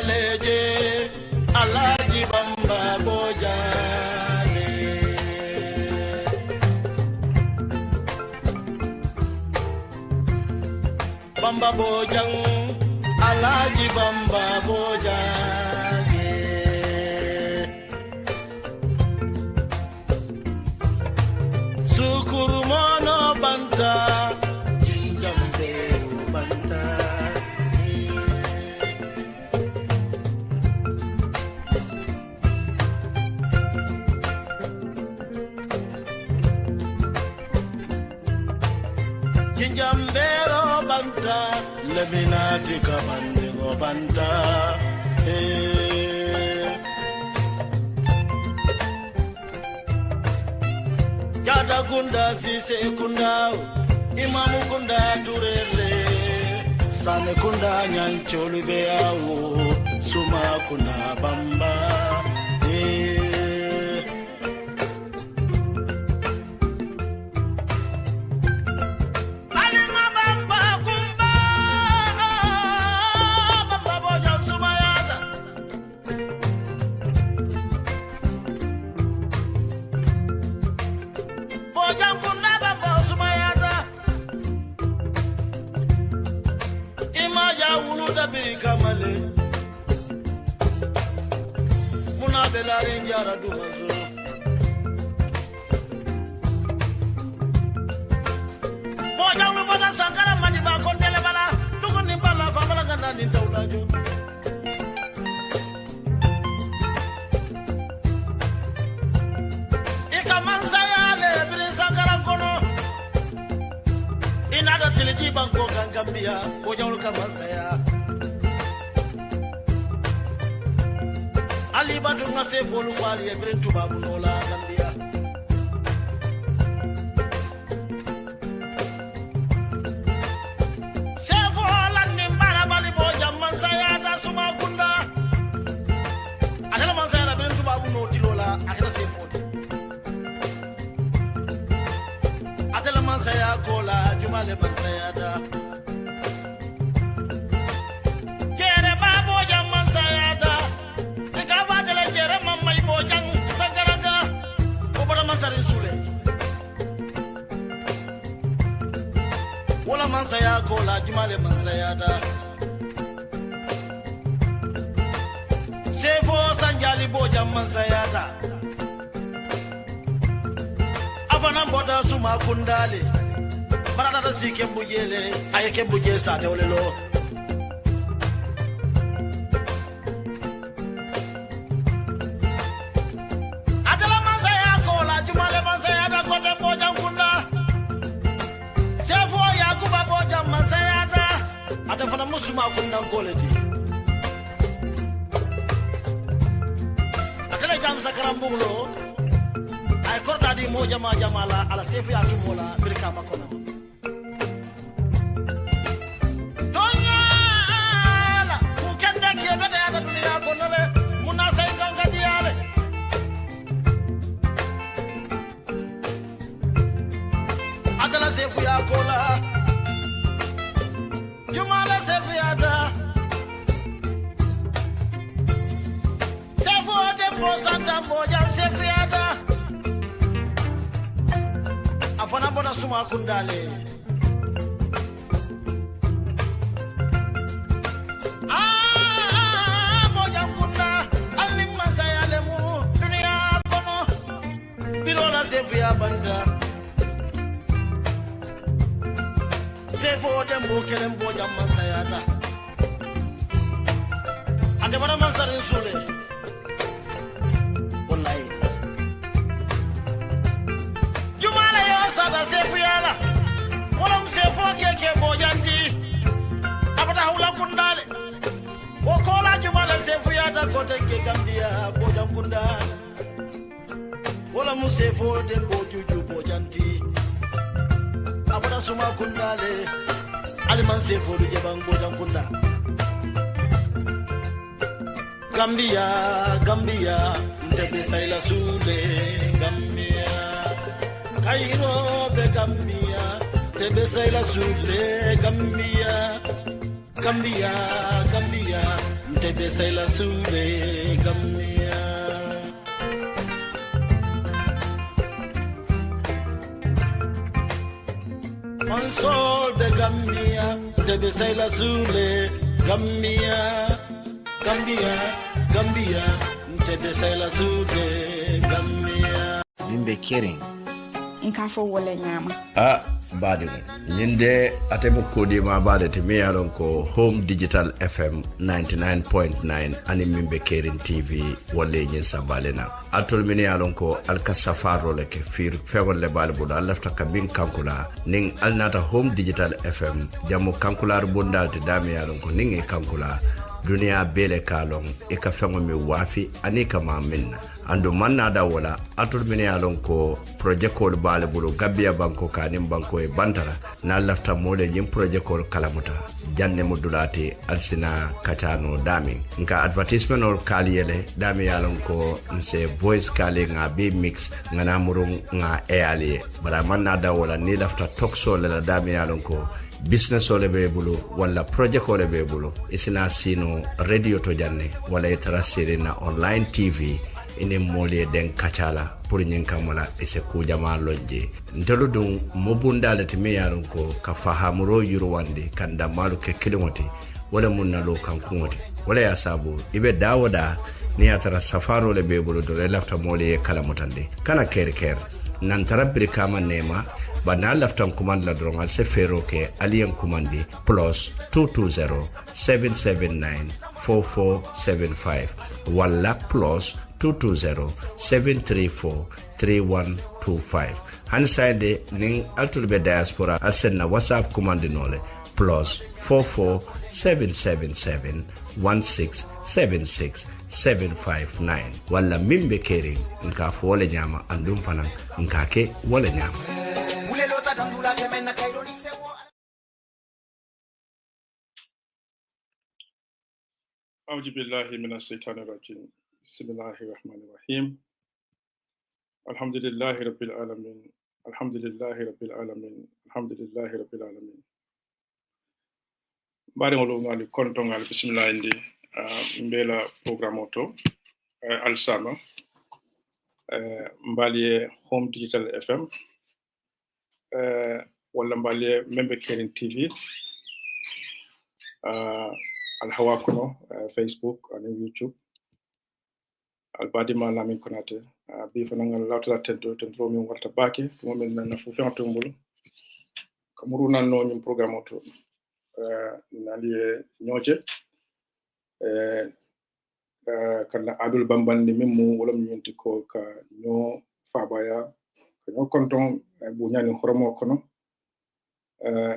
maleje alaji bamba bojale bamba bojang alaji bamba bojale sukuru mono banta jinjambe banta jinjambero banta leminati kabande go banta jada kunda sise kunda imamu kunda turele sane kunda nyancholu beawo suma kunda bamba kamale muna belarin jara dumazo bojang lu bana sangkara mandi ba kontele bala dukun ni bala fa bala ganda ni dawlajo ikaman saya le bin sangkara kono inada tiliji banko gambia bojang lu kaman saya Ali badu ngase volu fali e bren tubabu nola gambia Sefo la nimbara bali bo jamman sayada suma kunda Adala man sayada bren tubabu no dilola akata sefo Adala man sayada kola jumale man sayada Wala mansaya kola jumale mansayada Sefo sanjali boja mansayada Afana mboda suma kundale Barada da sike mbujele ayeke mbuje sate olelo Adala mansaya kola jumale mansayada kote boja kunda Sefo yakuba boja mansayada adafana musuma kunna koledi akale jam sakarambulo ay korda di moja ma jamala ala sefo yakimola birka makono donyala kukende kebede ada dunia konole munasa inganga diale adala sefo yakola Jumala sefiada Sefo dembo santa moja sefiada Afana boda suma kundale moja kunda alimma sayalemu dunia kono birola sefia banda Sefo dembo kelem boja mansayada ande bana mansarin sule wallahi jumala yo sada sefo yala wala msefo keke bojandi abada hula kundale wokola jumala sefo yada kote ke gambia boja kunda wala msefo dembo juju bojandi abada suma kundale aliman sefo du jebang bojang kunda Gambia Gambia ndebe sayla sule Gambia Cairo be Gambia ndebe sayla sule Gambia Gambia Gambia tebe sai la sule Gambia Mansol de Gambia tebe sai la sule Gambia Gambia Gambia tebe sai la sule Gambia Mimbe Kering nkafo wole nyama badi nyinde atebe kodi ma bade te me yaron ko Home Digital FM 99.9 ani Mimbe Kering TV wole nyin sabalena atol mini yaron ko alkasafaro le ke fir fegol le bal buda lafta kabin kankula ning alnata Home Digital FM jamu kankula bundal te dami yaron ko ning kankula dunia bele kalong e ka fengo mi wafi ani kama minna ando manna da wala atul mini alon ko project ko bale bulu Gambia banko kanim banko e bantara na lafta mole jim project ko kalamuta janne modulati alsina kachano dami nka advertisement or kaliyele dami yalon ko nse voice kali nga bi mix nga namurung nga eali bara manna da wala ni lafta talk show la dami yalon ko business ole be bulu wala project ole be bulu isina sino radio to janne wala itarasiri na online TV ine mole den kachala pour nyin kamala ise ku jama lonje ntolu dum mobundale te me yaron ko ka fahamuro yurwande kanda malu ke kilomoti wala munna lo kan kumoti wala ya sabu ibe dawoda ni atara safaro le be bulu do lafta mole kala motande kana ker nan tarabri kama nema bana laftan command la drongal se fero ke alien commandi plus 220 779 4475 wala plus 220 734 3125 hanside ning altulbe diaspora alsenna whatsapp command nole plus 44 777 1676 759 wala Mimbe Kering nka fo wala nyama andum fanan nka ke wala nyama أعوذ بالله من الشيطان الرجيم بسم الله الرحمن الرحيم الحمد لله رب العالمين الحمد لله رب العالمين الحمد لله رب العالمين بعد ما لو نالي كونتون على بسم الله عندي مبلا برنامجو ALSAMAA مبالي Home Digital FM ولا مبالي Mimbe Kering TV alhawakuno Facebook and YouTube albadima lamin konate bi fanangal lawta tento mi warta bake to men na fu fento mbulu kamuru nan no nyum programme to nali nyoje kana adul bambandi mimmu wala nyunti ko ka no fabaya ka no konton bu nyani horomo kono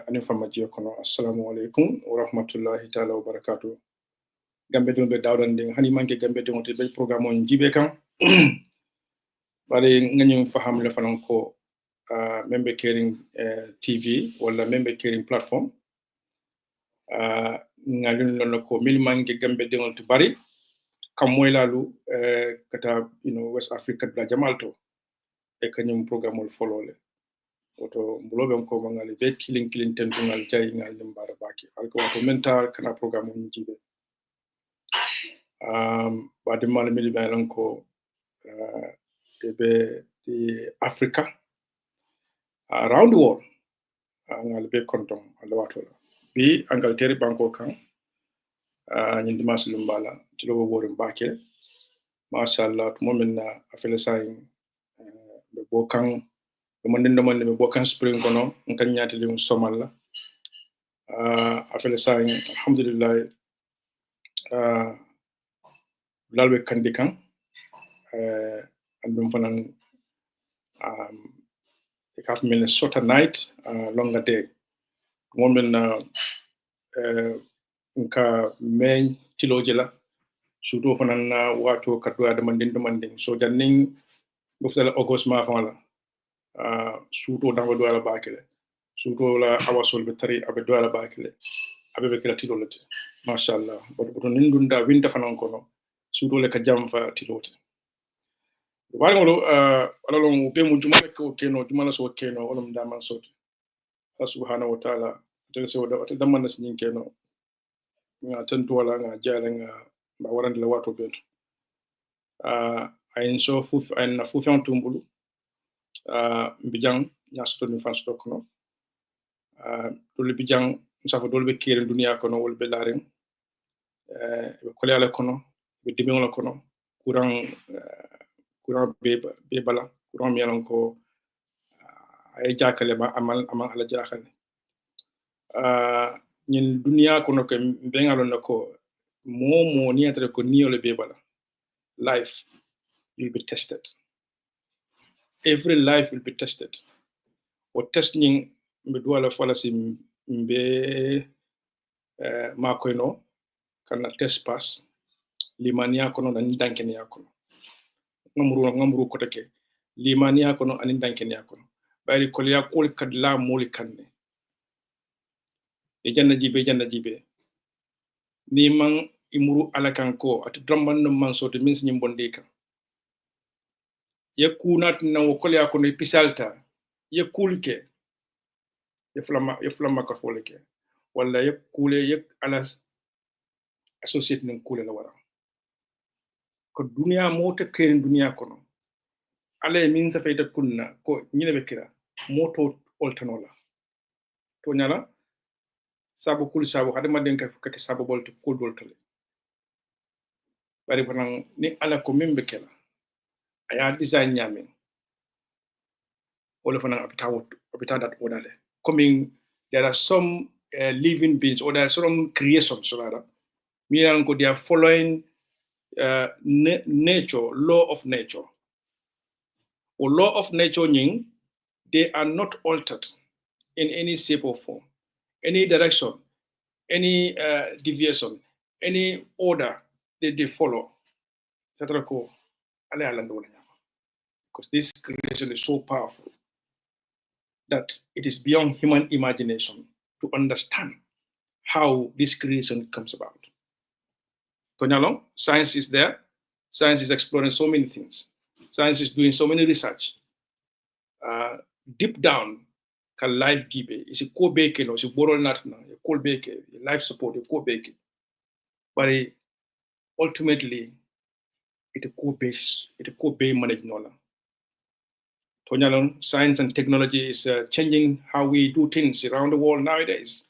ani famaji kono assalamu alaikum wa rahmatullahi ta'ala wa barakatuh gambe dum be dawdan ding hani manke gambe dum te be programme on jibe kan bare ngani faham le fanan ko Mimbe Kering TV wala Mimbe Kering platform ngalun lon ko mil manke gambe dum te bari kam moy lalu kata West Africa bla jamalto e kanyum programme ol folole oto mbulobe ko mangali be kilin tentungal jay ngal mbara baki alko wato mental kana programme on jibe bade mal mili balan ko be di Africa around the world ngal be konton ala wato bi Angleterre banko kan nyin dimas lumbala tilo worum bake mashallah to momina afele sain be bokan man be bokan spring kono nkan nyati lim somalla afele sain alhamdulillah lalbe kandikan andum fanan ikaf Minnesota night longer day momina nka men tilojela sudo fanan wato kadwa demanding so janning bufdala August ma fala sudo damba do ala bakile sudo la awasol be tari abe do ala bakile abe be kala tilolati mashallah bodo nindunda winta fanan kono sudo le ka jamfa tiloti wala ngolo ala long be mu jumala ko keno jumala so keno wala mdaman sot subhanahu wa ta'ala tele se wada damman nas nyin keno nga tantu wala nga jala nga ba warande la wato beto ayin so fuf ayin fufion tumbulu mbijang nyasto ni fan stok no dole bijang safa dole be kire dunia kono wol be laren be kolyala kono be dimingla kono courant be bala courant mi yanon ko ay jakale ma amal ala jakale ñin dunia kono ke be ngalon nako mo ni atre ko niole be bala life will be tested. Every life will be tested. Or testing mbeduala falasi mbe makoino kana test pass limania kono na ndankeni yakono ngamru ko take limania kono anin dankeni yakono bayri ko ya kol kadla moli kanne e janna jibe ni man imuru alakanko at dramban no man so to min sin bonde kan yekunat na wo kol ya kono pisalta yekulke yeflama ka foleke wala yekule ala associate nin kule la wara ko dunia mota keren dunia kono ala min sa fayda kunna ko nyine be kira moto oltanola to nyala sabu kul sabu hade maden ka sabu bolto kul doltole bari banan ni ala ko min be kala aya design nyamen wala fanan abita that odale coming there are some living beings or there are some creations rather meaning they are following nature, law of nature. Or law of nature meaning they are not altered in any shape or form, any direction, any deviation, any order that they follow. Because this creation is so powerful that it is beyond human imagination to understand how this creation comes about. Science is there. Science is exploring so many things. Science is doing so many research. Deep down, can life give is a core baking or is a borrow natna, a core baking, life support, a core baking. But ultimately, it's a core base management. Science and technology is changing how we do things around the world nowadays.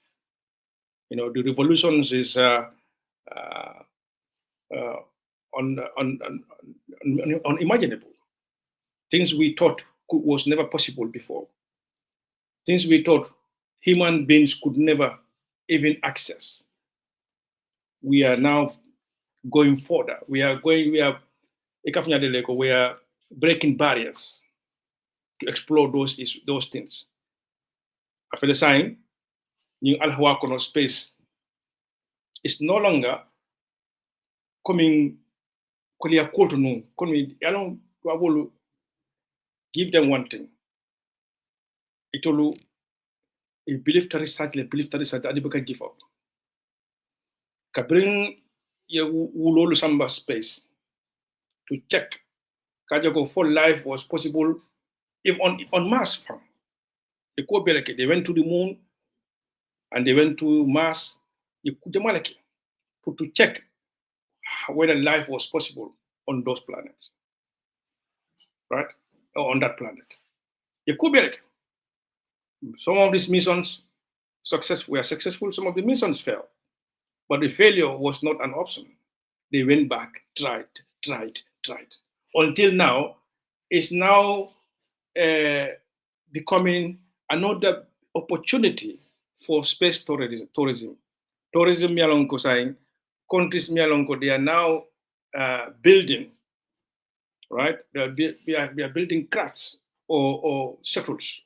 The revolutions is unimaginable. Things we thought was never possible before. Things we thought human beings could never even access. We are now going further. We are breaking barriers to explore those things. After the sign, new Alhawakono space is no longer coming give them one thing. It will believe to research, and give up. Bring your samba space to check Kajago for life was possible if on Mars. They went to the moon and they went to Mars. To check whether life was possible on those planets, right? Or on that planet. Some of these missions were successful, some of the missions failed. But the failure was not an option. They went back, tried. Until now, it's now becoming another opportunity for space tourism. Tourism, countries, they are now building, right? We are building crafts or shuttles.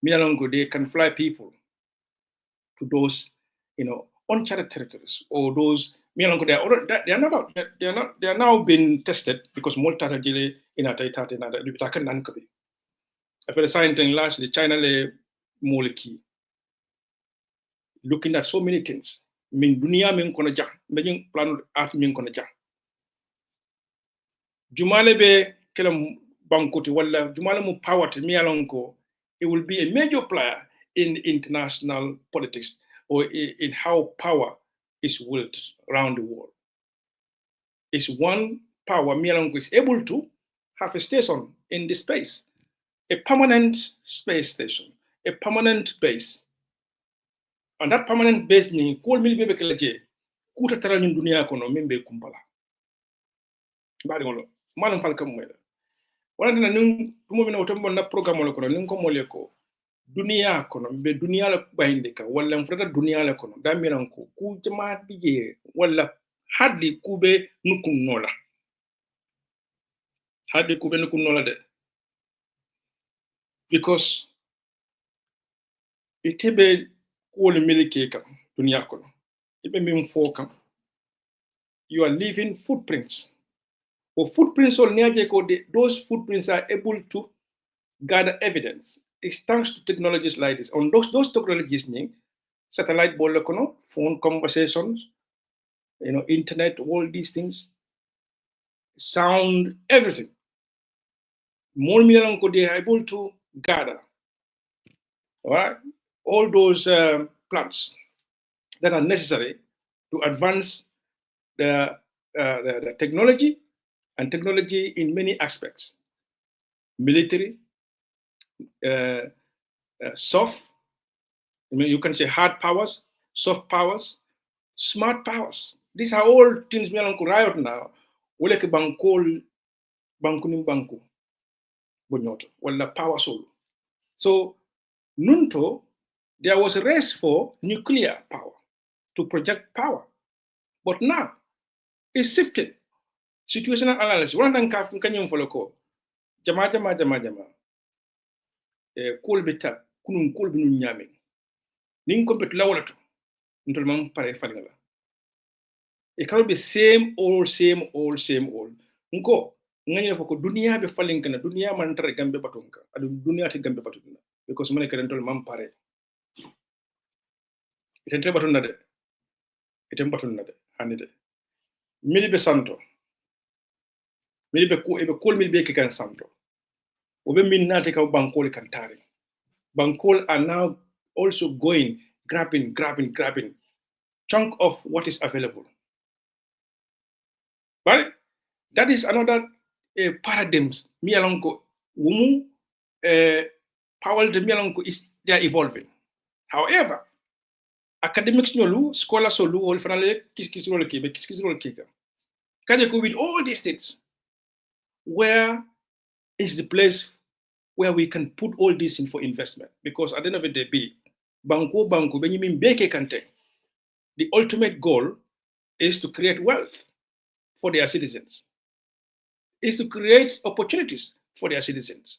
They can fly people to those, uncharted territories or those. They are now being tested because Malta in after the same thing last, the China moleki looking at so many things. Dunia kono ja, plan art kono ja. Jumale be kelam bankuti wala jumale mu power it will be a major player in international politics or in how power is wielded around the world. is one power Mialango is able to have a station in the space, a permanent space station, a permanent base. And that permanent base ni kol mil bebe keleje kuta tara ñun dunia kono mimbe kumpala. Bari ngolo manam fal kam moyla. Wala dina nun tumo bina otombo na programme lo kono nin ko mole ko dunia kono be dunia la bayinde ka wala mfrata dunia la kono da miran ko ku jama bije wala haddi kube nukun nola. Haddi kube nukun nola de. Because itebe wole milike kam dunia kono ibe min fo kam you are leaving footprints or footprints on near ko those footprints are able to gather evidence. It's thanks to technologies like this. On those technologies ning satellite ball kono phone conversations, internet, all these things, sound, everything. More milan they are able to gather, all right, all those plans that are necessary to advance the technology and technology in many aspects, military, soft, you can say hard powers, soft powers, smart powers. These are all things we are right now. We like bankol, bankunim banku, bonyoto, wala power solo. So, nunto, there was a race for nuclear power to project power. But now, it's shifting. Situational analysis. One thing can you follow ko? Jama. Kol beta kunun kol binu nyame. Ning kompet lawlato. Ntol mam pare falingala. It cannot be same old. Nko ngani foko dunia be falinkana dunia man tare gambe batunka. Adu dunia te gambe batuna. Because mane kare ntol mam pare. Ite batuna de. Hanide. Mili be santo. Mili be ko ebe kol mili be kan santo. Obe min nate ka bankol kantare. Bankol are now also going grabbing chunk of what is available. But that is another paradigm. Mialonko wumu power de mialonko is they are evolving. However, academics nyolu, scholars solu, all finally kiskisrol kika. Kajako with all these things, where is the place where we can put all this in for investment? Because at the end of the day, banko benyimin beke kante. The ultimate goal is to create wealth for their citizens. Is to create opportunities for their citizens.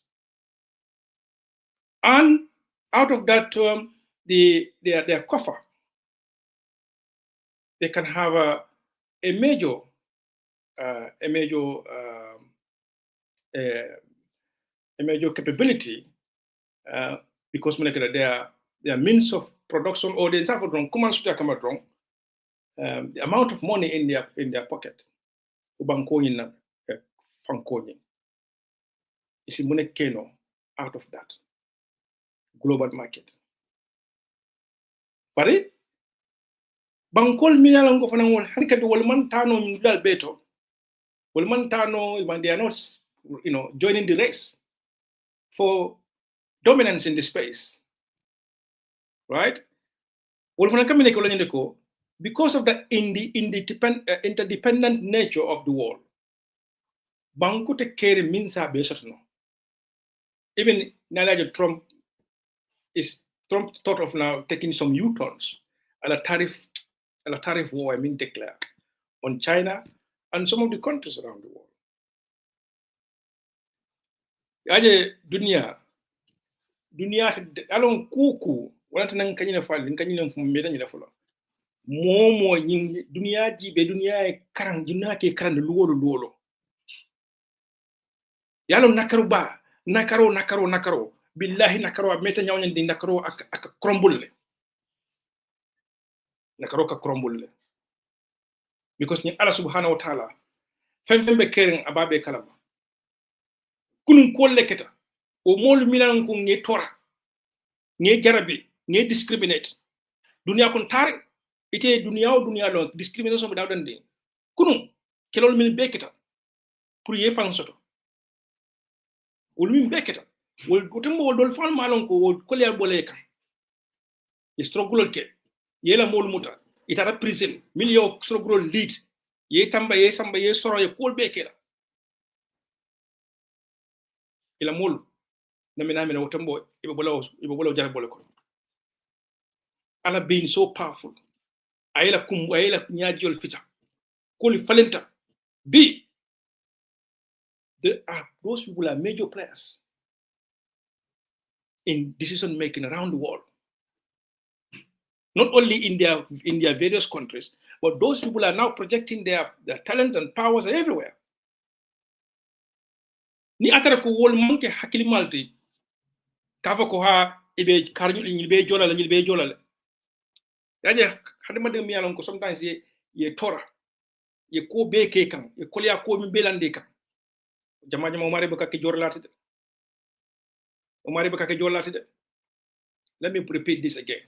And out of that their coffer, they can have a major capability because their means of production or the amount of money in their pocket. Is money keno out of that global market. Pare bankol minalango fanangol hanikati walman tano dal beto walman tano when they are not joining the race for dominance in the space, right? Because of the interdependent nature of the world, banku te kere minsa besatno. Even Nalaja Trump thought of now taking some U-turns and a tariff war declared on China and some of the countries around the world. Aje dunia alon kuku wala nan kanyina fal kanyina fum me dañu defalo momo ñing dunia jibe dunia e karang dunia ke karang luwolo yalon nakaru ba nakaro billahi nakaro meta ñawñan di nakaro ak crumble nakaro ka crumble because ni Allah subhanahu wa ta'ala fembe kering ababe kalama kunun ko leketa o mol minan ko nge tora nge jarabi nge discriminate dunia kon tar ite dunia lo discrimination be dawdan de kunun kelol min beketa pour ye fan soto wol min beketa wol gotembo wol dol fan malon ko wol kolya boleka e struggle ke yela mol muta itara prison milio struggle lead ye tamba ye samba ye soro ye kol bekela ila mol namina mina wotembo ibe bolo jar bolo ko ala being so powerful ayela nyajiol fita koli falenta b those people are major players in decision making around the world, not only in their various countries, but those people are now projecting their talents and powers everywhere. Ni atara ko wol manke hakili malti kafa ko ha ibe karñu ni be jolale yaje hadima de mi alon ko sometimes ye tora ye ko be ke kan ye kolya ko mi belande kan jama o mari baka ke jorlati de o mari baka ke jorlati de. Let me repeat this again.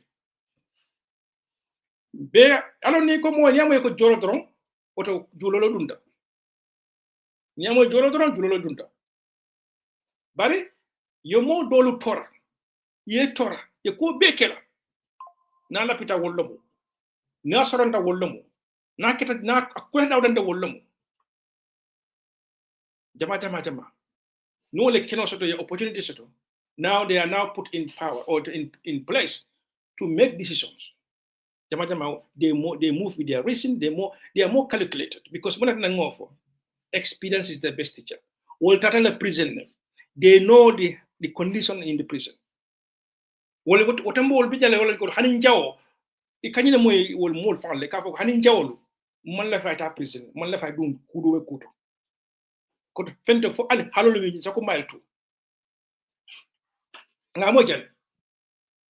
Be alon ni ko mo nyamo ko joro dron oto julolo dunda nyamo joro dron julolo dunda bari yo mo dolu tora ye ko be kela na la pita wollomo na soronda wollomo na kita na akure dawdande wollomo jama no le keno soto ye opportunity soto. Now they are now put in power or in place to make decisions. Jama they move with their reason. They are more calculated because for experience is the best teacher. Wol tatala prison, they know the condition in the prison. Wol wotambo wol bijale wol ko hanin jawo ikanyina moy wol mol fa le ka fo hanin jawolu man la fay ta prison man la fay dum kudo we kuto ko fente fo ali halolo wi sako maytu nga mo jël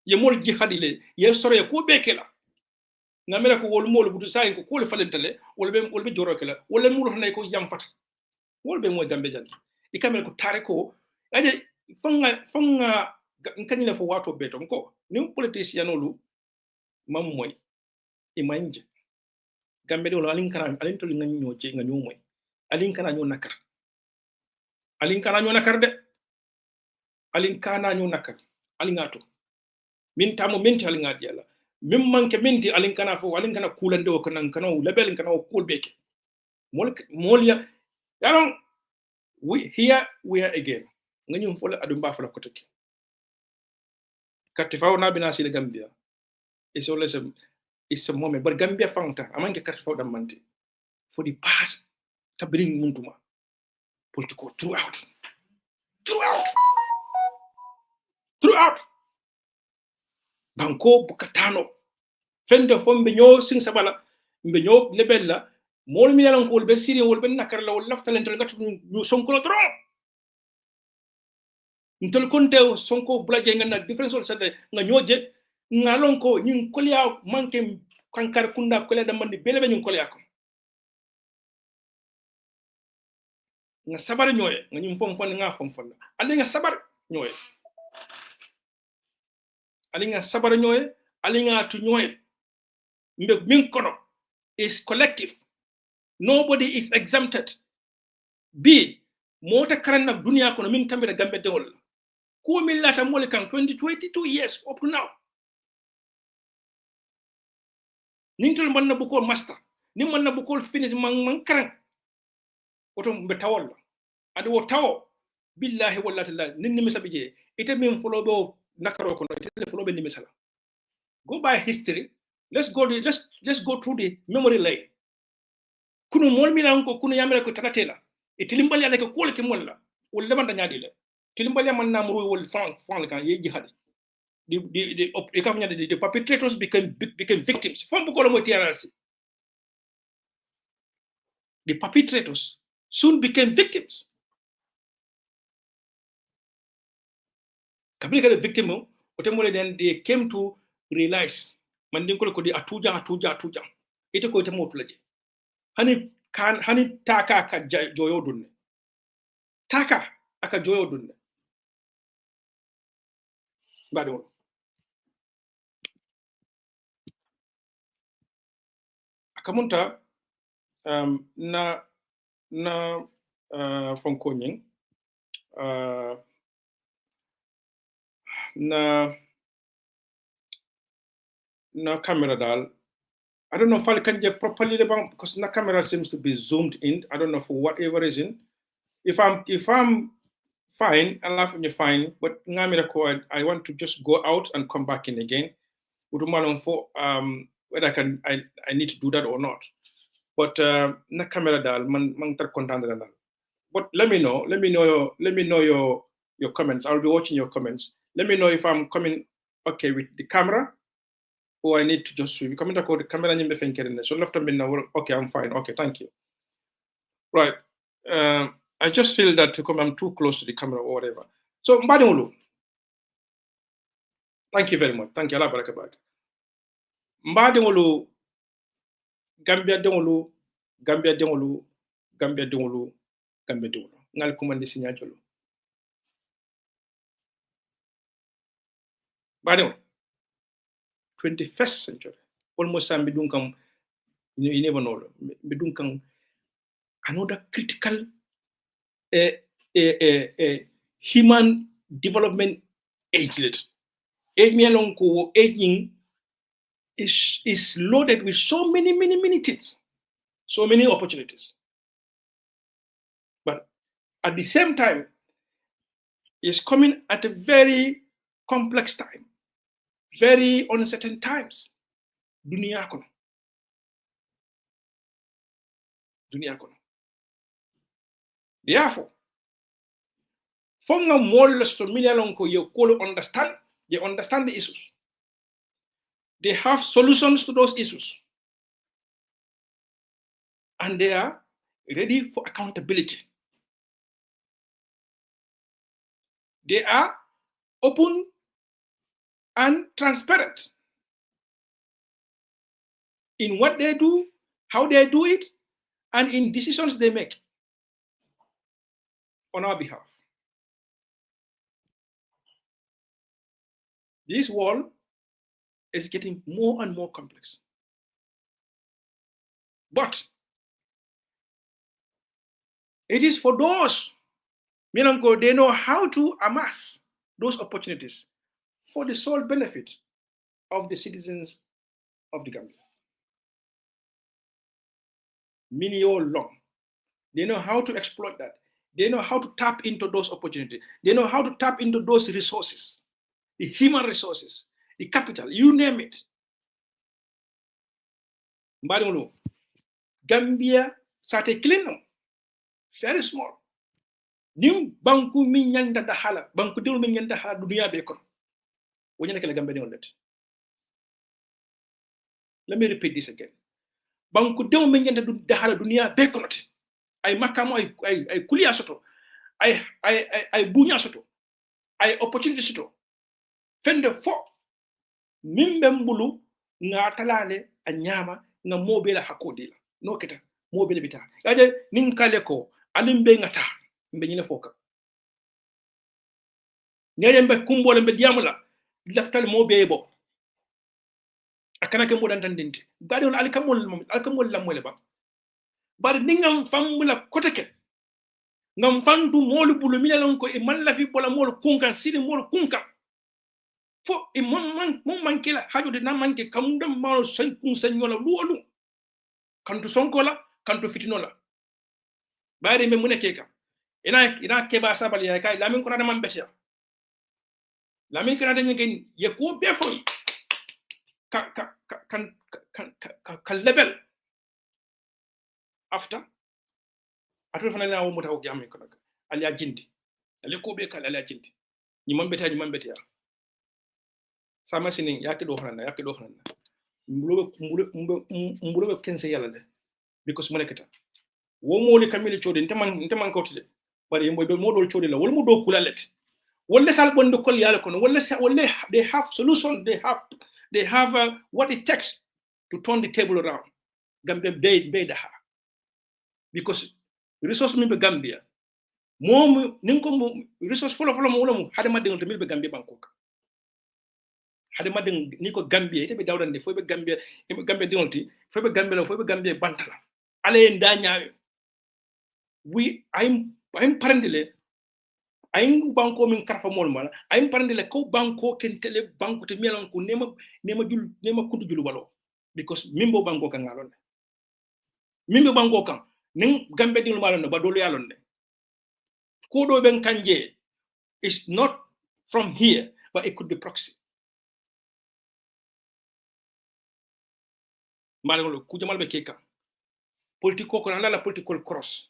ye mol jihadile ye sore ko bekela nga mera ko wol mol butu say ko le falentale wol be joro kala wol mul hanay ko jam fata wol be mo gambe jan e kamel ko tare ko aje fanga nkanyina fo wato betom ko ni politicien olu mam moy e manje gambe do alin to li nganyo ci nga ñu moy alin kana ñu nakar de alin kana ñu nakar alin ato min tamo min tali ngadi yalla min manke minti alin kana kulande o kana label kana kul beke molya yaron we are again ngani fola adu mba fola koteke katti fawna bina sile gambia it's a moment but gambia fanta amanke katti fawda manti for the past to bring muntuma political throughout banko bukatano fende fombe nyo sing sabala mbe nyo lebella mol mi yalan ko be siri wol ben nakar la wol laftalent ngatu ñu sonko tro ntol konte sonko blaje ngana difference wol sade nga ñoje ngalon ko ñin kolya manke kankar kunda kolya da mandi belebe ñin kolya ko nga sabar ñoye nga ñim fom nga fom ali nga sabar ñoye ali nga sabar ñoye ali nga tu ñoye mbe min kono is collective. Nobody is exempted. B mota karan nak dunia kono min tambira gambe dewol ko min lata mole kan 22 years up to now nintol manna bu ko master ni manna bu ko finish man karan oto mbe tawol adu wo tawo billahi wallahi taala ninni misabije ite min folo do nakaro kono ite folo be ni misala go by history. Let's go through the memory lane. Kunu mol milan ko kunu yamere ko tanatela e tilimbali ala ko kol ke molla wol lebanda nyaadi le tilimbali man namru wol fan kan ye jihad the perpetrators became victims from ko mo TRC. The perpetrators soon became victims. Kabili the victim otemole then they came to realize man din ko di atuja ite ko temo tulaje hani taka aka joyo dunne taka aka joyo dunne bado akamunta na na fonko nying na camera dal. I don't know if I can get properly because the camera seems to be zoomed in. I don't know for whatever reason. If I'm fine, I'll have you fine. But I want to just go out and come back in again. Whether I need to do that or not. But na camera dal man tar content dal. But let me know your comments. I'll be watching your comments. Let me know if I'm coming okay with the camera. Or I need to just swim. Come to the camera and be so left okay, I'm fine. Okay, thank you. Right. I just feel that I'm too close to the camera or whatever. So Mbadingulu. Thank you very much. Thank you. Allah barakabak. Mbadingulu Gambia dengulu ngal kumandi signajolo. Mbadingulu 21st century. Almost some bidunkang you never know. Bidunkang another critical human development age. Aging is loaded with so many things, so many opportunities. But at the same time, it's coming at a very complex time. Very uncertain times. Dunia kono. Therefore, fonga moles to minalonko you call understand. They understand the issues. They have solutions to those issues. And they are ready for accountability. They are open and transparent in what they do, how they do it, and in decisions they make on our behalf. This world is getting more and more complex. But it is for those, they know how to amass those opportunities for the sole benefit of the citizens of the Gambia. Million long. They know how to exploit that. They know how to tap into those opportunities. They know how to tap into those resources, the human resources, the capital, you name it. Gambia sate clean, very small. Nim banku minyanda dahala, banku dil minyanda hala dunia bekon. Let me repeat this again. Banku dil minyanda dahala dunia bekonot. Ay makamo ay kulia soto. Ay bunya soto. Ay opportunity soto. Fende fo. Mimbe mbulu nga talale anyama nga mobile hakodila. No kita mobile bita. Yaje ninkale ko alimbe ngata mbe nyine foka. Nyere mbe kumbole mbe diamula laftal mobile bo. Akana ke modan tandinti. Bari on alkamol la mole ba. Bari ningam famula koteke. Ngam fandu molu bulu minalon ko e mallafi bola molu kunkan sini molu kunkan. Fo e mon mankela hajo de na manke kamdam malo sankun sanyola luolu. Kantu sonkola, kantu fitinola. Bari me munekeka. Ina keba sabali ya kai lamin kuna da man betia. Lamin kana da nyen ye ko befo kan level after atul fana na wo mota ko jamin ko nak ali ajindi ali ko be kala ali ajindi ni man betia sama sinin yake do xana mbulo kense yalla de because mo nekata wo moli kamili chodi nte man kawtide bari yembo be modol chodi la wol mo do kulalet wolle sal bondo kol yalla kono wolle they have solution they have what it takes to turn the table around Gambia be da because resource mi be Gambia mom ninko resource folo mo wala mo hade madde to mi be Gambia Bangkok hade madde niko Gambia ite be dawdande fo be Gambia dinolti fo be Gambia bantala ale nda nyaawe I'm parandile I'm banko min karfa mol mala I'm parandile ko banko ken tele banko te melan ko nema kundu julu balo because mimbo banko kan ngalon mimbo banko kan ning gambe dingul malon ba dolu yalon ne ko do ben kanje is not from here but it could be proxy malolo ku jamal be keka politiko ko ala la political cross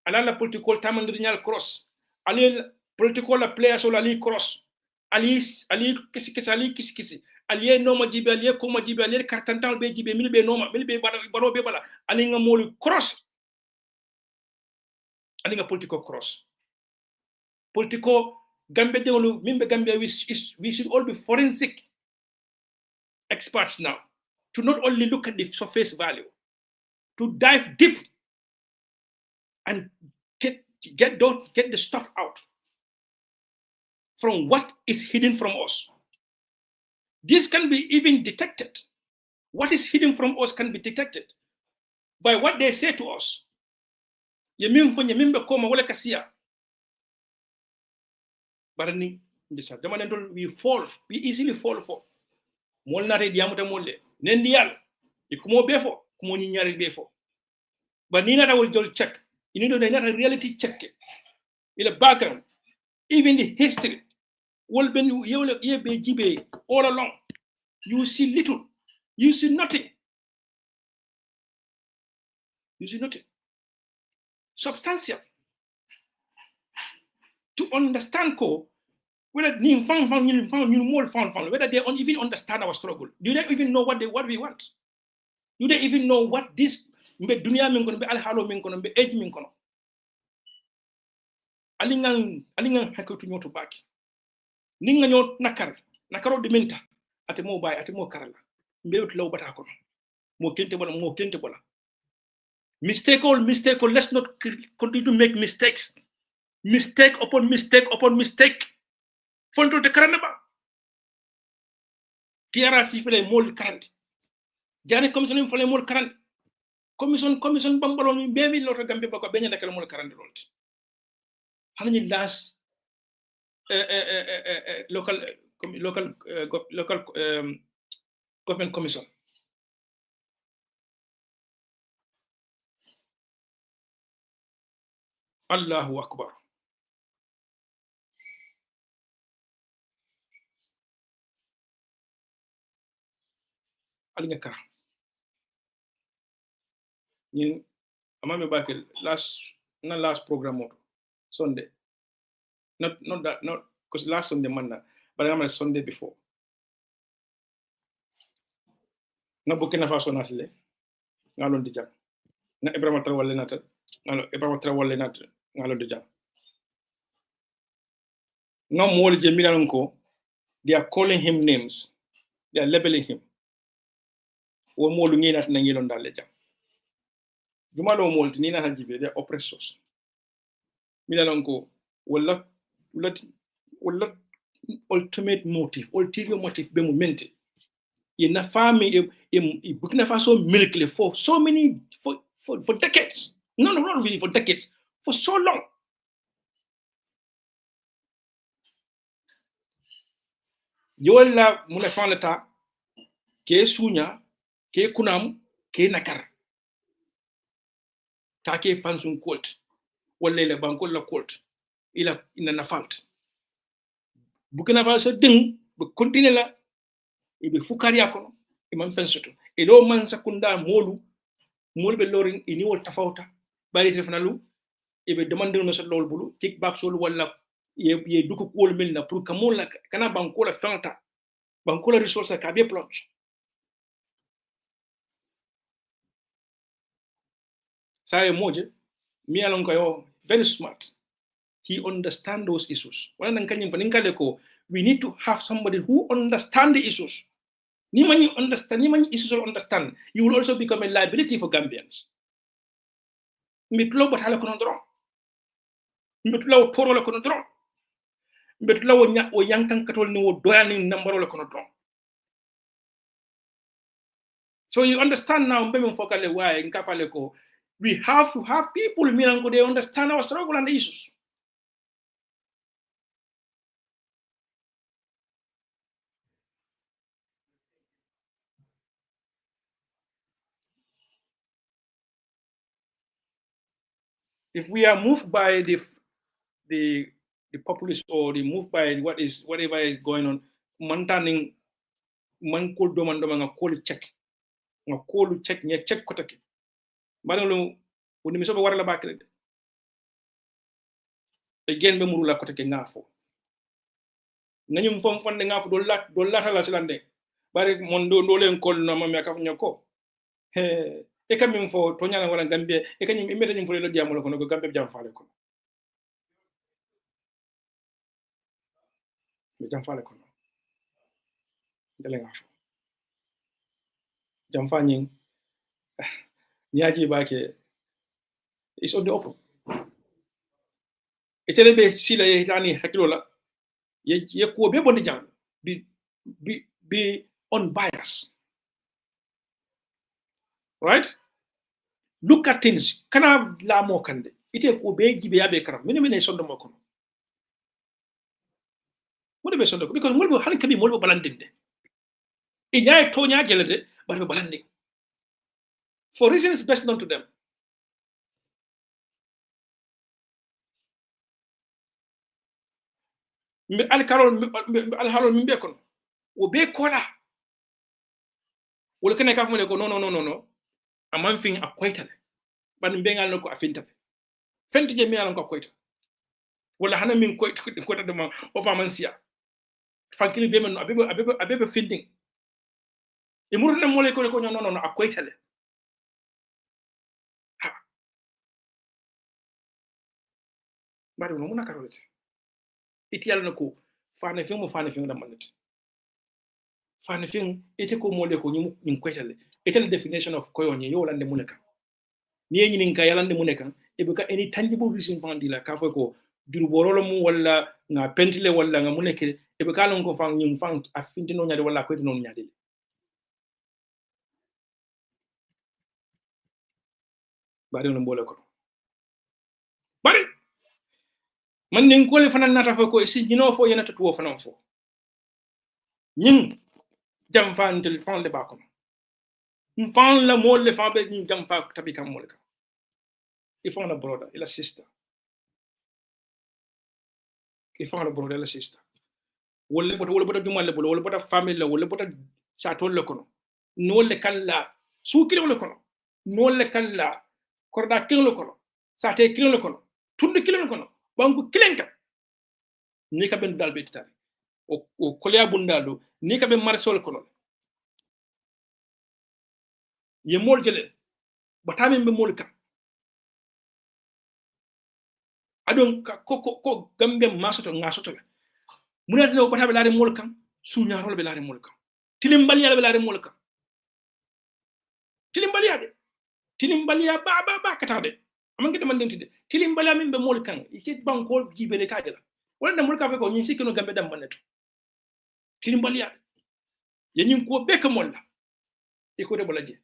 ala la political tamandriñal cross ali political la players o ali cross ali kisi ali no ma jibe ali ko ma jibe ali kartantal be jibe mil be noma mil be baro be bala ali nga molu cross ali nga political cross politico gambe dewlu mimbe gambe we should all be forensic experts now to not only look at the surface value to dive deep and get the stuff out from what is hidden from us. This can be even detected. What is hidden from us can be detected by what they say to us. Koma wala kasia. Barani ndisa damanentol we easily fall for. Mol nare diamuta molle. Nendial ikumo befo kumo nyari befo. But nina will just check. You need to not a reality check it. In the background, even the history, will be all along. You see little, you see nothing. You see nothing. Substantial. To understand whether they even understand our struggle. Do they even know what we want? Do they even know what this mbe dunia min kono be alhaalo min kono be eji min kono alingan hakutu nyoto baki ninga nyot nakaro de minta ate mo bay ate mo karala mbewt law bata kono mo kente bola mistake, let's not continue to make mistakes, mistake upon mistake fonto te karanda ba tiara si fele mol karandi jani commission fele mol karandi commission bambalon bewi loto gambe bako benya dakal mol karandi lolti hani last local government commission Allahu akbar alinga kara ñin amame bakel last program Sunday not because last Sunday manna but I'm Sunday before na Burkina Faso natale ngalon di jam na Ibrahima Traoré natal ngalon di jam no more je milan ko they are calling him names, they are labeling him wo mo lu nginat na ngilon dal jam jumalo mo ni na hajibe they are oppressors milan ko wala ultimate motive ulterior motive be momenti in family in Burkina Faso military for so many for decades not really for decades for so long yola muna falata ke sunya ke kunam ke nakar ta ke fansun colt wala le bankol la colt ila ina nafalt Burkina Faso ding be continue la e be fukari akono e man fensoto e do man sakunda molu be lorin ini wol tafawta bari refnalu e be demande no so lol bulu kickback sol wala ye duko ko melna pour kamon la kana banko la fanta banko la resource ka be plonge say moje mi alon ko yo very smart he understand those issues wala nan kanyim fanin kale ko we need to have somebody who understand the issues ni many issues will understand you will also become a liability for Gambians mitlo batala kono dron mitlo poro la kono dron mitlo o yankan katol ni wo doyani nambaro la kono dron so you understand now mbem fokale why nkafale ko We have to have people who they understand our struggle and the issues. If we are moved by the populace or the moved by whatever is going on, mantaning man kol domando nga kol check nga kol check nya check ko take baralo woni mi so wara la bakre again be murula ko take ngafo nanyum fom fonde ngafo do lat la silande bari mon do len kol no ma ka nyako he e kam min fo to nyala wala gambie e kanyum imbe nyum fo le diamulo ko no gambie jam faale ko be jam faale ko dele ngafo jam fanyin niaji bake is on the open etele be sila ye tani hakilo la ye ko be bondi jam be unbiased, right? Look at things kana la mo kande ite ko be jibe yabe karam mine sondo mo kono mo be sondo because mo be hal kabi mo be balandinde e nyaay to nya gelede bar be balandi for reasons best known to them. Mi al halol mi be kono o be kola wala kene ka famo ko no amman fin akoytale ban be ngal ko afinta fenti je mi alan ko akoyta wala hana min koyta de ma o faman siya fankili be men abebe finding e murna mo le ko no akoytale ha bari no muna karolete iti yalla ko fane fin da manati fane fin ite ko mo le ko nyum koytale ite la definition of koyonye yo lande muneka ni yenyi nin ka yalande muneka e be ka any tangible reason fandi la ka fo ko juru borolo mu wala nga pentile wala nga muneke e be ka lon ko fang nyum fang afindi no nyaade wala ko no nyaade bari no mbole ko bari man nin ko le fanan nata fo ko si jino fo yana tatuwo fanan fo nyin jam fan tel fan le bakon fan la mo le fa be nyin jam fa tabi kam mo le ka if on a brother ila sister if on a brother ila sister wala bota jumal le wala bota family la wala bota chatol le kono no le kala su kilo le kono no le kala korda kilo le kono sa te kilo le kono tunde kilo le kono banku kilenka ni ka ben dal be tari o kolya bundalo ni ka ben marsol kono ye mol jele batami be mol ka adon ko gambe masoto ngasoto munata no batabe laare mol kan suñarol be laare mol kan tilimbaliya be laare mol kan tilimbaliya ba katade amanke de mandentide tilimbaliya min be mol kan ikit bankol jibele tajala wala mol ka fe ko nyin sikino gambe dam maneto tilimbaliya ye nyin ko be ka molla e ko de bolaje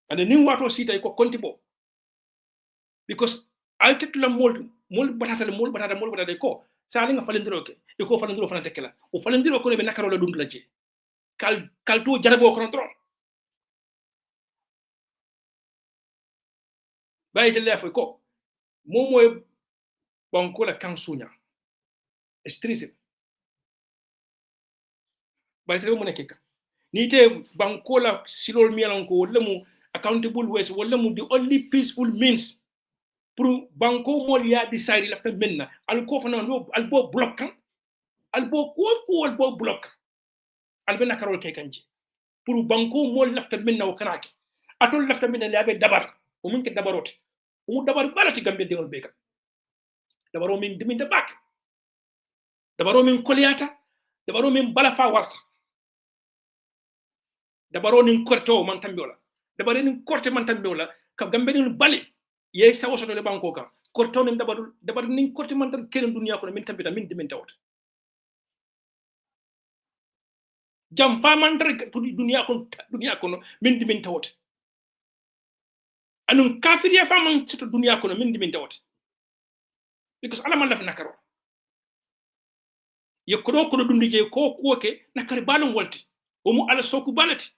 ande nin wato sita ko konti bo because altetula mol batata ko sali nga falendiro ke e ko falendiro fana tekela o falendiro ko be nakaro la dum la je kal to jarabo ko tron bayte le fa ko moy banko la kan sunya estrise bayte mo nekeka ni te banko la silol mielon ko wala mu accountable ways wala mu the only peaceful means pour banko mol ya decide la fa menna al ko fana al bo block al bo ko block al be nakarol ke kanji pour banko mol lafta menna o kanaki atol lafta menna la be dabar o mun ke dabarote o dabar balati gambe de on beka dabaro min diminta bak dabaro min koliyata dabaro min bala fa warta dabaro nin korto man tambiola dabaro nin korte man tambiola ka gambe nin bali ye sawo soto le banko ka korto nin dabar nin korte man tan keren duniya ko min tambita min diminta wota jam fa man dar duniya ko min diminta wota anun kafiriya faman sito duniya kono min dimin dawata because ala man laf nakaro yekkodo kodo dum je ko kuoke nakari balon wolti o mu ala soku balati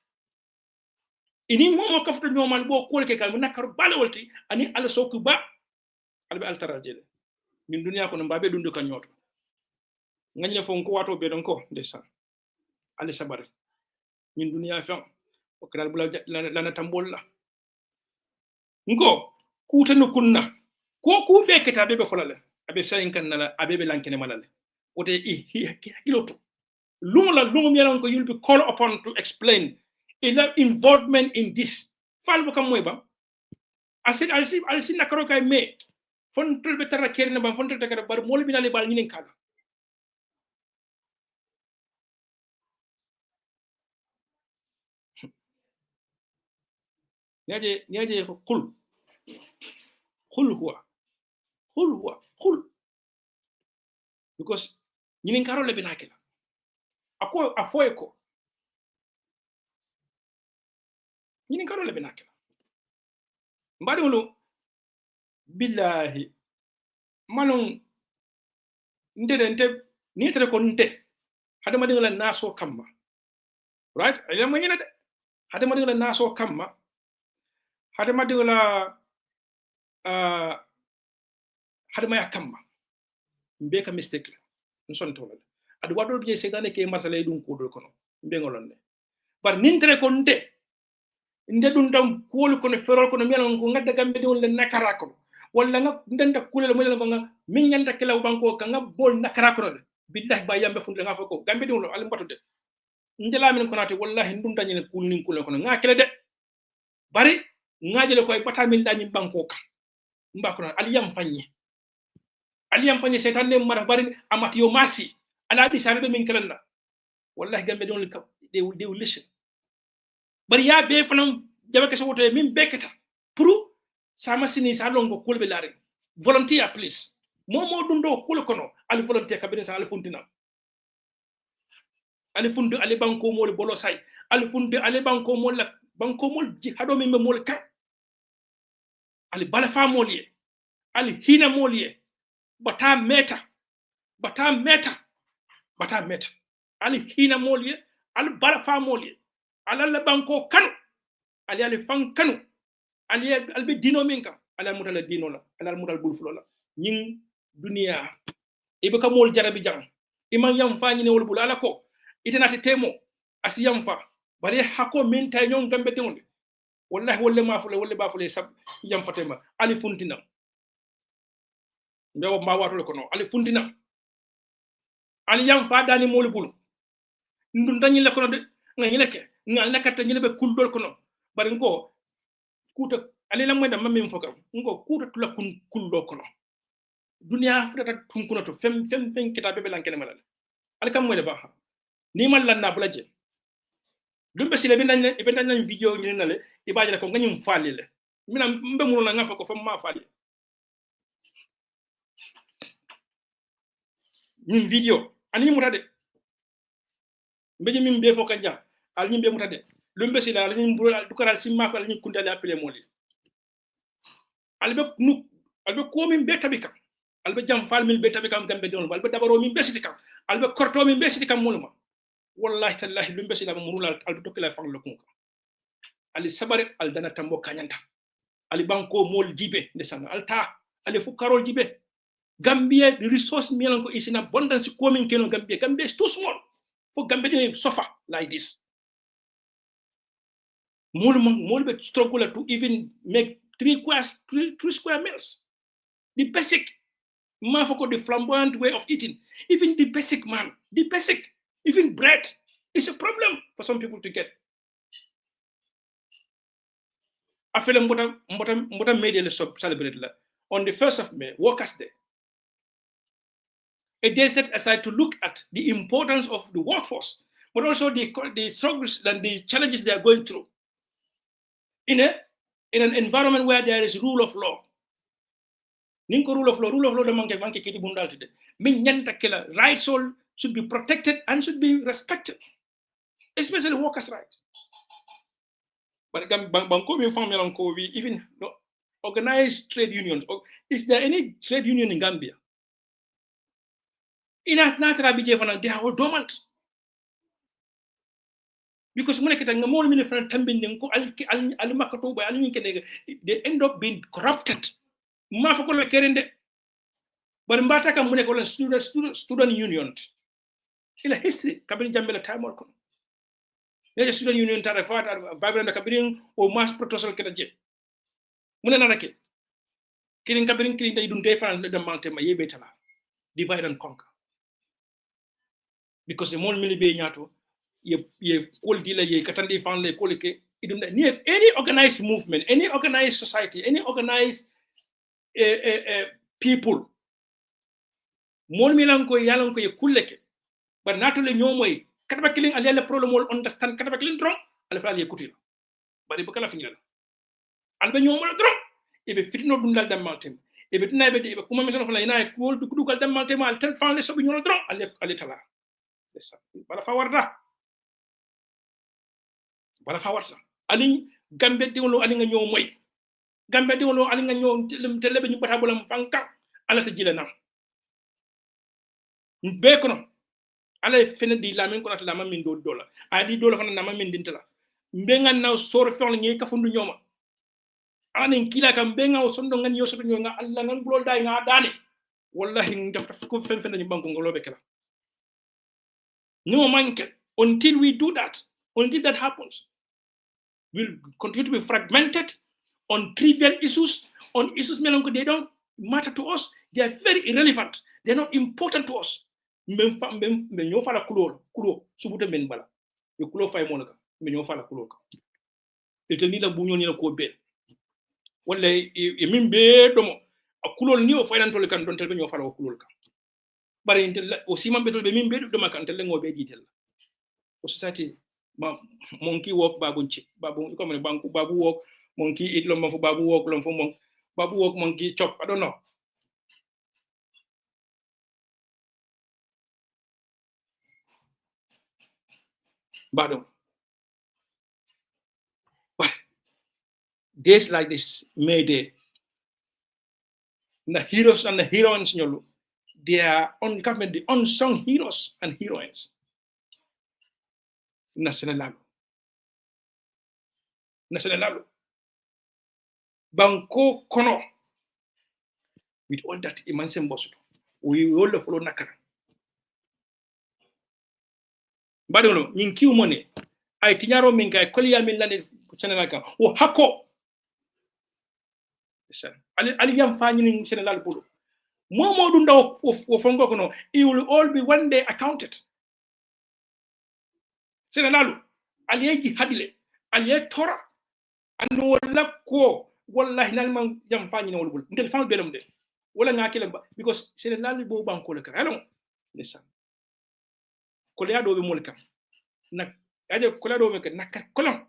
ini momo kafto nyomal bo kuoke kal nakaro bala wolti ani ala soku ba albe altarajele min duniya kono mbabe dundu kan nyoto nganya fon ko wato be don ko ndesan ali sabar min duniya fam o kral bula lana tambol la ngo kutanu kunna ko ku be keta be folale abe sayin kan nala abe be lankene malale wote hiloto lungu yalan ko you'll be called upon to explain enough involvement in this fal bu kam moy ba asid alsi nakaro kay me fon tol be tara kerna ba fon tol takara bar mol binale bal ñinen kala niaje ko qul huwa because ñinin karo le binakela ako afoy ko ñinin karo le binakela mbadi wolo billahi manon nte ni tere ko nte hade ma dingala naso kamma right ele mo ñina de hade ma dingala naso kamma hade ma dingala hade ma yakamma mbe ka mistake la nson to la adu wadol bi seydane ke martale dum ko do kono mbe ngolonne bar nintere ko nte nde dum dam kuol kono ferol kono melon ko ngadda gambe de wala nakara kono wala nga ndenda kulel mo nga min nyanda kelaw banko ka nga bol nakara kono billahi ba yambe funde nga fako gambe de wala al mbatude ndela min ko nati wallahi ndum dañene kul nin kul kono nga kele de bari ngajele koy bata min dañi banko ka mbako non aliyam fanye setan ne mara bari amat yo masi ala di sanabe min kelalla wallahi gambe don they will listen bari ya be fanam jabe ke soto min beketa pour sama sini sa longo kulbe lare volunteer please momo dum do kul kono al volunteer kabine sa al fundina ali fundu ali banko mol bolo say ali fundu ali banko mol la banko mol ji hado min mol ka ali bala fa moliye ali hina moliye bata meta ali hina moliye ali bala fa moliye ala banko kanu ali fan kanu ali albe dino minka ala mutala dino la ala mutal bulfulo la ñing dunia ibe ka mol jarabi jang iman yam fa ñine wol bul ala ko itenati temo asi yam fa bari hako min tay ñon gambe de wallahi wolle mafule wolle bafule sab yam fatema ali funtina ndewo ma watule ko no ali funtina ali yam fa dani mol bul ndun dañi le ko no de nga ñileke ngal nakata ñilebe kuldol ko no bari ngo kuta ali la moy da mamim fokam ngo kuta tula kuldo ko no dunia futata tunkuno to fem kitabe belankene malal ali kam moy de ba ni man lan na bulaje dumbe sile be dañ video ñu na le ibaje ko nganyum fali le mina mbe mu na ngafa ko fam ma fali ñim video ani mu tade mbe ñim be fo ka jam al ñim be mu tade lumbe sile al ñim buru du karal simma ko al ñim kundale appelé moli albe ko min be tabika albe jam fal min be tabika am gambe don albe dabaro min be sitika albe korto min be sitika moluma wallahi tallahi lumbe sila murula al dokila fang lokunka ali sabari al dana tambo kanyanta ali banko mol jibe ndesanga alta ali fu karol jibe gambia the resource mielon ko is in abundance coming keno gambia is too small for gambia to suffer like this mol be struggle to even make 3 square meals the basic mafoko the flamboyant way of eating even the basic even bread is a problem for some people to get. I feel mbota media celebrate on the 1st of May, Workers' Day. A day set aside to look at the importance of the workforce, but also the struggles and the challenges they are going through in an environment where there is rule of law. Ninko rule of law the manke kiti bundal tide. Min nyanta kila rights all should be protected and should be respected, especially workers' rights. But banko mi family lanko we even organized trade unions. Is there any trade union in Gambia? They are all dormant. Because they end up being corrupted. But student union. In a history, Kabin Jambela time or the student union vibrant Kabirin or mass protosal Ketaje. Munanake. Killing Kabirin killing the Idun and the mountain, my betala. Divide and conquer. Because the more milibe nyato, ye call dealer, ye Katandi found the Kolike, any organized movement, any organized society, any organized people. Mon milanko yalanko ye kuleke. But not only no way. Kataba killing a problem will understand Kataba killing drum, Alfred Yakutila. But the Bukala Finala. Albano drum. If it fit not Dundal Dam Mountain. If it never did, a commission of Lina, cool to Kudukal Dam Mountain, I'll tell found the Sobino drum, a little. Balafawarda. Balafawarda. Aling Gambet Dolo aling a new way. Gambet Dolo aling a new television parabolam fanka, a little gilana. Bacon. Ala fene di lamin ko la mamin do dola adi dola fana na mamin dintala mbenga na sor fon ngi ka fundu nyoma anin kila kam benga o sondo ngani yo soto nga alla ngan blol day nga dane wallahi ndef ko fen fen ni banko ngolobe kala no manke until we do that, until that happens, we'll continue to be fragmented on trivial issues, on issues they don't matter to us, they are very irrelevant, they're not important to us. Menyo fala kulo subuta men bala yo kulo fay monaka menyo fala kulo ka ete ni la bunyo ni la ko be wala e min be domo akulo ni o faydan tole kan don tel menyo fala kulo ka bare intel o siman be tol be min be do makan tel ngo be jitel o society ma monkey walk babu nchi babu ko men banku babu walk monkey eat lo mo babu walk lo fo mon babu walk monkey chop I don't know. But days like this, May Day, the heroes and the heroines, they are the unsung heroes and heroines. National Banko Kono, with all that immense boss, we all follow Nakara. But in Q money, I tinyaro minga kolia milane chanelaka o hako. Ali yam fani ni chenelal pulu. Momo dunda o fongo kono, it will all be one day accounted. Chenelalu ali eji hadile, ali tora anu wala ko wallahi nalman yam fani ni wala ndel fam belum de. Wala ngakile because chenelal bo banko le ka. Hello. Listen. Kolea do be molka na aje kolea do be na kolon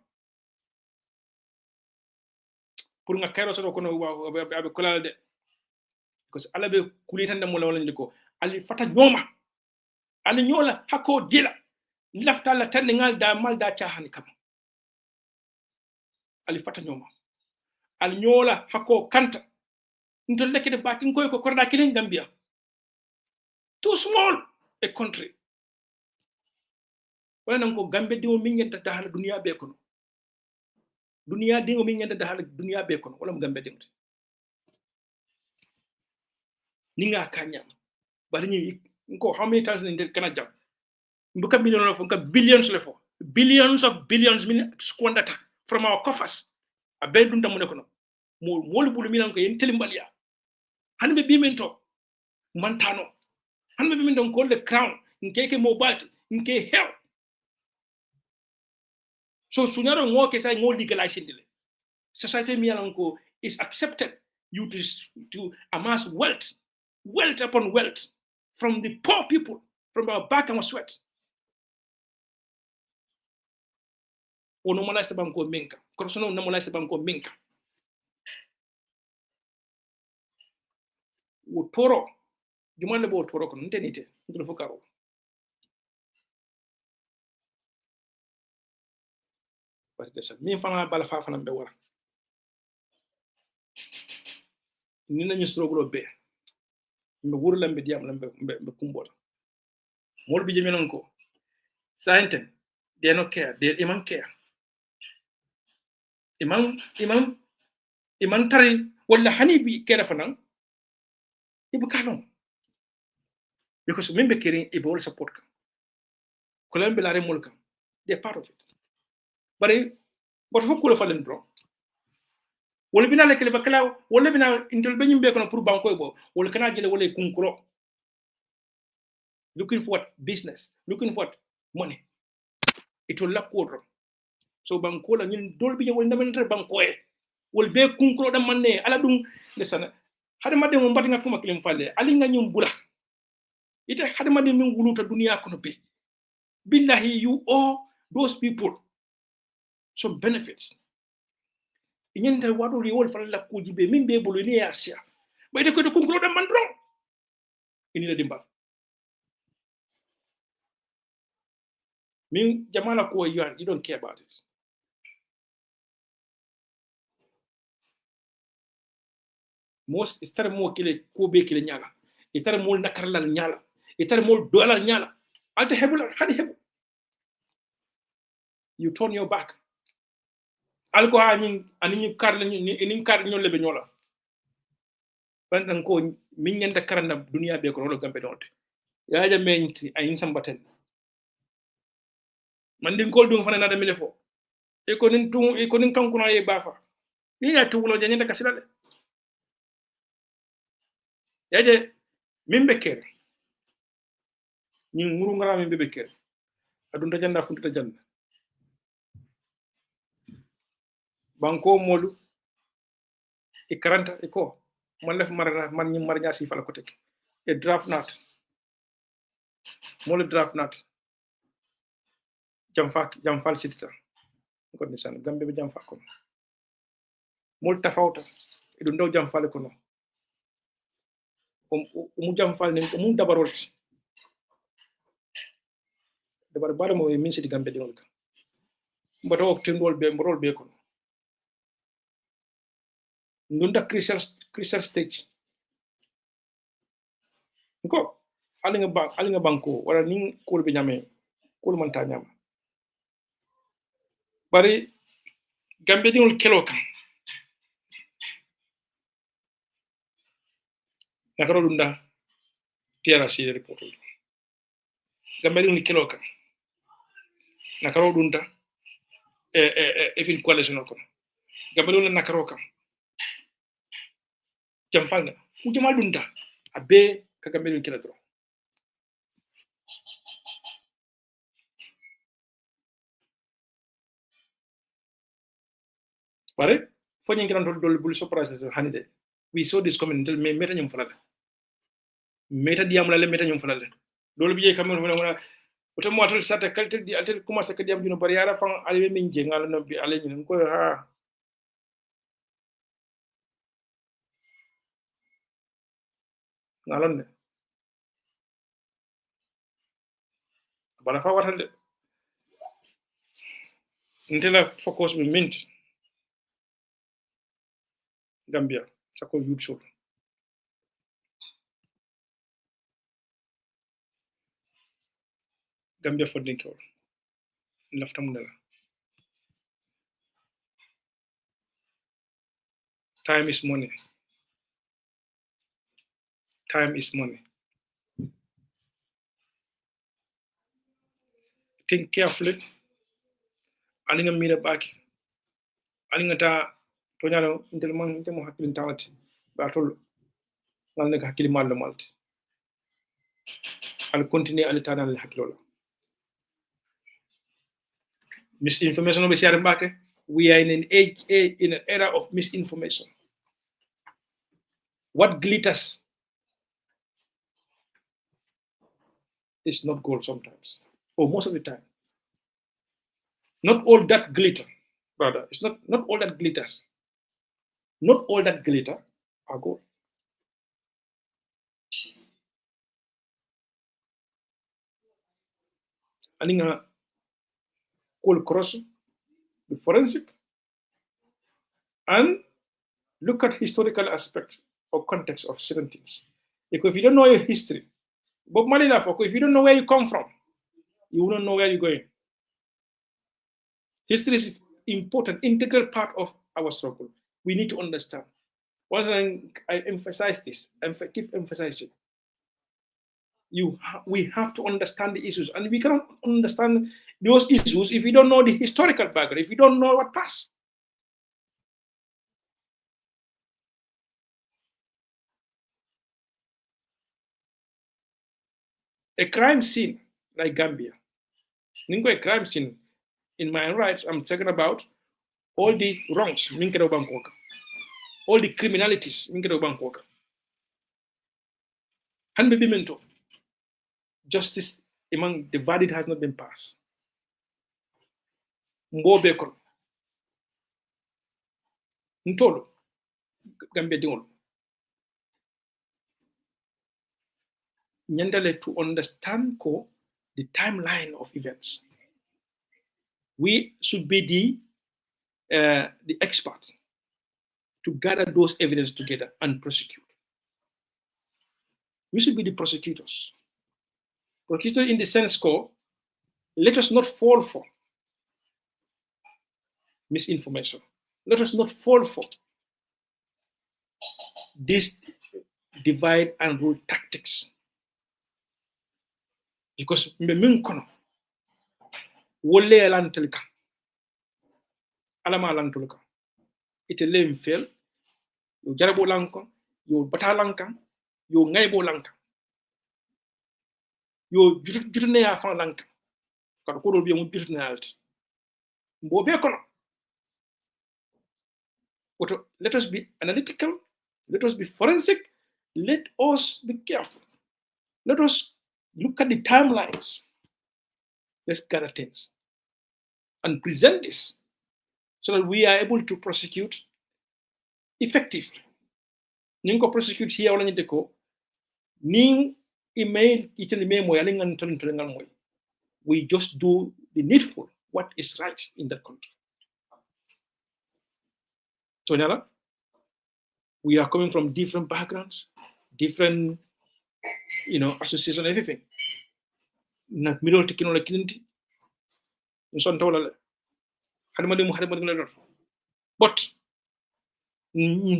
pour nga kayro so ko no abe kolal de because ala be kulitan de mola wala ndiko ali fata nyoma ali nyola hako dila lafta la tan ngal da mal da chahan kam ali fata nyoma ali nyola hako kanta ntol lekede bakin koy ko korda kilin Gambia too small a country. Wala nang ko Gambia di mo mingenta dahal dunia be kono dunia di mo mingenta dahal dunia be kono wala mo Gambia di ni nga kanyam bari ni ko how many times in kana jam mbuka million of ka billions le fo billions of billions min squandata from our coffers a be dunda mo ne kono mo bulu minan ko yen telimbalia hanbe bi men to mantano hanbe bi men don ko le crown nkeke mobile nke hell. So sunyaro ngoke say ngo legalizing dile. Society mialanko is accepted you to amass wealth upon wealth from the poor people, from our back and our sweat. O normalize the banko minka. Korsono normalize the banko minka. O toro. Jumande bo toro ko ntenite. Ndolo fokaro. Min fana bala fa fana be wara ni nañu struggle be mbe wurlambe diam lambe mbe kumbota mol bi jemi non ko sainten they no care they iman care iman tari wala hani bi kera fanan ibu kanon because membe kering ibu all support kan ko lambe la remol kan they part of it bari bot fo ko falen dro wala bina la kele bakala wala bina indol be nyimbe kono pour banko bo wala kana jele wala kunkuro looking for what business looking for what money it will lack water so banko la ñun dol bi wala namen re banko e wol be kunkuro dam manne ala dum de sana hade madde mo mbati ngakuma kilim falle ali nga ñum bula ite hade madde min wuluta duniya kono be billahi you owe those people some benefits ñende wadu li wol fala la kuji be min be bolo ni asia bay de ko de kunkuro dam man dron ini la dimbal min jamala ko you don't care about it most istare mo kile ko be kile nyala itare mo nakarlal nyala itare mo dolal nyala alta hebula hadi hebu you turn your back alko ani kar ni kar nyolle be nyola bandan ko min nyanda karanda duniya be ko rolo gambe donte yaaja menti ayin sambaten man din kol dum fana na da milefo e ko nin kankuna ye bafa ni ya tuwulo je nyanda kasilale yaje min be kere ni nguru ngara min be kere adunda janda funta janda banko molu e karanta e ko man lef marana man ñi marña si fala ko tek e draft nat molu draft nat jam fal sitita ko ni san gambe be jam fa ko mol tafawta e do ndaw jam fal ko no mu jam fal ne mu dabarol dabar bare mo min sidi gambe dingol ka mboto ok tindol be mborol be ko ndunda crystal stage ko alinga banko wala ni kul be nyame kul man ta nyama bari gambe dingol kelo kan nakaro dunda tiara si report gambe dingol kelo kan nakaro dunda efil coalition ko gambe dingol nakaro kan jam falna ku jamal dunda abe ka gambe dingol kelo dro pare fo ñi ngi dol bul surprise hanide we saw this coming until me meta ñum falale meta diam la meta ñum falale dol bi je kam mo na oto mo atul sata kalite di atel commencer ka diam juno bari yara fa ale min je ngala no bi ale ñun ko ha ngalon de bala fa watal de ntela focus bi mint Gambia sako youth show Gambia funding ko laftam na time is money think carefully alinga mira baki alinga ta to nyalo intel man intemo hakkilin tawati ba tol ngal ne hakkili mallo malti al continue al tanal hakkilola misinformation be siare mbake we are in an age in an era of misinformation what glitters is not gold sometimes or most of the time not all that glitter brother it's not all that glitters not all that glitter are gold aninga cold cross the forensic and look at historical aspect or context of certain things. Because if you don't know your history, but if you don't know where you come from, you won't know where you're going. History is important, integral part of our struggle. We need to understand. Once I emphasize this, and keep emphasizing, we have to understand the issues, and we cannot understand those issues if we don't know the historical background, if we don't know what passed. A crime scene like Gambia, a crime scene, in my rights, I'm talking about all the wrongs, all the criminalities, justice among the verdict has not been passed. Mbobekon, Ntolo, Gambia Dingol. Nyandale to understand the timeline of events. We should be the expert to gather those evidence together and prosecute. We should be the prosecutors. Prosecutors in the sense let us not fall for misinformation. Let us not fall for this divide and rule tactics. Because Memunkono Wole Alantelka Alama Alantulka. It a lame fail. You Jarabo Lanka, you Batalanka, you Ngaibo Lanka. You Jutunea Fan Lanka. Kakuro be Jutunalt. Mbobekono. Let us be analytical, let us be forensic, let us be careful. Let us look at the timelines. Let's gather things and present this so that we are able to prosecute effectively. Ninko prosecute here wala nyideko ning email itali memo ya lingan tolingal moy. We just do the needful, what is right in that country. Tonyala, we are coming from different backgrounds, different, association, everything. Nak middle tikino la kinti. Nson tawla but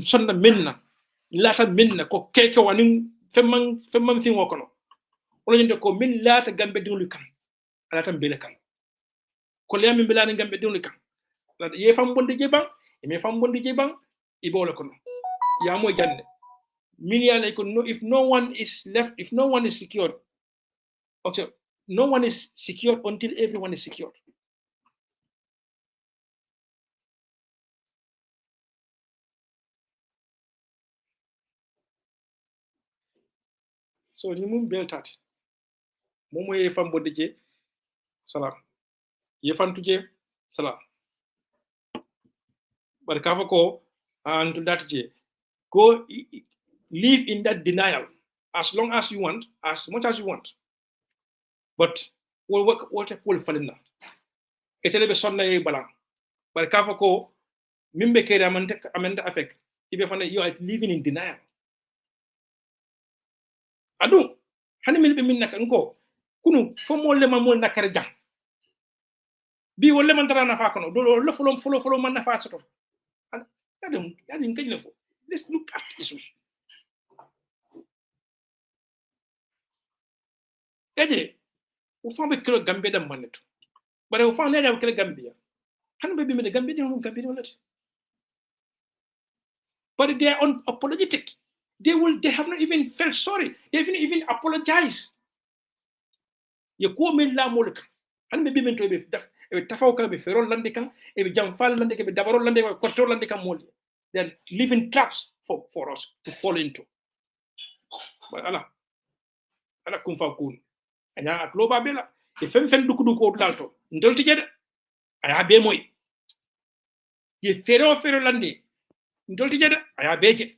sonda minna lata minna ko keke wani femman fin wakono wala nyinde ko min lata gambe dinglu kan alata mbele kan ko le min belani gambe dinglu kan lata ye fam bonde je bang e me fam bonde je bang ibole kono ya mo jande min ya lay ko no, if no one is left, if no one is secured, okay, no one is secured until everyone is secured. So ni mum beltat momo ye fam bodde je salam ye fantuje salam but kafa ko and to that je go live in that denial as long as you want, as much as you want, but what falina etele be sonna ye balan but kafa ko mimbe kere amanda affect ibe fane you are living in denial. Adu hani min be min nakanko kunu fo mo le mamol nakare jang bi wolle man tara na fa kono do lo folo man na fa soto adam yani ngaj la fo. Let's look at issues. Ede o fa be kero gambe dam maneto bare o fa ne ga kero gambia hani be mi de gambe de wala but they are unapologetic. They have not even felt sorry. They haven't even apologized. You ko min la molk han be bimen to be tafaw kala be ferol lande kan e be jamfal lande ke be dabarol lande ko kortol lande kan moli. They are living traps for us to fall into. But ala kum fa kun anya at lo babela e fen duku ko dalto ndol ti jede aya be moy ye fero lande ndol ti jede aya beje.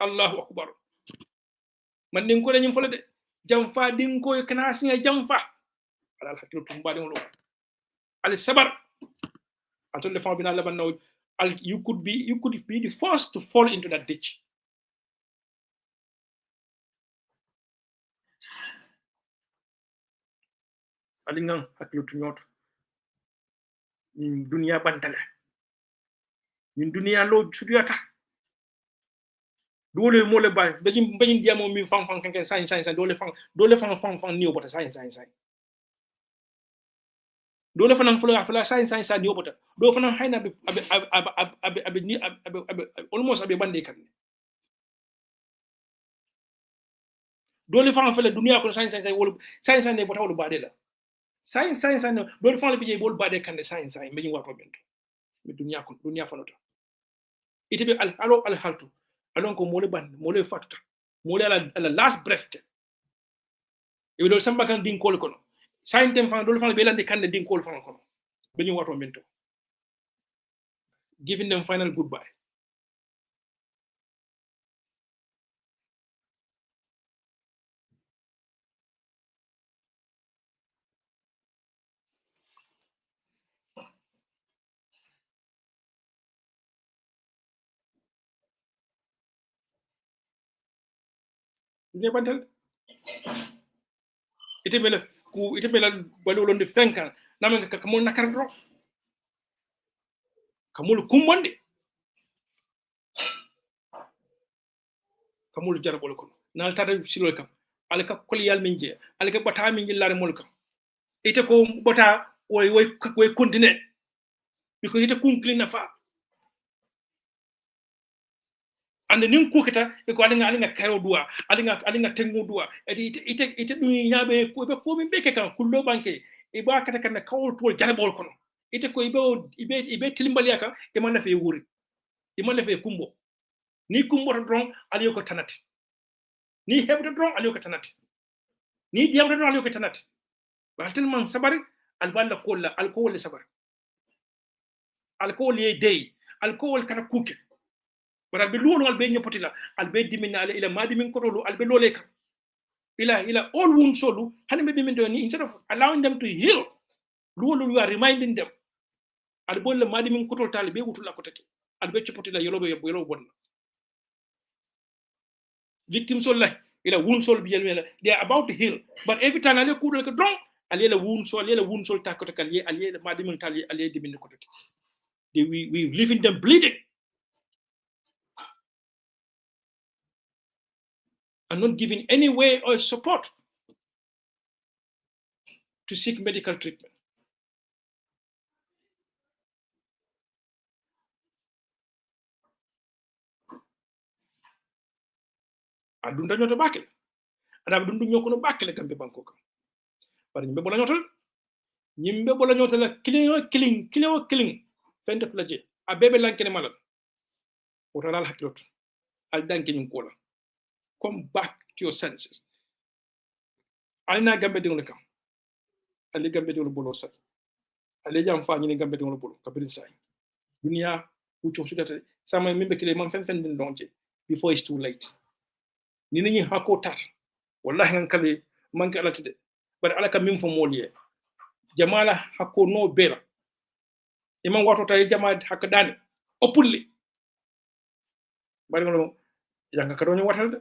Allahu akbar. Man ning ko dañum fole de jamfa ding ko kana singa jamfa ala hakilo tumba de lo al sabar atol le fa bina laban no you could be the first to fall into that ditch. Alingan haklu tunyot. Dunia bantale. Dunia lo sudiyata. Dole mole bay beñin diamo mi fang kan sain dole fang niu bota sain dole fana sain niu bota do fana hayna abi ni abi almost abi bande kan dole fala dunia ko sain wol sain ne bota wol bade la sain dole fala bi bol bade kan sain beñin wato bento mi dunia fala to ite be al haltu alon ko mole fatuta mole ala last breath ke e do samba kan din kol kono sain tem fan do fan be lande kan din kol fan kono be ñu wato mento giving them final goodbye ne bantal ite bela balolon de fenkan namen ka kamol nakar dro kamol kumbonde kamol jarbol ko nal tada silol kam alka koliyal min je alka bata min jillare mol kam ite ko bota way continue biko ite kunklina fa ande nin kuketa e ko alinga kayo duwa alinga tengu duwa ite dum nyabe ko min beke kan kullo banke e ba kata kan kawol tol jarbol kono ite ko ibe tilimbali aka e man fe wuri e man fe kumbo ni kumbo to dron aliyo ko tanati ni hebdo dron aliyo ko tanati ni diamdo dron aliyo ko tanati baltel man sabari alballa kolla alcool sabari alcool ye dey alcool kana kuke bara be luwol wal be nyopotila albe dimina ila madi min kotolu albe lole ka ila all wound solu hanbe be min do ni instead of allowing them to heal luwol we are reminding them albo le madi min kotol tali be wutula ko take albe chopotila yelo bon victim sol la ila wound sol bi yelmela they are about to heal but every time ale kudol ko don ale la wound sol takoto kali ale madi min tali ale dimin ko take we leaving them bleeding and not giving any way or support to seek medical treatment. Adunda nyoto bakele. Ada dundu nyoko no bakele gambe banko kam. Par nyimbe bola nyotal killing fente plaje a bebe lankene malal wotalal hakilot al danke nyum kola. Come back to your senses. Alina gambe dingol kam. Ali gambe dingol bolo sat. Ali jam fa ni gambe dingol bolo kabrin say. Dunia ucho sudata sama mimbe kile man fen din donje before it's too late. Ni ni hako tar. Wallahi ngan kale man ka alati de. Bar alaka mim fo moliye. Jamala hako no bela. Imam wato tay jama hakka dani. Opulli. Bari ngolo yanga ka do watal de.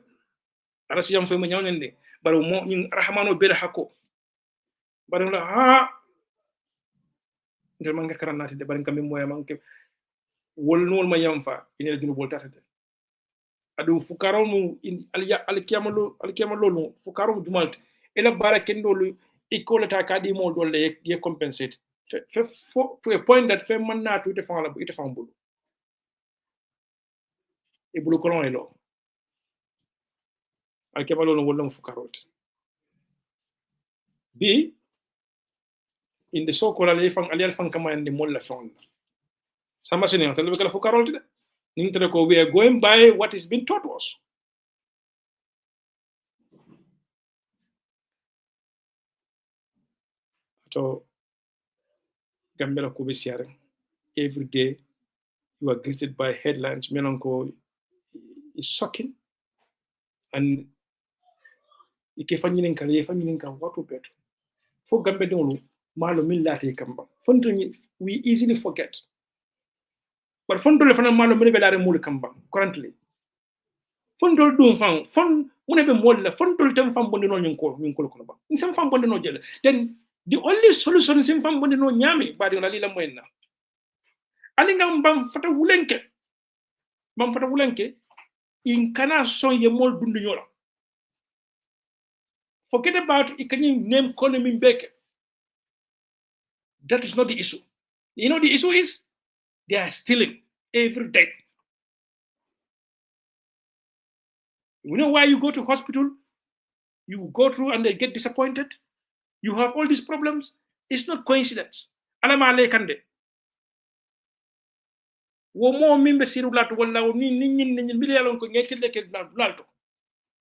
Ala siyam fo mo nyawnende baro mo ñing rahmano bere hakko baro la ha ndel man ngakara nati de bari kambe moya manke wol nol ma yamfa ine dinu bol tata de adu fukaro mu al kiyamalo fukaro mu dumalt ela barakendo lu ikolata kadi mo dolle ye compensate fe to a point that fe man na to ite fam bulu e bulu kolon elo alkebalo no wollom fukarot bi in the so-called aliyal fan kama and the molla fon sama sene tele kala fukarot de ning tele ko we are going by what is being taught us to gambela ko be siare every day you are greeted by headlines menonko is shocking and ike fanyinin kan watu beto fo gambe dolu malo min lati kamba fonto we easily forget but fondol fana malo mune be laare mulu kambang currently fondol dum fon mune be molla fondol tem fam bondi no nyun ko ba sim fam bondi no jele then the only solution sim fam bondi no nyami badi na lila moyenna ani ngam bam fata wulenke in kana son ye mol dundu nyola forget about ikany name economy beke that is not the issue. You know the issue is they are stealing every day. You know why you go to hospital? You go through and they get disappointed. You have all these problems. It's not coincidence. Alama ale kande. Wo mo mimbe siru latu wala ni miliyalon ko ngekele ke lalto.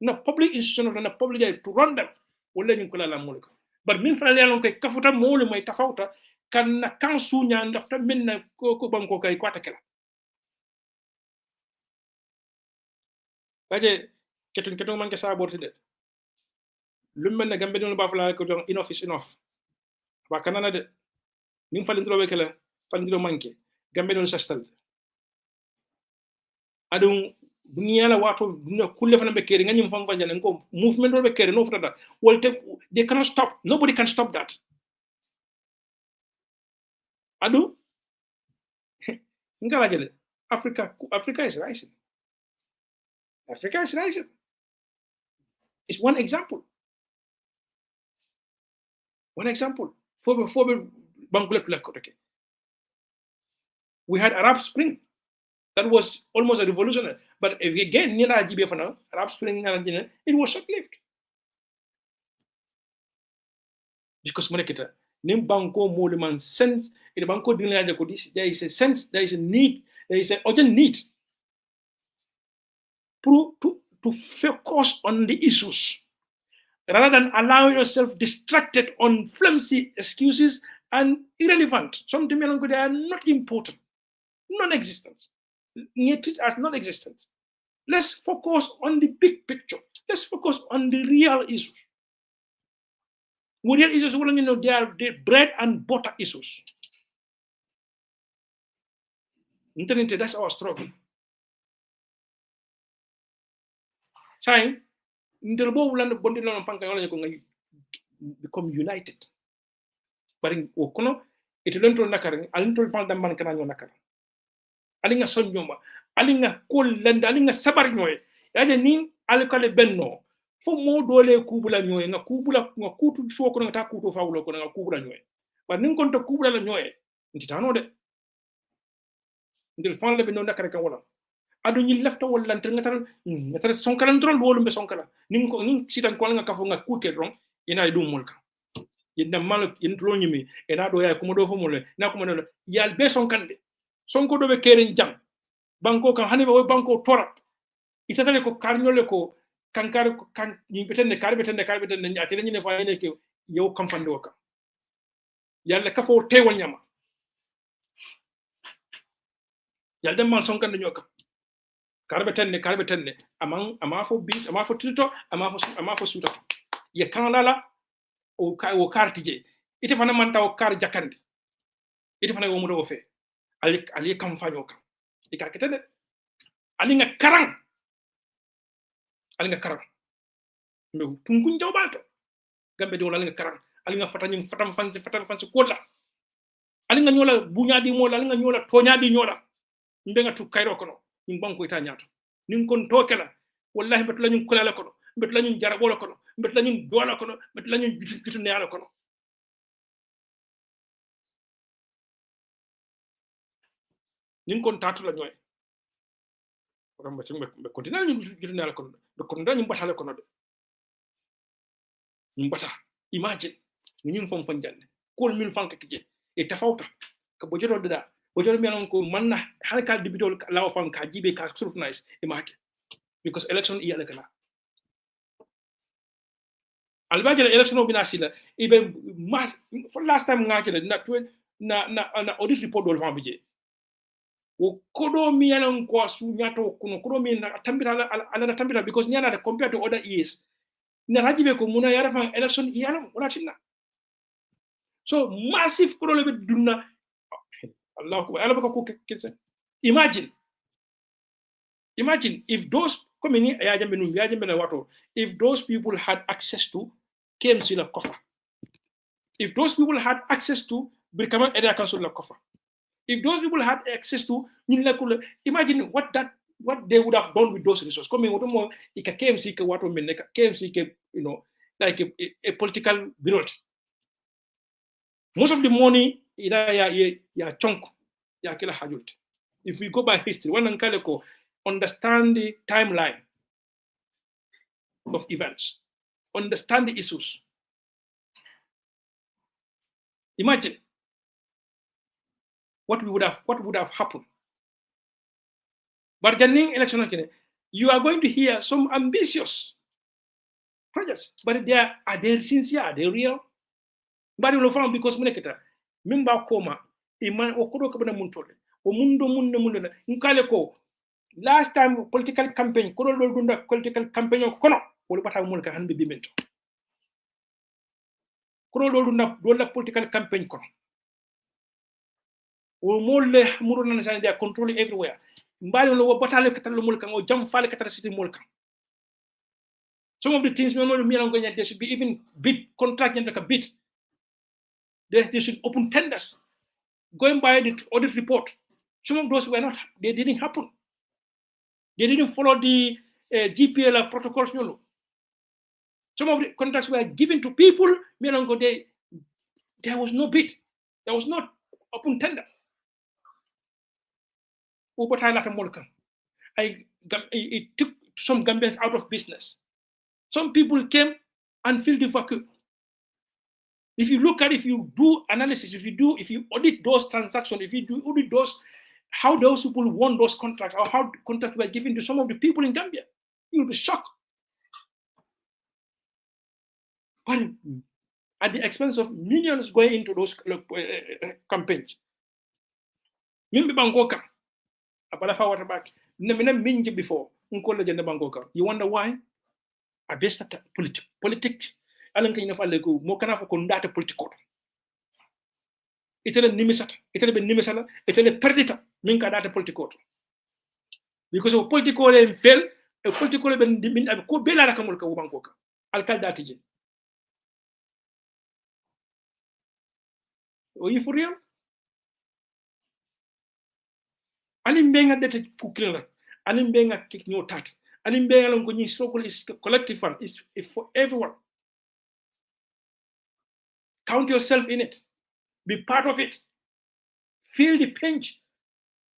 Na public institution na public day to run them. Wala ñu ko la mulika. But min fa yalon ko kafuta molu may tafawta kan na kan sunya ndafta min na ko banko kay kwata kala. Kaje ketun man ke sa borti de. Lu mel ne gambe don ba fala ko don enough is enough. Ba kanana de nim fa ndiro wekela fa ndiro manke gambe don sastal. Adun dunia la wato dunia kulle fana be kere nganyum fang fanja ko movement do be kere no fata wolte they cannot stop, nobody can stop that. Adu ngala jele Africa is rising. Africa is rising. It's one example. For we had Arab Spring. That was almost a revolution. But again, Arab Spring, it was short-lived. Because there is a sense, there is a need, there is an urgent need to focus on the issues rather than allowing yourself distracted on flimsy excuses and irrelevant. Something they are not important, non-existent. Yet it as non-existent. Let's focus on the big picture. Let's focus on the real issues. Real issues, they are the bread and butter issues. That's our struggle. Saying, become united. But in Okono, it learned to Nakar, I learned to find the man can Nakar. Alinga sonjoma, alinga kolanda, alinga sabar nyoy. Yaje nin alikale benno. Fo mo dole kubula nyoy, nga kubula nga kutu sho ko nga kutu fawlo ko nga kubula nyoy. Ba nin konto kubula la nyoy. Ntitano de. Ndil fan le benno nakare kan wala. Adu ñi lefta wala nga tar sonkala ndrol wolu be sonkala. Nin sitan ko nga kafo nga kuke ron ina dum mulka. Yinda mal intro ñimi ina do ya kuma do fo mole na kuma no yal be sonkande. Sonko do be keren jang banko kan hani be banko tora itatale ko karnyole ko kankar ko kan ni betende karbetende ni atene ni fa ene ke yow kam fande waka yalla ka fo teewal nyama yalla dem man sonkan de nyoka karbetende ama fo bi ama fo tilto ama fo suta ye kan lala o kartije ite fana man taw kar jakande ite fana wo mu do fe ali kamfanyo kam ika ketede ali nga karang me tungun jawbalto gambe do ali nga karang ali nga fatam fansi kola ali nga nyola buñadi mo ali nga nyola toñadi nyola mbe nga tu kayro kono nim banko ita nyaato nim kon tokela wallahi bet lañu kulala kono bet lañu jarabolo kono bet lañu dola kono bet lañu jutu neala kono nin kon tatu la ñoy ramba ci be continue ñu jitu neala kono be kon dañu batale kono de ñu bata imagine ñu fam fan janne kol min fanka kije e tafawta ka bo jodo da bo jodo melon ko manna hal ka dibitol law fan ka jibe ka scrutinize e make because election iya la albaje election bina sila e be for last time ngake na audit report dol fan bije wo kodo mi yalan ko su nyato kuno kodo mi na tambira ala tambira because nyana da compared to other years na rajibe ko muna yara fan election yalan wala tinna so massive kodo le dunna Allah ko ala ko kesse Imagine if those if those people had access to KMC la Kofa, if those people had access to Brikama Area Council la Kofa, if those people had access to imagine what they would have done with those resources. Coming with more KMC KMC, like a political bureau. Most of the money ya chunk ya kila hajut. If we go by history, one can understand the timeline of events, understand the issues. Imagine what would have happened. But the election, you are going to hear some ambitious projects, but are they sincere? Are they real? But you know, because mimba koma iman okudo kabana muntole o mundo nkale ko last time political campaign ko do dunda political campaign kono wala bata mul ka hanbe bimento ko do dunda do la political campaign kono o molle muru na sa dia control everywhere mbali lo batale ka talo mul ka o jam fale ka city mul ka. Some of the things we know there should be even bid contract and like a bid. They should open tenders. Going by the audit report, some of those were not. They didn't happen. They didn't follow the GPL protocols. Some of the contracts were given to people. There was no bid. There was not open tender. It took some Gambians out of business. Some people came and filled the vacuum. If you look at, if you do analysis, if you audit those transactions, if you do audit those, how those people won those contracts, or how contracts were given to some of the people in Gambia, you'll be shocked. But at the expense of millions going into those campaigns. Mimbi Bangoka, Abalafa Waterback, Nemina Minji before, Unkola Jenda Bangoka. You wonder why? A best at politics. Alan kan fa lego mo kana fa ko ndata politiko itele nimisata itele be nimisala itele perdita min ka data politiko because of politiko le fel e politiko le ben min ko bela la kamul ka wubanko ka alkal dati je o yi for real ani mbenga dete kukila ani mbenga kik nyo tat ani mbenga lon ko ni sokol is collective fund is for everyone. Count yourself in it. Be part of it. Feel the pinch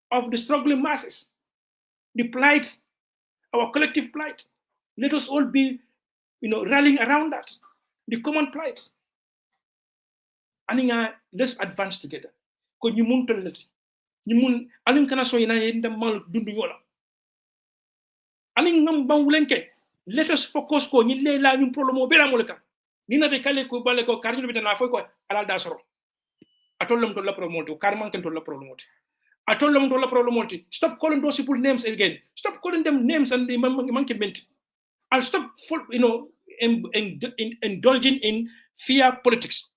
of the struggling masses, the plight, our collective plight. Let us all be, rallying around that, the common plight. And let's advance together. Because you mun tolerate. You mun. Aling kana so ina yenda mal dundu yola. Aling ngam bawulenke. Let us focus ko ni lela ni problemo bela moleka. Nina de kale ko bale ko karñu be na foy ko alal da soro atollum to la promote karman kan to la promote atollum to la promote. Stop calling those people names again. Stop calling them names and the monkey ment. I'll stop indulging in fear politics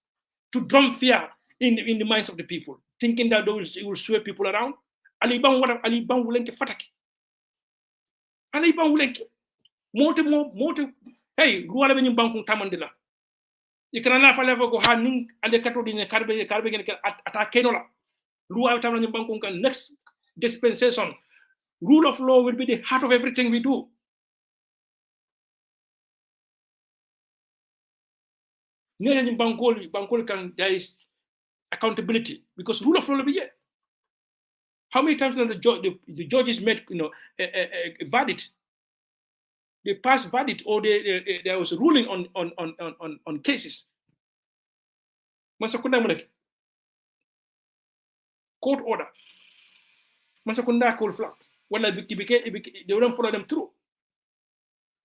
to drum fear in the minds of the people, thinking that those will sway people around. Ali bang wulenke fataki. Ali bang wulenke mote hey ruwala be nyum banku tamandila. Ikana fa level ko hanin ande kato dine karbe gen attaque no la loi tam la banku kan next dispensation rule of law will be the heart of everything we do. Nene bankol kan there is accountability because rule of law will be here. How many times the judges made a verdict? They passed verdict or there was a ruling on cases. Masakunda mulek. Court order. Masakunda cold flag. Well, they don't follow them through.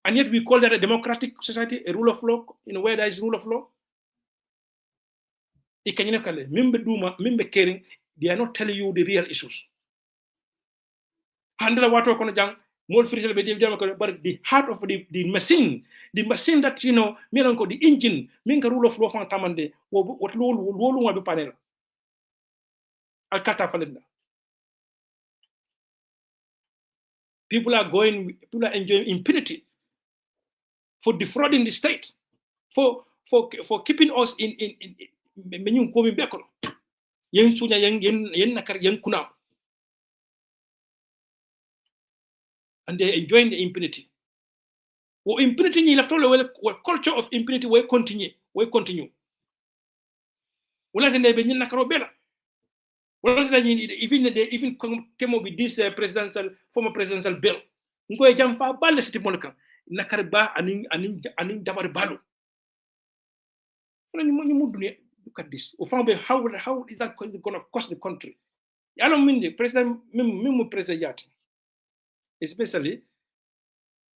And yet we call that a democratic society, a rule of law, where there is rule of law. Mimbe caring, they are not telling you the real issues. Handle water kono jang. But the heart of the machine that the engine, minka rule of law fan tamande, what lolu wa be panel. Al kata falenda. People are enjoying impunity for defrauding the state, for keeping us in menyung komi bekon. Yen sunya yen nakar yen kunam. And they're enjoying the impunity. Well, impunity ni lafto le culture of impunity will continue. Wala tende be nyin nakaro bela. Wala tende they even came up with this former presidential bill. Ngoy jam fa balle city molkan nakar ba anin dabar balu. Look at this. How is that going to cost the country? I don't mean the president, president, especially,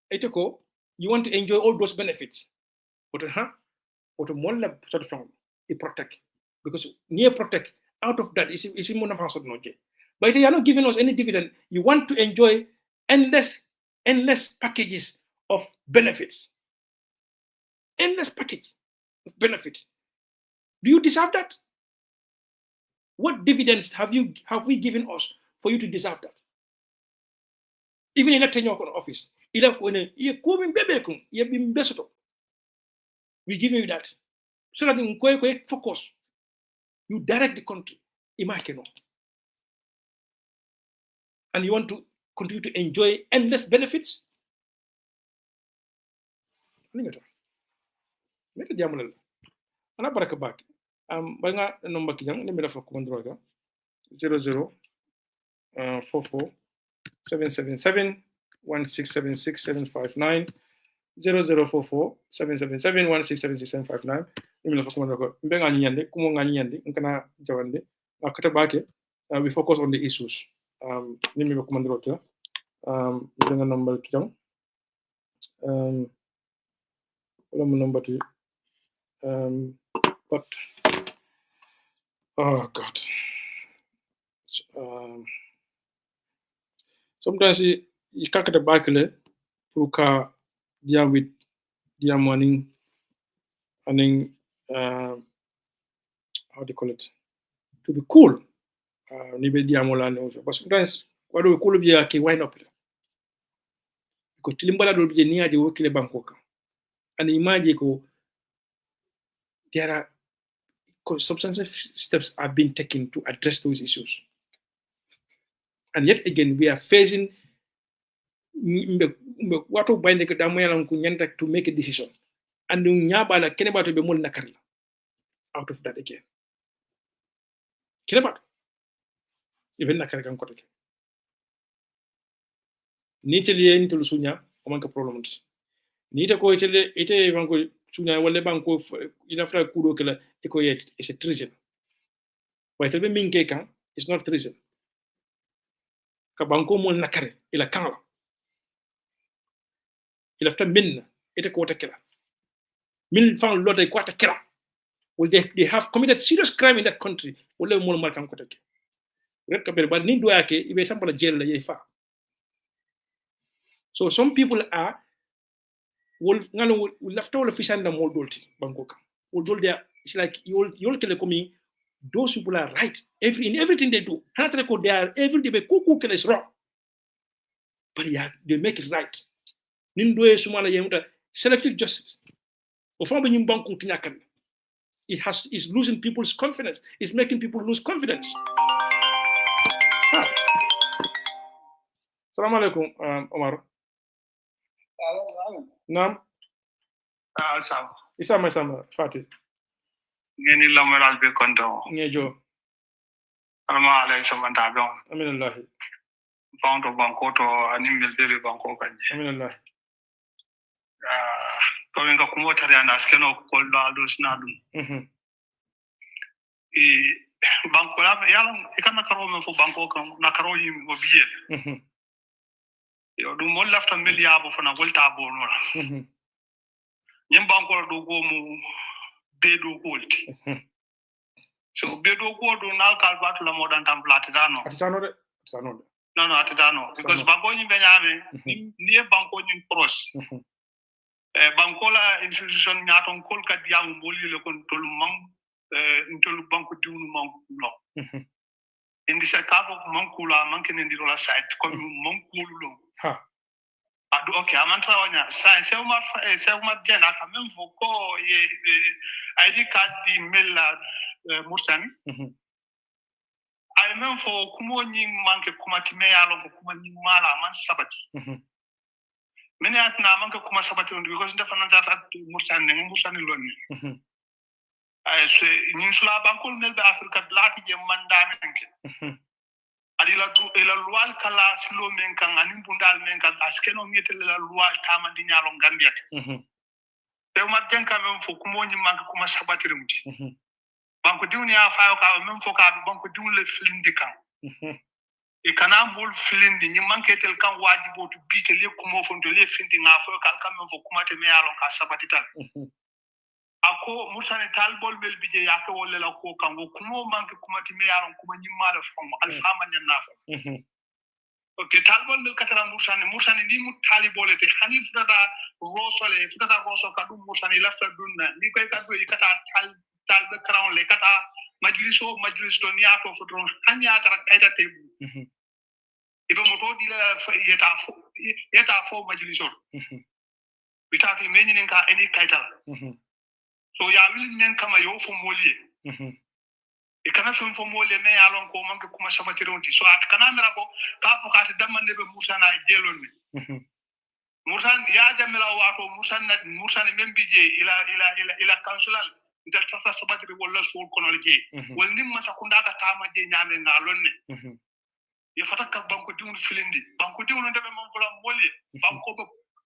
you want to enjoy all those benefits. But more sort of protect. Because near protect, out of that is more of no. But you are not giving us any dividend. You want to enjoy endless packages of benefits. Endless package of benefits. Do you deserve that? What dividends have we given us for you to deserve that? Even in a tenure office, we give you that so that you focus, you direct the country. And you want to continue to enjoy endless benefits? Ana baraka baki. Banga number kijang ni mera fa kumandroga 00 44 777 1676 759 0044 777 1676 759 ni mera fa kumandroga mbenga nyande kumo ngani nyande nkana jawande akata baki we focus on the issues ni mera kumandroga banga number kijang wala number to but oh God. Sometimes you can't get back le puka dia with dia morning and how do you call it, to be cool ni be dia molane also, but sometimes what do we call be ke wind up because tilimbala do be ni aje wokile bankoka and imagine ko there are substantive steps are being taken to address those issues. And yet again, we are facing what to make a decision. And out of that again. Even nakari kan kote. Niteli into sunya omanka problems. Nita ko ite banko sunya wale banko ina fra kudo kala eko yet is a treason. Why tell me minke kan it's not treason. Ka banko mo nakare ila kala. Ila fra min ite ko ta kala. Min fan lode ko ta kala. Well, they have committed serious crime in that country. Wale mo mal kan ko ta kala. Red kabel but ni do yake ibe sample jail la yefa. So some people are left all official the more dolty Bangkok. It's like you'll tell me those people are right in everything they do. They are every day cuckoo is wrong. But yeah, they make it right. Nindoe Sumala Yemuta selective justice. It's losing people's confidence. It's making people lose confidence. Assalamu alaikum, Omar. Naam. Sama Fatih. Ngeni lamoral be konto. Ngejo. Alama alaykum antabon. Aminallah. Banto bankoto animil bebe banko kanje. Aminallah. To nga kumo tare ana skeno ko do snadum. Banko la yala ikana karo me fo banko kan na karo yi mo biye. Yo dum mo lafta milliard fo na volta bonora. Nyem banko do go mu bedo gold. So bedo gold na kalbatu la modan template dano. Atano. No, atano because banko ni benyame ni banko ni pros. Banko la institution nyaton kol ka diam boli le kon tolu mang ntolu banko diunu mang lo. Indi sa kafo mang kula mang ken ndiro la site ko mang kulu lo. ha adu okay amantra wanya sa sewma jena ka même fo ko ye ID card di mella Murtani ay même fo kumo nyi manke kuma time yalo ko kuma nyi mala man sabati mene atna manke kuma sabati on because ndefa nan data Murtani lonni ay so nyi sula bankol mel be Afrika lati je mandame enke adi la loi kala silo men kan anim bundal men kan askeno ngete la loi tama di nyalo Gambia te ma denka men fo kumo nyi manke kuma sabati rumti banko diwni ya faayo ka men fo ka banko diwle filindi kan e kana mol filindi nyi manke tel kan wajibo to bite le kumo fonto le findi nga fo kal kam men fo kuma te me yalo ka sabati tal ako Murtani talbol mel bije ya ko wolle la ko kan go kumo manke kuma te me yalo kuma nyi mala fo alfama nyanna fo okay talbol mel katara Murtani ni mu talibole te hanif dada roso ka dum Murtani lafta dunna ni koy kaddo ikata talbe crown le kata majlis to ni ato fotron hanya tara kaita tebu ibe moto dila yeta fo majlis bitati menyin ka eni kaita so ya wil men kama yo fo moliye e kana fo moliye me yalon ko manke kuma sabati ronti so at kana mera ko ka fo kati damande be Murtana jelon ni Murtan ya jamila wato Murtani membije ila councilal ndel tata sabatri wala sul kono je wal nim ma sakunda ka tama je nyame ngalonne ye fataka banko diwul filindi banko diwul ndebe mon bula molye banko be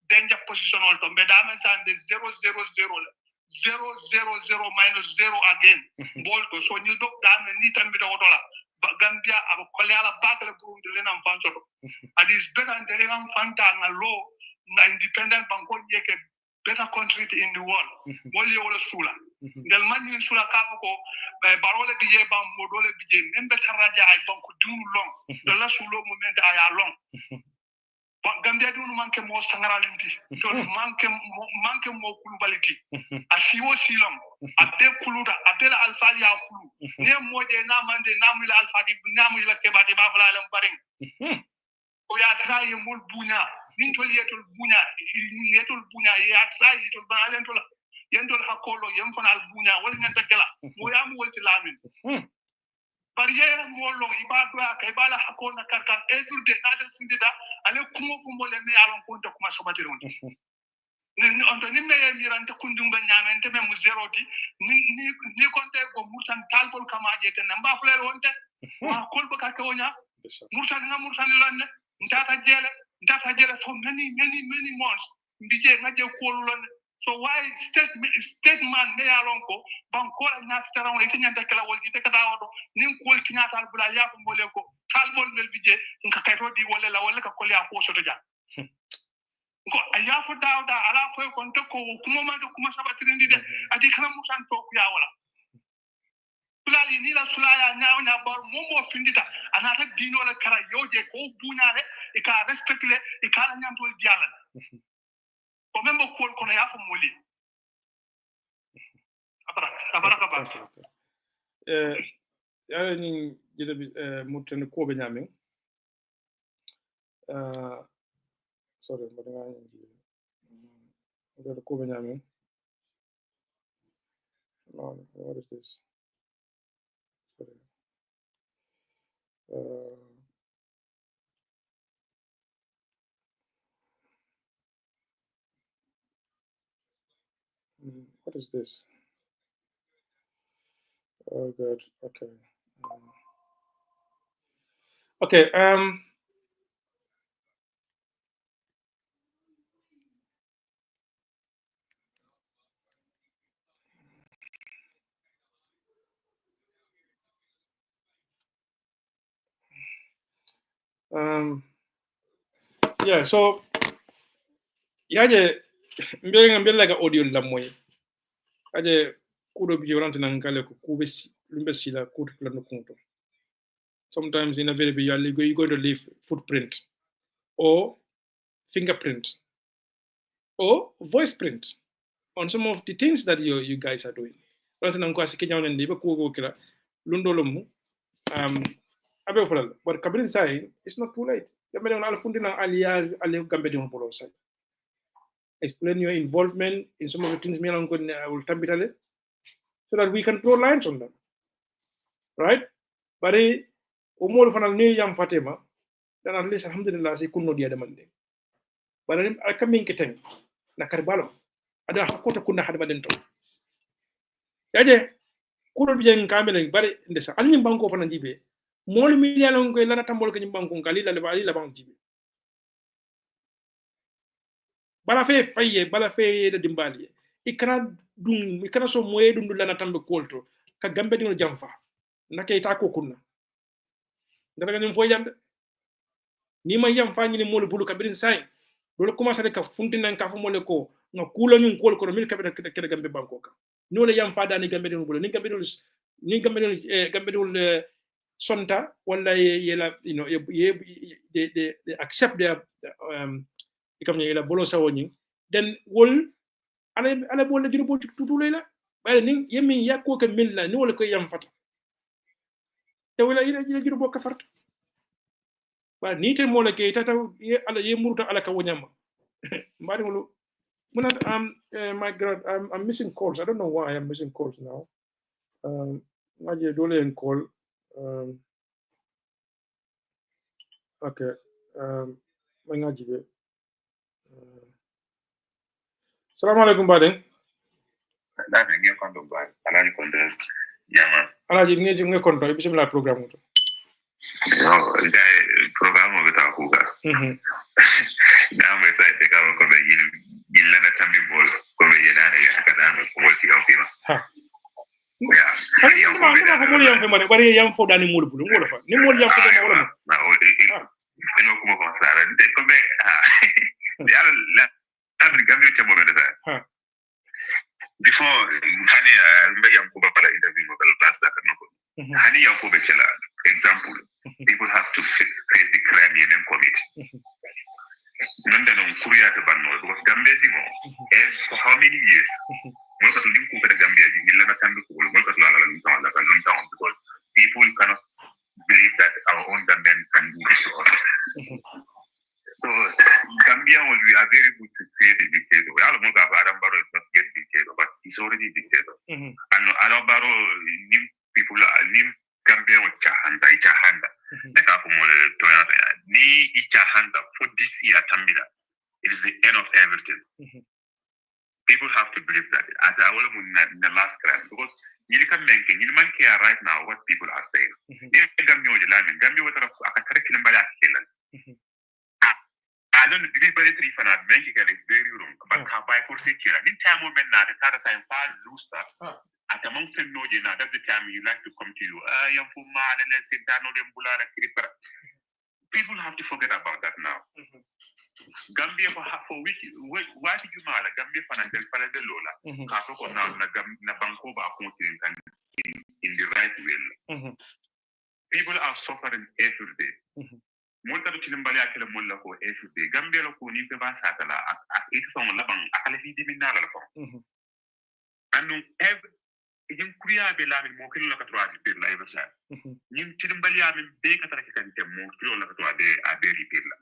danger positional to be dame sande 0 minus 0 again bolto so ni dok dame ni tambi do dola Gambia aba kolyala bakale burundi lenam fansoto adis better ndelenam fanta ngalo na independent banko yeke better country in the world molye wala sula ndel manni sula ka ko barole bije bam modole bije membe taraja ay banko dunu long de la sulo mo men aya long Gambia dunu manke mo sangaralindi to manke mo kulubaliti asiwo silom abbe kuluda abbe la alfali ya kulu ne moje na mande namu la alfadi namu la kebati ba fala lam paring o ya tray mul bunya nin to yetul bunya ya tray to ba len to la yendol hakolo yem fanal bunya wala ngata kala mo ya mo wolti lamin barriere mo lo ibadu ka ibala hakona karkan edurde nadal findida ale kumo kumo le me alon konta kuma sabatiron ni onto ni me mirante kundumba nyamente me mu zero di ni konte ko Murtan talbol kama jete namba fulel wonte wa kolba ka wonya Murtan lonne ndata jele for many months ndije ngaje kolulone so why statement me alon ko banko na fitaran e tinyanta kala wolji te kada wodo nin kol tinyata albula ya ko mole ko talbol mel bije nka kayto di wala ka kol ya ko soto ja ko aya fo dawda ala fo ko to ko kuma ma to kuma sabatirindi de adi kana Murtan to ku ya wala sulali ni la sulaya nyaaw bar momo findita anata dino la kara yoje ko buñale e ka respectle e kala nyantol diala ko membo kol kono ya fo moli abara ka ba ya ni jida bi Murtani ko be nyame sorry but I ko be nyame no what is this sorry what is this? Oh God. Okay. Okay. Yeah. So, yaje mbele ga audio la moy. Aje kudo bi yorante nan kale ko kube lumbe sila kudo plano kunto. Sometimes in a very big you're going to leave footprint or fingerprint or voice print on some of the things that you guys are doing. But it's not too late. It's not gambe on al fundina ali gambe de on polo say explain your involvement in some of the things me along ko will tambitale so that we can draw lines on them right bari o mol fanal ni yam fatema dan at least alhamdulillah si kunno dia demande bari akamin keten na karbalo ada hakota kunna hada baden to yaje kurol bijen kamele bari ndesa anni banko fana jibe mol mi yalon ko lana tambol ko banko ngali la banko jibe bala fe faye bala fe de dimbali ikana so moye dum lana tambe kolto ka gambe dino jamfa nakay ta ko kunna daga ngam fo jambe ni ma yam fa ni mol bulu kabirin sai dole commencer ka funtina ka fa mole ko na kula nyun kol ko mil kabita kede gambe banko ka no le yam fa dani gambe dino bulu ni gambe dino sonta wala yela they accept their ikam ni la bolo sawoni then wol ala bol juro bo tutu lela bare ni yemi yakko ke milla ni wala ko yam fata te wala ila juro bo ka farta ba ni te mo la ke tata ala ye muruta ala ka wonyama mbari ngolo muna my god I'm missing calls. I don't know why I'm missing calls now. Maje dole en call. Okay. Mangajibe. Assalamu alaikum baden. Da ngi kondo ba. Alani kondo. Yama. Alaji ngi kondo bismillah program to. No, dai program o ta kuga. Da me sai te ka ko be yil na tambi bol ko be yelana ya ka dan ko wasi on fima. Ha. Ya. Yam ko mo yam fe mare bari yam fo dani mul bulu ngolo fa. Ni mol yam fo dani wala. Na o no como pensar, de ko be ya la abri gambio chamo be da. Before hani mbe yam ko ba pala interview mo bel pass da kan ko. Hani yam ko be kala example. People have to face the crime and commit. Nanda no kuria to banno because Gambia dimo for how many years? Mo ka tulim ko kada Gambia di nila na tambi ko mo ka lala la town because people cannot believe that our own Gambian can do this to us. So Gambia we are very good to create a dictator. We all know that Adam Barrow is not get dictator, but he's already dictator. And Adam Barrow people Gambia wa chahanda. Neka ko mo to ni chahanda for this year tambida. It is the end of everything. People have to believe that. As I will in the last crime because you can care right now what people are saying. Gambia wa jalamin Gambia wa taraf akatare kilambala kilan. I don't deliver it if an American is very wrong, but by for secure. In time when na the car sign far loose at a mountain no jena, that's the time you like to come to you. People have to forget about that now. Gambia for which why did you mala Gambia financial para de lola kako now na banko ba in the right way. People are suffering every day. Molta do tilimbali akele molla ko every day. Gambia lo ko ni pe ba satala ak it fon la ban akale fi diminala la fon. Anu every yin kuriya be la min mo kilo la ka troadi pe la iba sa. Yin tilimbali amin be ka tarake kan tem mo kilo la ka troade a be ri pe la.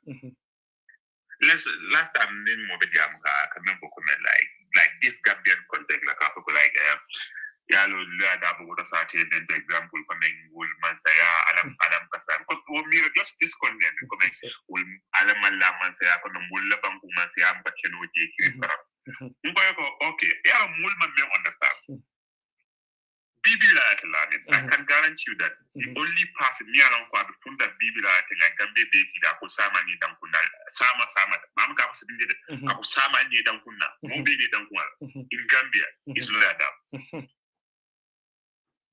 Last time nin mo be jam ka member ko like this Gambian context la ka ko like yalo la da bu wata sate den example ko men wol man saya alam kasar ko o mira just this content ko men wol alam la man saya ko no mul la banku man saya am bakeno je ki para ko okay ya mul man me understand bibila atlamin I can guarantee you that the only person me along ko be funda bibila atlamin Gambia be ki da ko sama ni dan kunna sama mam ka ko sidinde de ko sama ni dan kunna mo be ni dan kunna in Gambia is lawyer da.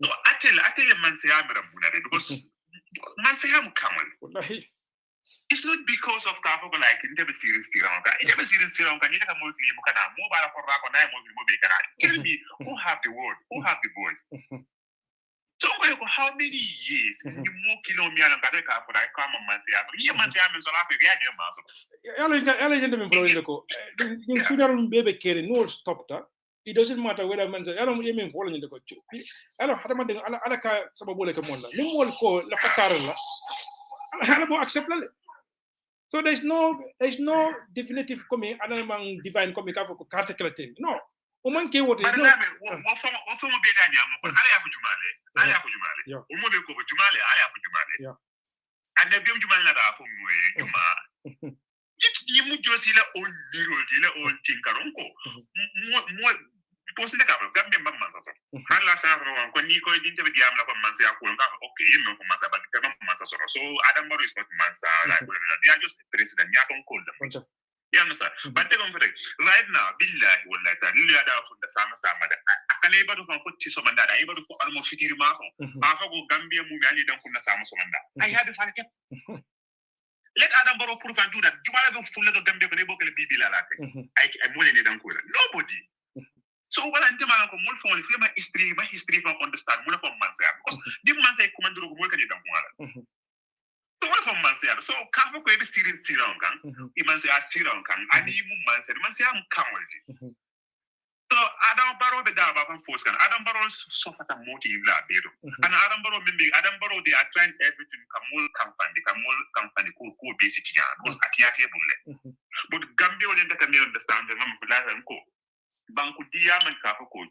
No, I tell you, man, say I'm because man say I'm coming. It's not because of Kafo like in the series Tiranka. In the series Tiranka, you can move Mukana, mobile for Rakona, tell me who have the word, who have the voice. So how many years you move kilometer and Gadeka for I come and man say I'm man say I'm so happy. Ella gentlemen Florico. You shouldn't baby carry no stop that. It doesn't matter whether man say I don't even follow in the coach. I don't have a alaka sababole kamona. No more call la fakarla. I have accept So there's no definitive coming anamang divine coming ka ko carte creative. No. O man ke wote no. Wo fo be da nyam ko ala ya fu jumale. O mo be ko jumale ala ya fu jumale. Yeah. And the jumale na da fu mo juma. Yi mu josi la on niro di la on tinkaron ko. Mo posi de kabro gambe mamma sa so. Hala sa ro ko ni ko dinte be diam la ko man sa ko nga okay yim ko man sa ba ka man sa so. So Adam Moro is not man sa like they are just president ya kon call them. You understand? But they come for right now billahi wallahi ta li ya da fu da sama da akane ba do ko ti so manda da e ba do ko almo fikiri ma ko ba fa go gambe mu mi ali dan kun na sama so manda I have a fan let Adam Barrow prove and do that jumala do fulle do gambe ko ne bokale bibi la la ay mo le dan ko la nobody. So when I'm telling you, more from my history from understand more from Mansa because the Mansa command rogo more can you don't so what from Mansa so can't go every series on gang Mansa on gang and you Mansa am count so Adam Barrow be da from post can Adam Barrow suffer a motive la bedo and Adam Barrow they are trying everything company ko basically because atiate bulle but Gambia will end up understand the number ko banku diyaman ka ko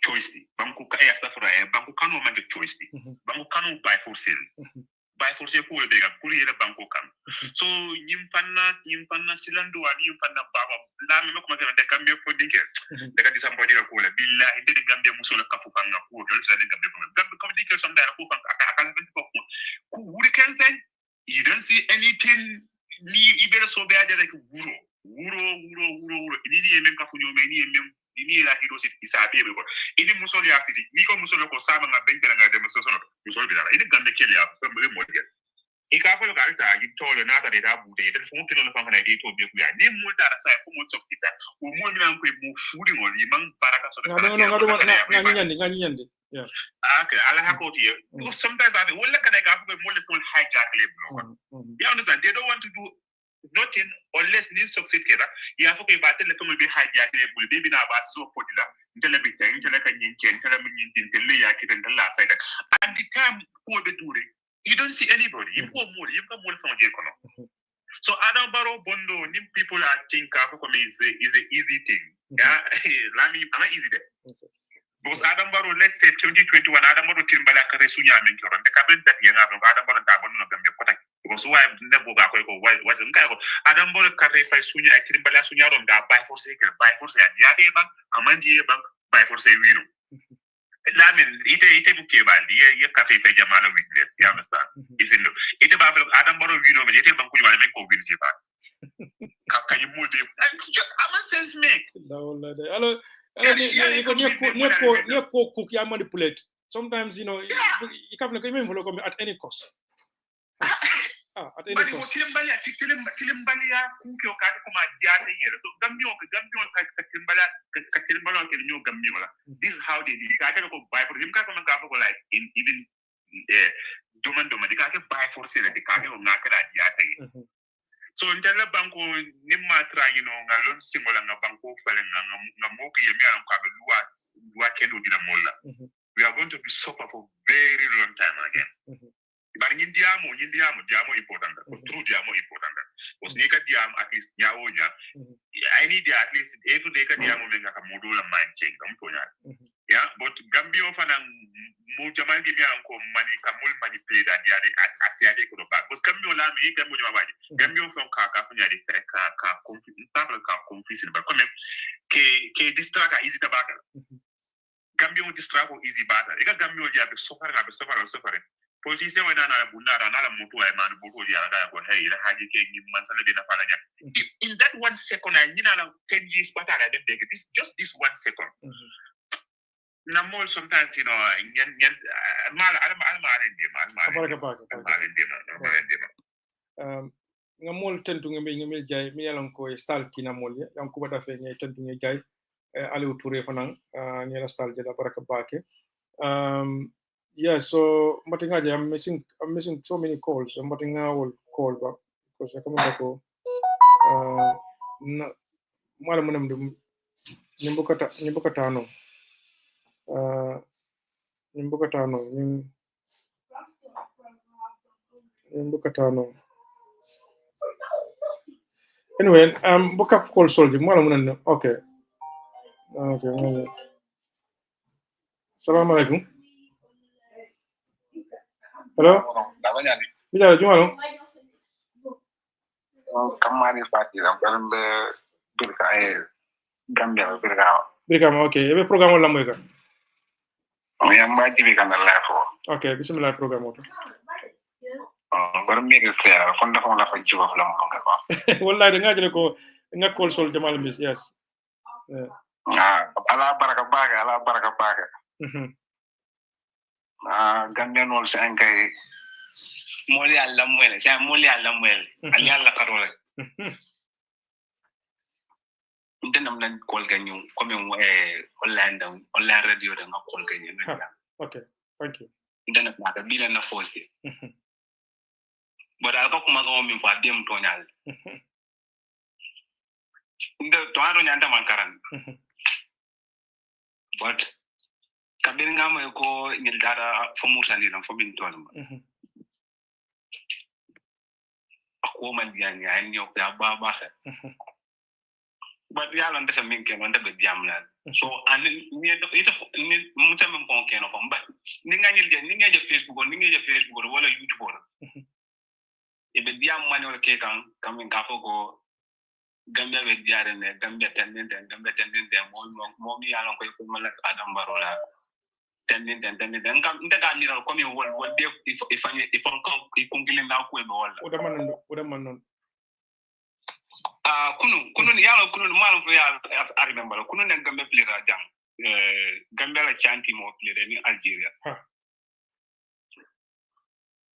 choice banku ka ya safra banku kanu man choice banku kanu by force ko le bega kuri ele banku kan so nyim panna silando wa nyim panna baba la me ko mate de kambe ko dinke daga disamba de ko le billahi de gambe musola kafu kan na ko dol sa de gambe ko dinke som dara ko kan aka ko wuri ken say you don't see anything ni ibere so be ajare ko wuro ini yemen ka funyo me ini la hirosi isabe be ko ini musoli asidi ni ko musolo ko sama nga bengela nga de musono musoli bila ini gambe kele ya ko be model e ka fa lo ka ta gi tolo na ta de da bude de fu kilo fa na de to be ku ya ni mu ta ra sai ko mo to kita o mo mi nan ko mu fudi ngo li man baraka so de ngani nyandi yeah okay ala hakoti because sometimes I will can I go for mo le full hijack le you understand they don't want to do nothing unless ni succeed kera ya fa ko ba tele to be hijack le bul be bina ba so podila ndele bi tan ndele kan yin ken tele min yin tele ya kitan dalla sai da and the time ko be dure you don't see anybody you go more you come more from the kono so Adam Barrow bondo nim people are think ka ko is a easy thing yeah lami ama easy there because Adam Barrow let's say 2021 Adam Barrow timbala ka resunya men ko ronde ka ben dat ya ngam Adam Barrow ta bondo gambe ko tak because why never go ko what ngai ko Adam Barrow ka re fa sunya timbala sunya ron da by force ya de bang amandi bang by force wino lamin ite buke ba ye ka fe jamala witness you understand even though ite ba Adam Barrow wino me ite bang ko wala men ko win si ba ka you mode I'm a sense make hello you cook ya manipulate sometimes you know you can't even follow at any cost at any cost tilimbalia kuke o ka ko ma diate yere so gambio ka tilimbalia ke nyo gambio la this is how they did ka ko buy for him ka ko man ka ko like in even doman di ka ke buy for sale di ka ke o ngaka da diate so ntela banko nimma tra ngalon singola nga banko fale nga moki yemi am ka luwa kedo dina molla we are going to be suffer for very long time again but diamo important ko true diamo important because nika diamo at least nyaonya I need at least every day ka diamo menga ka modula mind change kam to yeah but gambio fana mo jamal gi mi ko mani ka mul manipulate da diare asiade ko do ba because gambio la mi gambio ma baji gambio fon ka funya di ka confuse ba comme ke distract easy tabaka gambio distract easy bata e ka gambio ya be sofare politicien wena na bunara na la moto ay man boto ya da ko hey la haji ke ni man sala dina fala ja in that 1 second I na 10 years but I didn't this just this 1 second na more sometimes mala nga mol tentu ngemel jay mi yalan ko stal kina mol yang ko bata fe ngay tentu ngay jay ali touré fanan ngela stal jada baraka bake yeah so mbatinga I'm missing so many calls mbatinga will call back because I come back na mala munam dum nimbuka tano Anyway, book up call soldier. Okay. Okay. Salam alaikum. Hello. Bila jumalo. Kamari party da balbe birka Gambia birka okay. Ebe program la moy ka. Ya mbaji bi kan la fo. Okay, bismillah program oto. Bar mi ke clear fon da fon la fa jiwa la mo nga ba. Wallahi da ngajere ko nga call sol jamal mis yes. Ala baraka baga. Gambia no se ankay moli alla mwele, sa moli alla mwele. Ali alla karole. Ndenam nan call ganyu comme online radio da nga call ganyu. Okay, thank you. Ndenam na bila na force. But alko kuma ko mi fa dem tonyal. Ndo to aro nyanda mankaran. But kabel ngam ko nyil dara fo musani na fo min tolma. Ako man diyan ya nyo ya baba sa. But yalla ndesa min ke man tabe diam la. So anin ni ito ni mutam mo ko ke no fo mba. Ni nga je Facebook wala YouTube. Ebe diam manual ke kan kamin ka fo ko Gambia be diare ne Gambia tendente mo mi yalla ko mala adam barola tendente ngam ndaka ni ko mi wol de ifon ko ikungile na ko be wala oda man non kunu yalla kunu malum fo ya I remember kunu ne Gambia player jang Gambia la chanti mo player ni Algeria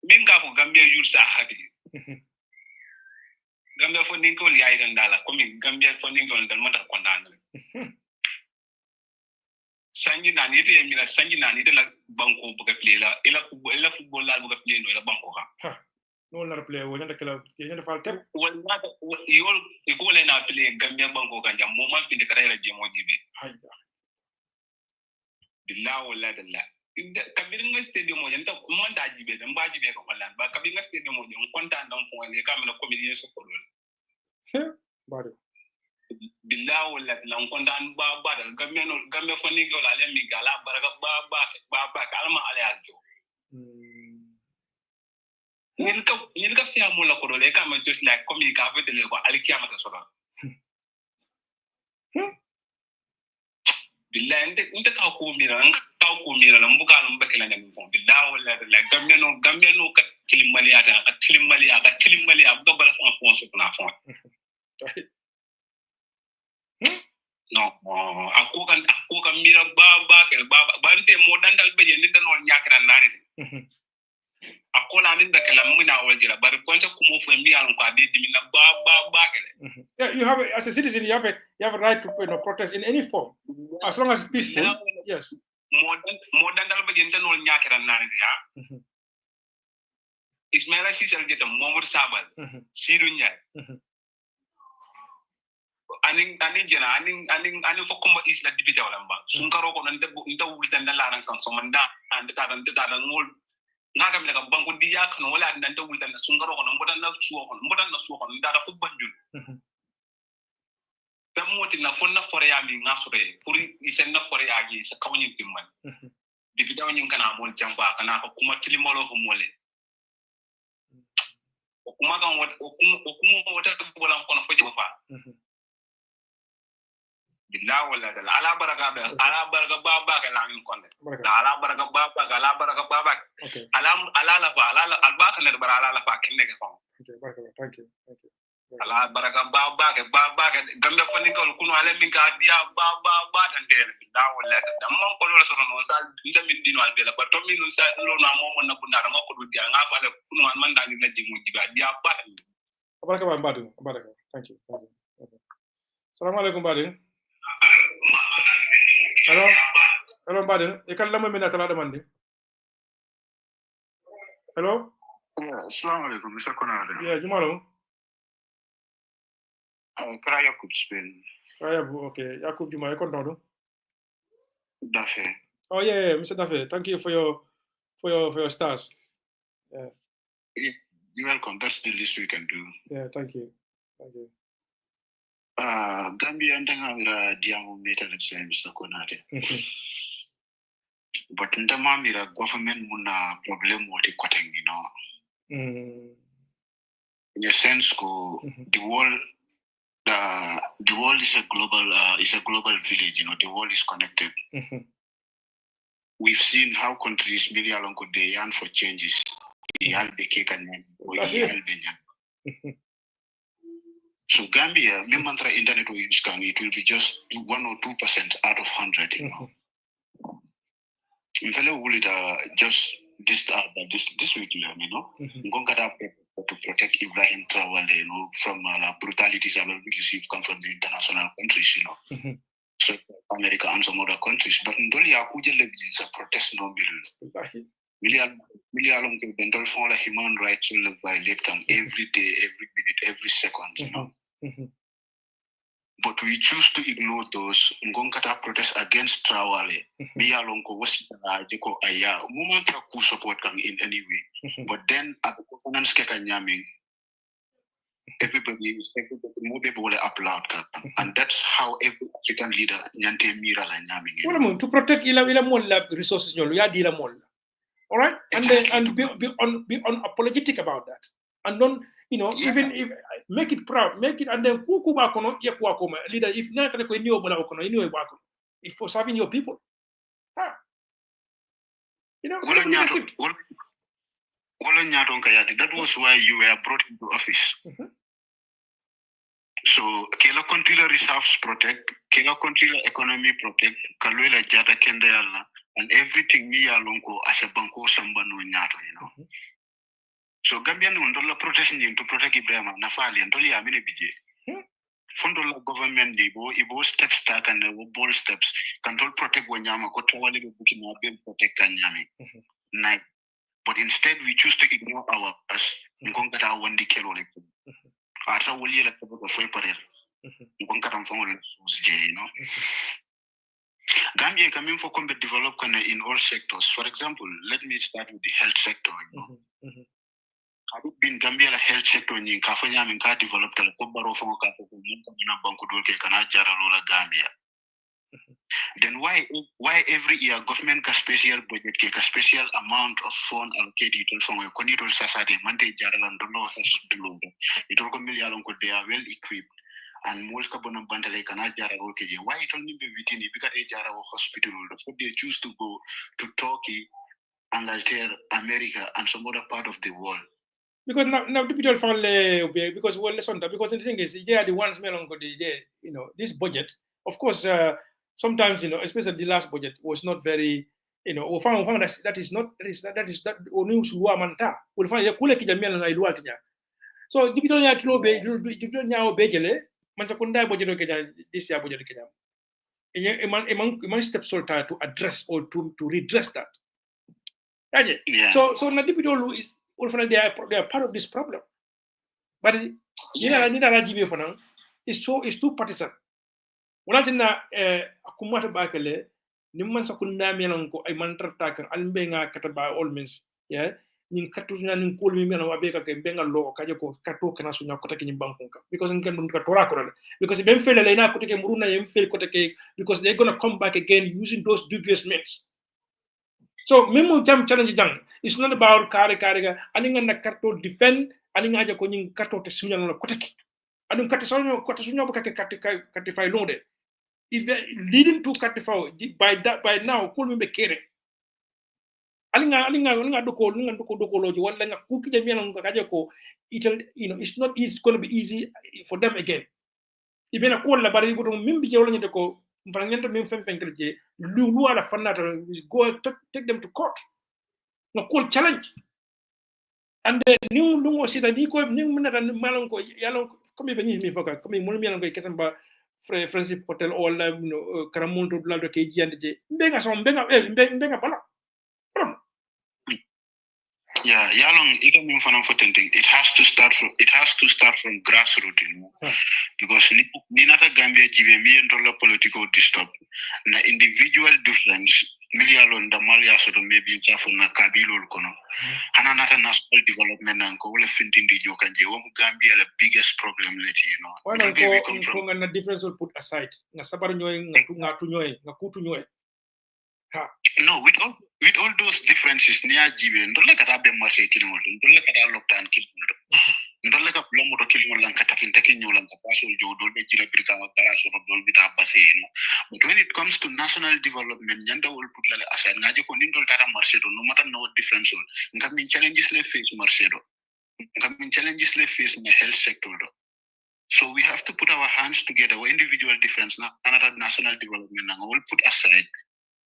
min ka ko Gambia yursa habi Gambia fo ninko li ay dan dala komi Gambia fo ninko dal mata kondana sanji nani te mi la sanji nani te la banko buga play la ila football la buga play no la banko ha no la play wo nyanda kala nyanda fal tep wal na yol e ko le na play Gambia banko kan jam mo man pinde kara la jemo jibe hayda billahi wala dalla kabir nga stadium mo yanta man da jibe dan ba jibe ko wallan ba kabir nga stadium mo on kontaan dan fo ne kam na comédien so ko lol bari billahi wala lan kontaan ba dal gamme fo ni gola le mi gala baraka ba kalma ale aljo nil ka fiya mo la ko lol e kam just like comme il ka fait le ko alkiyama ta soba billahi inte ka ko mira la mbuka la mbeke la ngam fon billahi wala la gamme no ka tilimali aka do bala fon so na fon no ako kan mira ba nte mo dandal beje ni dan on nyakra nani ako la min beke la muna wajira bar kon sa kumo fo mi alon ko ade dimina ba kele yeah, you have as a citizen you have a right to protest in any form as long as it's peaceful. Yes. Mo dandal beje ni dan on nyakra nani ya Ismaila Sisal jeta Momor Sabal Sidu Nyay aning jena aning fokumba isla dibita wala mba sunkaro ko nante nda wulta ndala ran kan so manda and ta dan ngol ngaka mi ka banko di yak no wala nante wulta sunkaro ko mbodan na suwo ko nda fu banjul tamoti na fonna fore ya mi ngasure pour isen na fore ya gi sa kawni timman dibita woni kana mol jamba kana ko kuma tilimolo ko mole kuma kan wata bolan kono fo jiba fa billahi wala dal ala baraka baba ka la min konde ala baraka baba ala la fa ala albaka ne bara ala la fa kinne ke kon thank you ala baraka baba ka gambe fani ko kuno ala min ka dia baba tan dele billahi wala dal mon ko lo so non sa nda min dino al bela ba to min sa lo na mo na bunda nga ko du dia nga fa le kuno man dani la jimu jiba dia ba baraka baraka thank you assalamu alaikum badin hello badin e kan lamma mina tala demande hello assalamu alaikum mr konade yeah jumalo kara yakub spain okay yakub juma e kon do Dafe. Oh yeah, Mr. Dafe, thank you for your stars. Yeah. You're welcome. That's the least we can do. Yeah, thank you. Gambia ndangamira diamo meta let's say Mr. Konate. But ndamamira government muna problem wati kwateng, you know. In a sense, the world is a global village. You know, the world is connected. We've seen how countries really along they yearn for changes. So Gambia, me mantra internet we use it will be just 1 or 2% out of 100. You know. In fellow will it just this week, you know, to protect Ibrahim Traoré, you know, from brutalities that come from the international countries, you know, so America and some other countries. But ndoli akuja is a protest no bill. Million people follow human rights will violate every day, every minute, every second, you know. But we choose to ignore those. Ngongkata protest against Traoré. Me along go jeko aya. Moment ku support kang in any way. But then at the governance kekanyaming, everybody more people will applaud ka. And that's how every African leader nyante mira la nyaming. Well, to protect ila molla resources nyolo ya dila molla. All right, and be unapologetic about that, and don't even if make it proud, make it, and then kuku bakono ye kuakoma leader. If not ko inyo bola okono inyo bakono, it for serving your people. That was why you were brought into office. So kela country reserves protect, kela country economy protect, kalwela jata kende yalla. And everything me alongo as a banko sambano nyato, you know. So Gambian undola protection to protect Ibrahim Nafali and Toli Amini BJ. Fondola government Ibo steps stack and ball steps control protect Wanyama, Kotawali booking our bill protect Kanyami. Night. But instead we choose to ignore our us Ngongata Wandi Kelo. Ata Wuli like the Foy Parel. Ngongata Fongo, you know. Gambia coming for combat development in all sectors. For example, let me start with the health sector. You know. Have been Gambia health sector in Kafanya and Ka developed a Kobaro from Gambia. Then why every year government a special budget take a special amount of fund allocated from a Conito Society, Monday Jaralan Dolo has below. It will come million they are well equipped. And most Kabona Bantale Kana Jara Okeje. Why it only be within the bigger Jara hospital? So they choose to go to Turkey, Angleterre, America, and some other part of the world. Because now the people found because well listen because the thing is they are the ones this budget. Of course, sometimes especially the last budget was not very we found that is news manta. We find kule kijamii na ilwa tinya. So the people ya kilo be nyao bejele Mansakunda budget Kenya this year budget Kenya. Eman step solta to address or to redress that. Yeah. So Nadipidolu is they are part of this problem. But it's too partisan. Walatina akumata bakele nimman sakunda miananko ay mantrata albenga kataba all means. Yeah. Nin katunya nin kolmi mena wabeka ke benga lo kaje ko kato kana sunya kota ke nyimbankunka because nkan dum ka tora ko because ben fele lena ko ke muruna yem fel ko ke because they're going to come back again using those dubious means. So memo jam challenge jang it's not about kare ga aninga na kato defend aninga aja ko nyin kato te sunya no kota ke adum kata sunya ko ke kati fay londe if leading to katifao by now kolmi be kere alinga doko loji wala nga kuki jamia nga kaje ko it's not easy, going to be easy for them again ibena ko la bari ko mimbi je wala nyede ko mfanyento mim fem fenkelje lu ala fanata go take them to court no call challenge and then new sita ni ko ni minata malon ko yalo comme be mi foka comme mo mi yalo ko kesamba friendship hotel wala karamonto blado ke jiande je mbenga bala. Yeah, Yalong, it has to start from grassroots, because Ninata Gambia $1 million political disturb. Na individual difference, Milialon da Malia so maybe Chafuna Kabilo Kono. hana nata national development nanko wala fintindi jo kanje wo Gambia the biggest problem leti why not go na difference will put aside na sabar nyoy nga tu nyoy nga kutu nyoy no with all those differences niya jibe ndolle kata be marché kilingol ndolle kata lockdown kilingol ndolle ka lomo do kilingol lan kata kintaki nyolan ka pasol jo dolbe jila brigama garage ro dolbe ta baseno but when it comes to national development nyanda will put lale aside ngaje ko nindol tara marché do no matter no difference ngam min challenges le face marché do ngam min challenges le face na health sector do. So we have to put our hands together. Our individual difference, another national development, we'll put aside.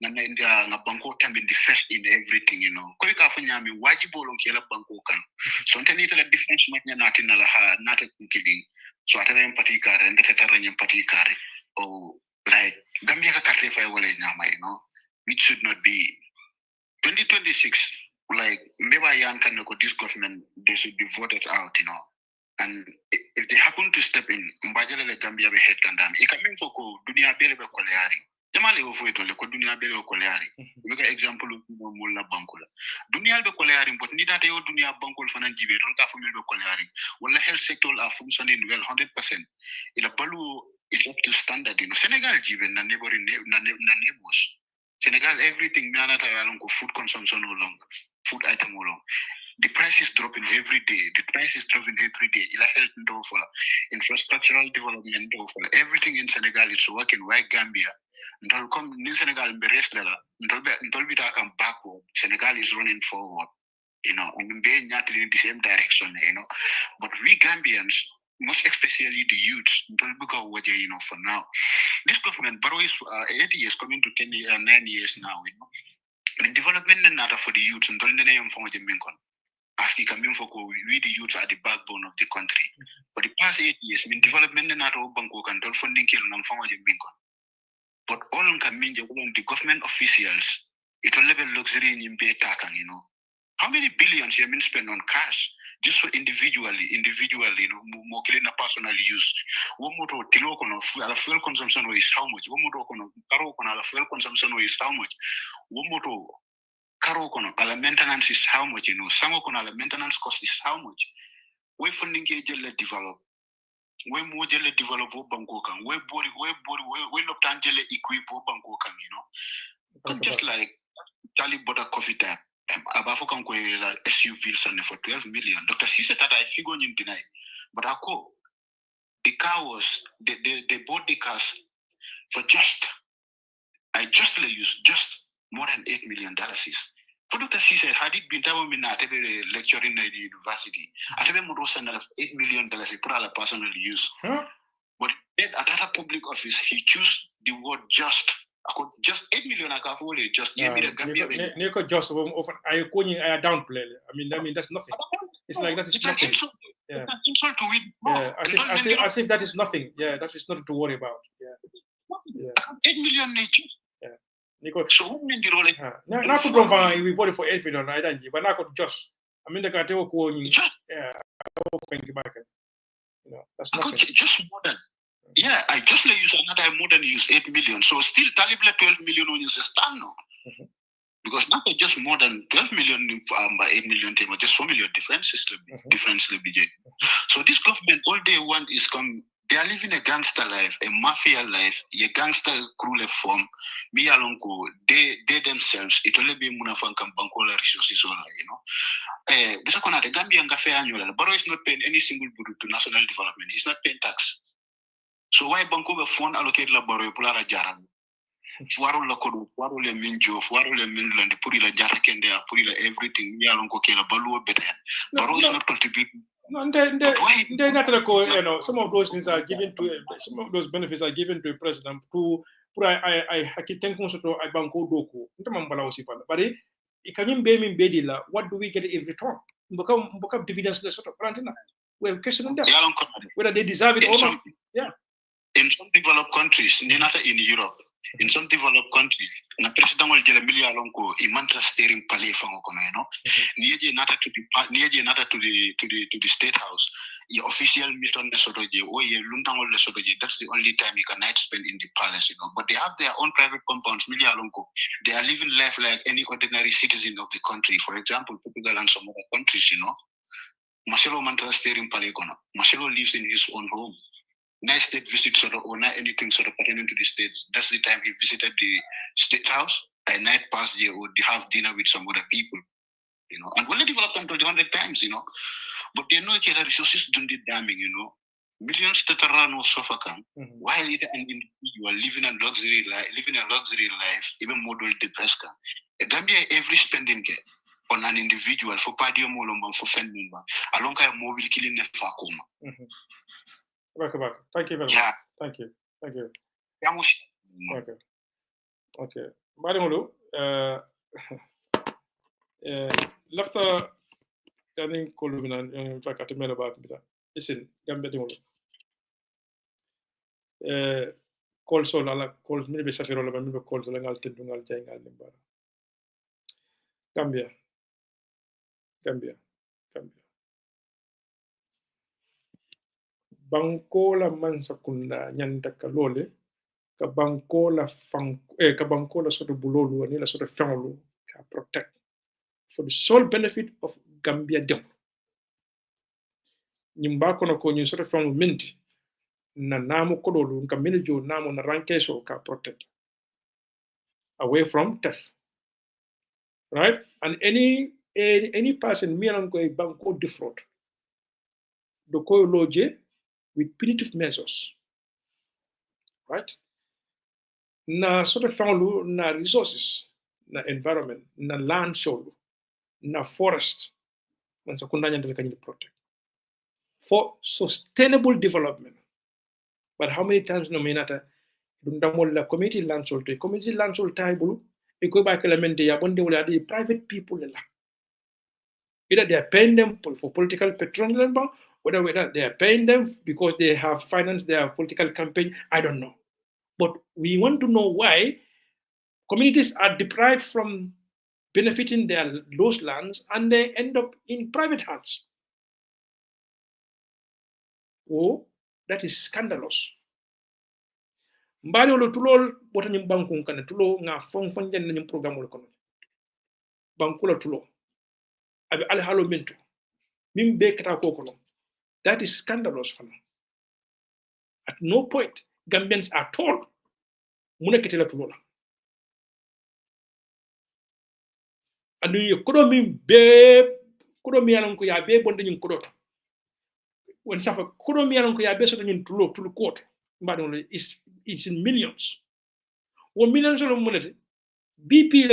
Nga banko can be the first in everything, Koi ka fanya mi wajibo long kiela banko kan. So ntani tala difference matnya natin na laha natin kidding. So atala empathy kare, and tala empathy kare. Oh, like Gambia ka katrefay wala nyama, It should not be 2026. Like maybe yan kan ko this government they should be voted out, And if they happen to step in, mbajale Gambia be head kandam. Ikamin foko dunia bele be koleari. Jamale wo fueto le ko dunia bele be koleari. Weka example mo mulla bankula. Dunia be koleari but ni data yo dunia bankul fanan jibe ron ka famil be koleari. Wala health sector are functioning well 100%. Ila balu is up to standard, Senegal jibe na neighboring na neighbors. Senegal everything nana ta along ko food consumption along, food item along. The price is dropping every day. The price is dropping every day. Ila health for infrastructural development for everything in Senegal is working. Why Gambia? Until come in Senegal in Beresla, until we come backward. Senegal is running forward. And being not in the same direction. But we Gambians, most especially the youths, don't look at what for now. This government, Barrow is 8 years, coming to 9 years now. The development is not for the youths. Until the name for the Minkon. As we the youths are the backbone of the country. For the past 8 years, development in our bank can do funding kill and found But all on the government officials, it will level luxury in Betakan, How many billions you have been spent on cash just for individually, more killing a personal use? One motor tilokono fuel consumption is how much? One motor fuel consumption is how much? One motor Karo kono ala maintenance is how much, Sango kono ala maintenance cost is how much. We funding ke jelle develop. We mo jelle develop o banko kan. We loptan jelle equip o banko kan, Just like Charlie Butter coffee tap. Abafo kan ko la SUVs and for 12 million. Dr. Sise tata I figure you deny. But ako the car was they bought the cars for I justly use more than $8 million. For Dr. Sise, had it been lecturing at the university, I have $8 million for all personal use. But at that public office, he chose the word just. Just 8 million. I can only just give me the Gambia. Nico just I downplay. I mean that's nothing. It's like that is nothing. It's an insult to it. Yeah, as if that is nothing. Yeah, that is nothing to worry about. Yeah. 8 million nature. Yeah. Nico. So who in the role? Now could don't we bought it for 8 million, I don't. But now could just. The cartel yeah. Thank you back. That's nothing. Just more than. Yeah, I just use another more than use 8 million. So still Talibla 12 million when you say stand no. Because not just more than 12 million by 8 million, just 4 million differences. So this government, all they want is they are living a gangster life, a mafia life, a gangster crew form. Me alonko, they themselves, it only be Munafanka Bankola resources, Bisa kona the Gambia ngafe annual. Barrow is not paying any single buru to national development. He's not paying tax. So why Banco the fund allocate la Barrow Pulara Jaram? Fuaro la Kodu, Fuaro le Minjo, Fuaro le Minland, Purila Jarakende, Purila everything, Yalonko Kela Balu better. Barrow is not contributing. No, they're not some of those things are given to some of those benefits are given to a president to I think to I banko doku. But it can be bedila. What do we get in return? Become dividends sort of plantina. We have questioned that. Whether they deserve it or not. Yeah. In some developed countries, not in Europe, In some developed countries, na president will jele million ko I mantra steering pale fango kono no. Niyeje nata to the state house. Your official mission le sotoje o ye luntangol le sotoje. That's the only time you can night spend in the palace, you know. But they have their own private compounds million ko. They are living life like any ordinary citizen of the country. For example, Portugal and some other countries, you know. Marcelo mantra steering pale kono. Marcelo lives in his own home. Nice state visit sort of or not anything sort of pertaining to the states. That's the time he visited the state house. A night past there would have dinner with some other people, you know. And when they developed until 100 times, you know. But they know the resources don't do damning, you know. Millions that are no suffer come while it an individual living a luxury life, even model depressed. Gambia every spending on an individual for padio molomba for fending along a mobile killing the fakuma. Back. Thank you very much. Yeah. Thank you. Okay. Marimolu, lafta kanin kolumina fakati mela ba bida. Listen, gambe dimolo. Call so la call mi be safiro la mi be call so la ngal tendu ngal jay ngal limbara. Gambia. Banko la mansa kunda nyanda kalole ka banko la ka banko la soto bulolu ni la soto fangolu ka protect for the sole benefit of Gambia dem nyimba kono ko nyi soto fangu minti na namu kodolu ka minijo namu na ranke so ka protect away from theft, right? And any person me ko banko defraud do ko loje with punitive measures, right? Na sort of family, na resources, na environment, na land show, na forest, and so can protect for sustainable development. But how many times no minata la community land show to community land show table e ko ba element ya bonde wala the private people la. Either they are paying them for political patronage, whether they are paying them because they have financed their political campaign, I don't know. But we want to know why communities are deprived from benefiting those lands and they end up in private hands. Oh, that is scandalous. Mbali olo tulol bota nyim banku nkane tulo nga fon jen nyim program wala kono. Banku la tulo. Abi al halo mintu. Mim be kata ko kono. That is scandalous. At no point, Gambians are told, muna kitela tulola. And you could me anko ya be bonde nyin kodoto. When safa kodo me anko ya be so nyin tulo court. Mbadon it's in millions. 1 million so munete. BP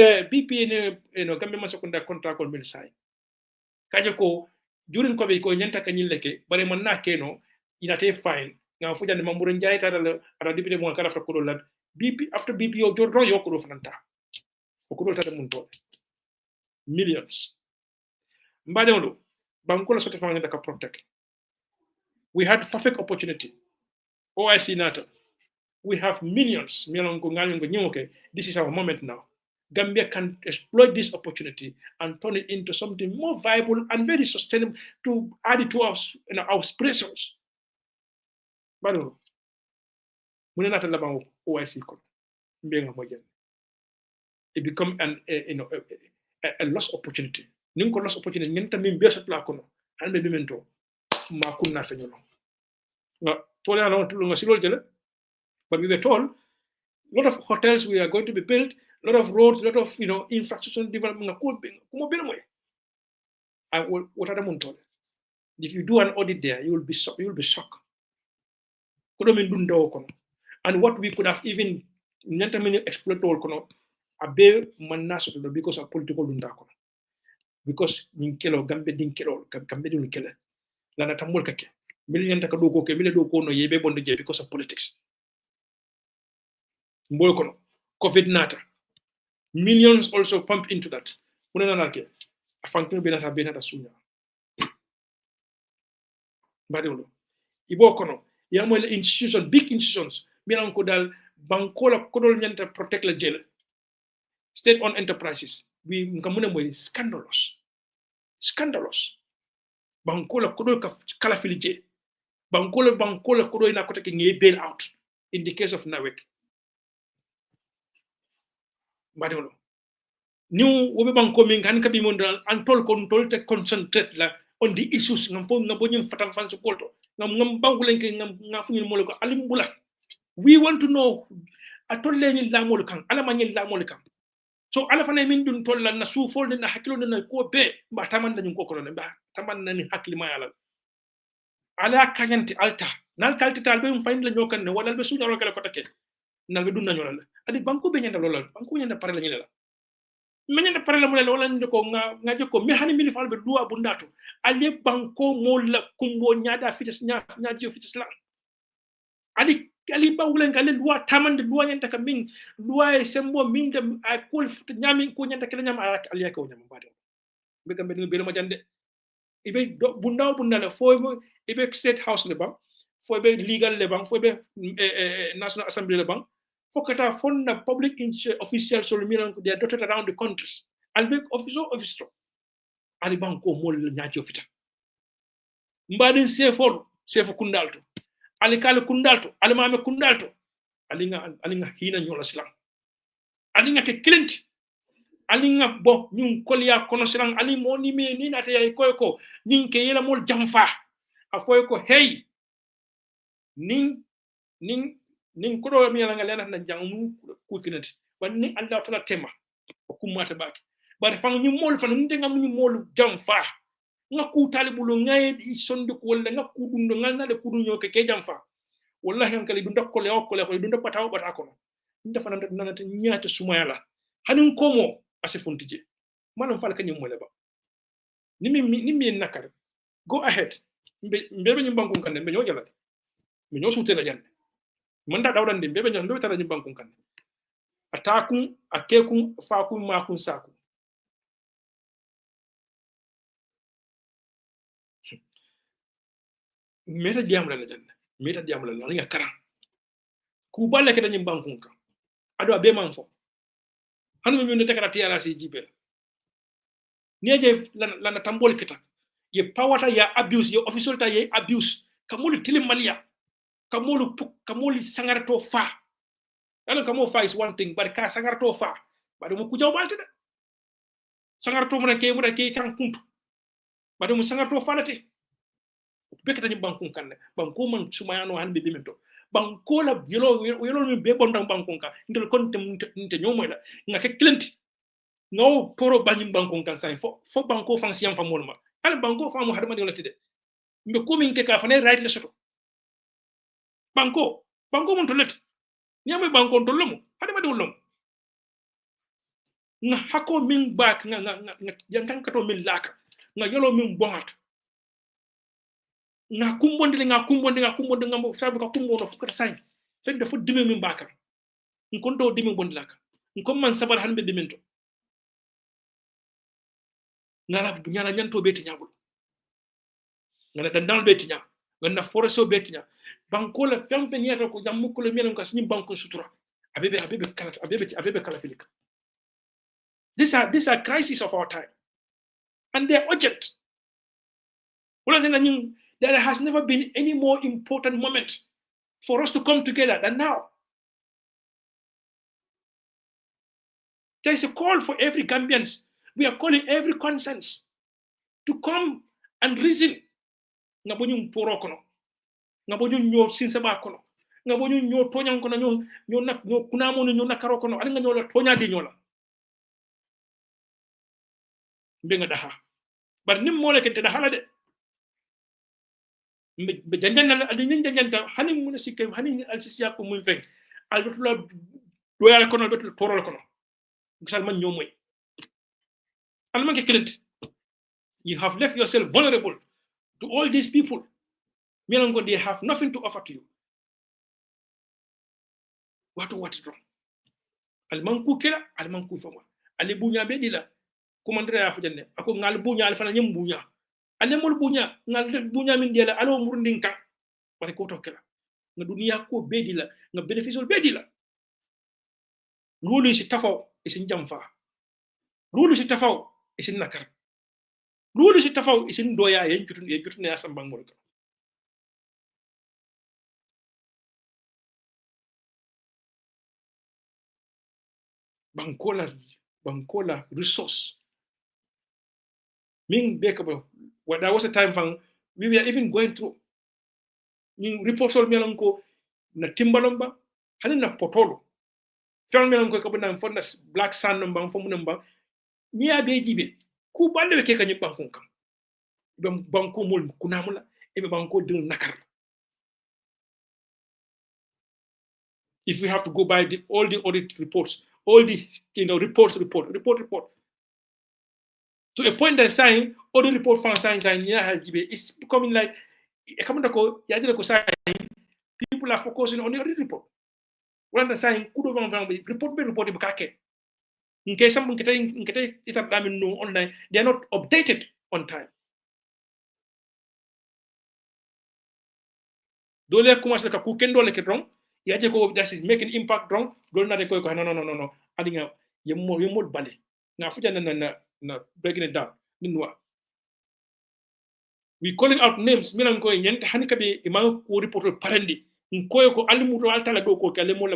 ne Gambia man secondary contract on mil sai. Kaje ko during COVID ko nyanta kanyin leke bare man na keno inate fine nga fuja ne mamuru njay ta ala député mo kala fa ko la BP after BP yo jordo yo ko do fananta ko do ta mun to millions mbade wolo banko la sote fa nga ka protect. We had perfect opportunity. OIC nata we have millions this is our moment now. Gambia can exploit this opportunity and turn it into something more viable and very sustainable to add it to our aspirations. But it become a lost opportunity. Ninko lost opportunity. Nyenta mimbe sa pla kono. Hanbe bimento ma kunna fenyolo. Na tole ala tulunga silol jele. But we were told a lot of hotels we are going to be built, a lot of roads, a lot of infrastructure development. If you do an audit there, you will be shocked. And what we could have even exploited because of political dundakono. Because ninkelo gambe dinkelo gambe dinkelo lana tambol kake million taka do ko ke mille do ko no yebe bonde je because of politics. Mboy kono COVID nata millions also pump into that. Unana nake afankino benata sunya. Badolo ibo kono yamo institutions big institutions milan ko dal banko la kodol nyanta protect la jela state owned enterprises we ngamune moy scandalous banko la kodol ka kala filije banko la kodol na kote ke ngi bail out in the case of Nawek badolo new wobe banko min kan kabi mon antol control te concentrate la on the issues ngam bo nyum fatam fan kolto ngam bangulen ke ngam fuñul mo ko alim bula we want to know atolle ni la mol kan ala ma la mol kan so ala fane min dun tolla na su folde na hakilo na ko be ba taman dañu ko ko ba taman na ni hakli ma ala kanyanti alta nal kalti tal be fayn la ñokan ne wala be suñu ro kala ko take nal be dun na ñolal adi banko be ñanda lolal banko ñanda pare la ñela meññe pare la mu le wala ñu ko nga joko mi hani mili falbe duwa bu ndatu ale banko mo la kumbo nyaada fitis nya jio fitis la ali ba wulen gale luwa tamande luwa nyanta ka min luwa e sembo min dem a kol nyami ko nyanta kala nyama ali ya ko nyama bade be gambe ngi belo ma jande ibe bu ndaw bu ndala fo ibe state house le bang fo be legal le bang fo be national assembly le bang Fokata fonda public officials so they are dotted around the country. Albek officer ali banko mol nyaacho fita. Mbadin sefo kundalto. Ali kala kundalto, ali mame kundalto. Alinga hina nyola silang. Alinga ke client. Alinga bo nyun kolya kono silang ali moni me ni nata yay koyko nin ke yela mol jamfa. Afoy ko hey nin kodo mi yala ngalena na jangu ku kinati banni Allah tala tema ko mata baki bare fang ñu mol fa ñu ngam ñu mol jam fa nga ku talibulo ngay di sondu ko wala nga ku dundo ngal na de ku dunyo ke jam fa wallahi am kali dunda ko le ko dunda pataw bata ko ñu defa na ta ñaata suma yalla hanin ko mo asifuntije manam fal ka ñu mole ba ni mi nakar go ahead mbebe ñu banku kan be ñoo jala be ñoo suute la jande manda dawdan de bebe ñoo mbebe tara ñu banku kan atakun akekun fakun makun sakun meta diamla la janna meta diamla la nga karam ku balle ke dañu bankun kan ado be man fo hanu mi ne takara tiara si jibel neje la tambol kita ye pawata ya abuse ye official ta ye abuse kamulu tilim malia kamulu sangarto fa alors kamo fa is one thing but ka sangarto fa bado mo kujaw balte de sangarto mo ke kan puntu bado mo sangarto fa lati bekata ni bankun kan banko man sumayano han be bimento banko la yelo mi be bondam bankun kan ndel kon te nyomoy la ngake client ngaw toro banyim bankun kan sai fo banko fan siam fa molma ala banko fa mo hadama de lati de mbe ko min ke ka fa ne right le soto banko mon to lati nyame banko to lomo hadama de lomo nga hako min bak nga yankan kato min laka nga yelo min bonat nga kumbonde ngam sabu ka kumbono fukata sai fen de fu dimi min bakar ngon do dimi bondi laka ngom man sabar hanbe dimento ngala nyala nyanto beti nyabul ngala dandal beti nya ngana foreso beti nya banko la fem fen yata ko jammu ko le melen ko sini banko sutura abebe kala filika these are crises of our time and they are urgent. There has never been any more important moment for us to come together than now. There is a call for every Gambians. We are calling every conscience to come and reason. Ngabonyu poro kono. Ngabonyu nyo sinsaba kono. Ngabonyu nyo tonya kono nyo kunamo nyo nakaro kono. Ani nga nyo tonya di nyola. Mbenga daha. Bar nim mole kente daha de. Be janjana adi janjanta hani mun sikke hani alsisiya ko mun fek albetula doyal kono betul torol kono gisal man ñomoy alman ke client you have left yourself vulnerable to all these people meaning they have nothing to offer to you what wrong alman ku kila alman ku fama ali bunya be dila commandre ya fujande ako ngal bunya al fana nyem bunya alemol bunya ngal bunya min dela alo murndin kan bari ko tokkela nga duniya ko bedila nga beneficial bedila lulu si tafaw isin jamfa lulu si tafaw isin nakar lulu si tafaw isin doya yen jutun ya sambang mol bankola resource min bekabo what there was a time when we were even going through min report sol melan ko na timbalom ba hanin na potolo fel melan ko kabana fonda black sand number fo munam ba niya be jibe ku balle ke kanyi bankon kam dom banko mol kunamula e be banko dil nakar if we have to go by all the audit reports all the report to a point that saying audit report found signs and it's becoming like people are focusing on the audit report when saying kudo report bukake in case some no online they are not updated on time dole commence ka ku kendo le ke dron yaje ko that is making impact wrong dole na de ko no adinga yemol bale na fuja na breaking it down ninwa we calling out names minan ko nyent hanika be imam ko report parandi ko ko alimuto altala do ko kale mol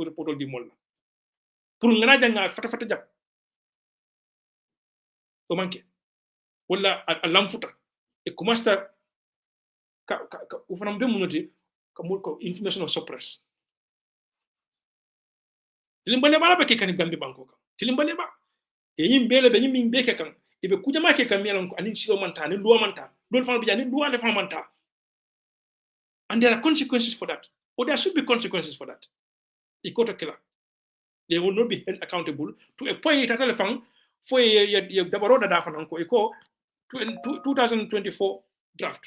report di mol pour ngana janga fata jap to manke wala alamfuta e kumasta ka ufanam be munoti ko information of suppress tilimbale bala be ke kan gambi banko ka tilimbale ba e yimbele be yimmin be ke kan e be kujama ke kan milan ko anin silo manta ni luwa manta dol fa be jani luwa le fa manta and there are consequences for that or there should be consequences for that ikoto kila they will not be held accountable to a point it atale fan for ye dabaro da fanan ko iko 2024 draft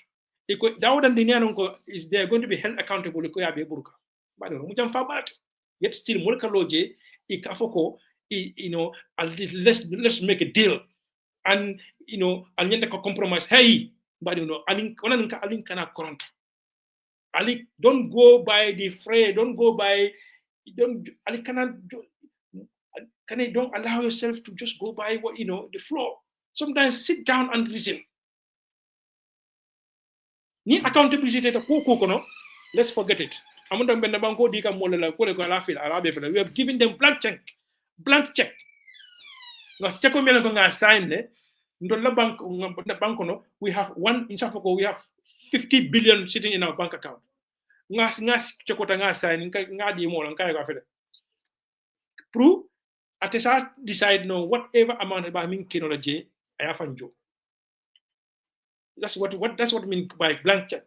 iko dawdan de nyanon ko is they going to be held accountable ko ya be burka ba do mu jam fa barat yet still mulka loje ikafoko let's make a deal and and yende ko compromise hey but alin kana current ali don't go by the fray don't go by ali don't allow yourself to just go by what the flow sometimes sit down and reason ni accountability to ko no let's forget it amunda benna banko di kam molela ko le ko ala fil ala be fil we have given them blank check no check ko melen ko nga sign le ndol la bank no we have in Safoko we have 50 billion sitting in our bank account ngas chekota nga sign nga di mo lan kay ko fele pro atesa decide no whatever amount about min kino la je aya fanjo that's what I mean by blank check.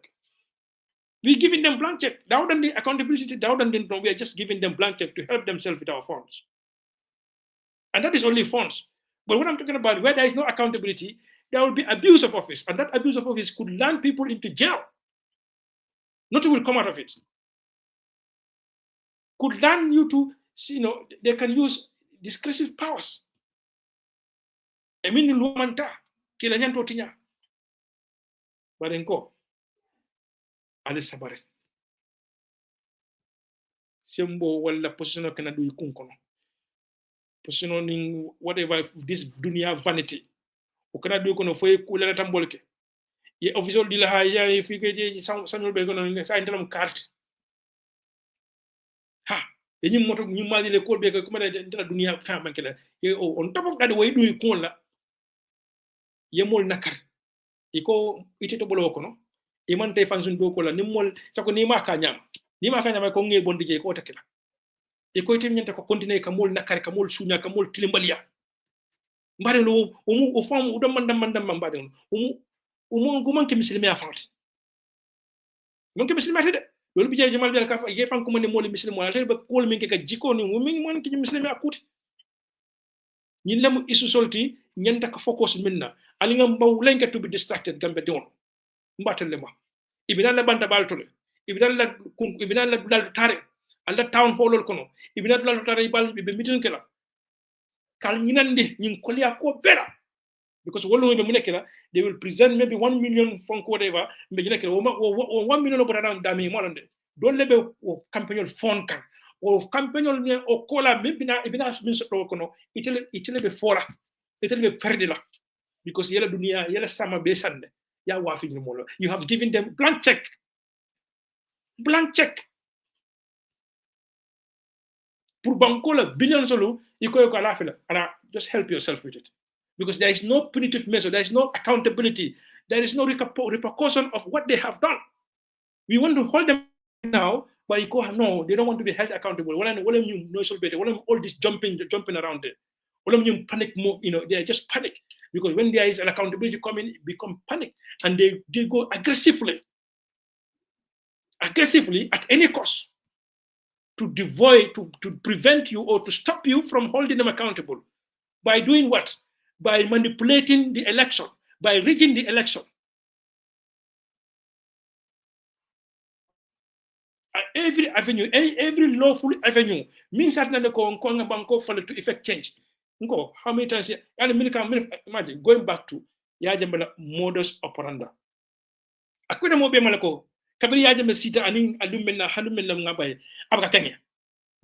We're giving them blank check. Down than the accountability, down than we are just giving them blank check to help themselves with our funds. And that is only funds. But when I'm talking about where there is no accountability, there will be abuse of office. And that abuse of office could land people into jail. Nothing will come out of it. Could land you to, they can use discretive powers. I mean, Luamanta, Kilanyan Totinya. But then go. Alice Sabare. Sembo wala position kana do kunkono. Positioning whatever this dunia vanity. O kana do kono foy kula tambolke. Ye official di la ha ya fi ke je sanul be kono sa intalam carte. Ha, e nyim moto nyim mali le ko be ko kuma da dunia fa manke la. Ye on top of that way do kon la. Ye mol nakar. Iko ite to bolo kono. Iman te fansun do ko la nimol sako ni ma ka nyam ko ngi bondi je ko takila e ko tim nyanta ko continue ka mol nakare ka mol sunya ka mol tilimbalia mbare lo o fam o dam mandam mbare o guman ke muslimi afati mon ke muslimi atede lolu bi je jamal bi ka ye fan ko mon mol muslimi wala te ba kol min ke ka jiko ni min mon ke muslimi akuti ñi lam isu solti ñanta ka focus minna ali ngam baw lenka to be distracted gambe don mbatale ma ibina la banta baltole ibina la dal tare alla town hall kono ibina dal tare bal be meeting kala kal ñinande ñin kolya ko bera because wolo be munekela they will present maybe 1 million funk whatever be ñinekela 1 million ko ran dami mo lande don lebe o campagnol fon kan o campagnol ne o kola bina min so do kono itele be fora itele be perdila because yela dunia yela sama be sande ya wafi ni molo you have given them blank check pour bankola billion solo iko ko ala fila ana just help yourself with it because there is no punitive measure, there is no accountability, there is no repercussion of what they have done. We want to hold them now, but no, they don't want to be held accountable. All this jumping around there. Panic more, they are just panic because when there is an accountability coming, become panic and they go aggressively at any cost to prevent you or to stop you from holding them accountable. By doing what? By manipulating the election, by rigging the election. Every avenue, every lawful avenue means that to effect change. How many times? Imagine going back to Yajambala modus operandi. Akwena mo be malako kabiri Yajambala sita aning alumena hanumena ngabaye abaka Kenya.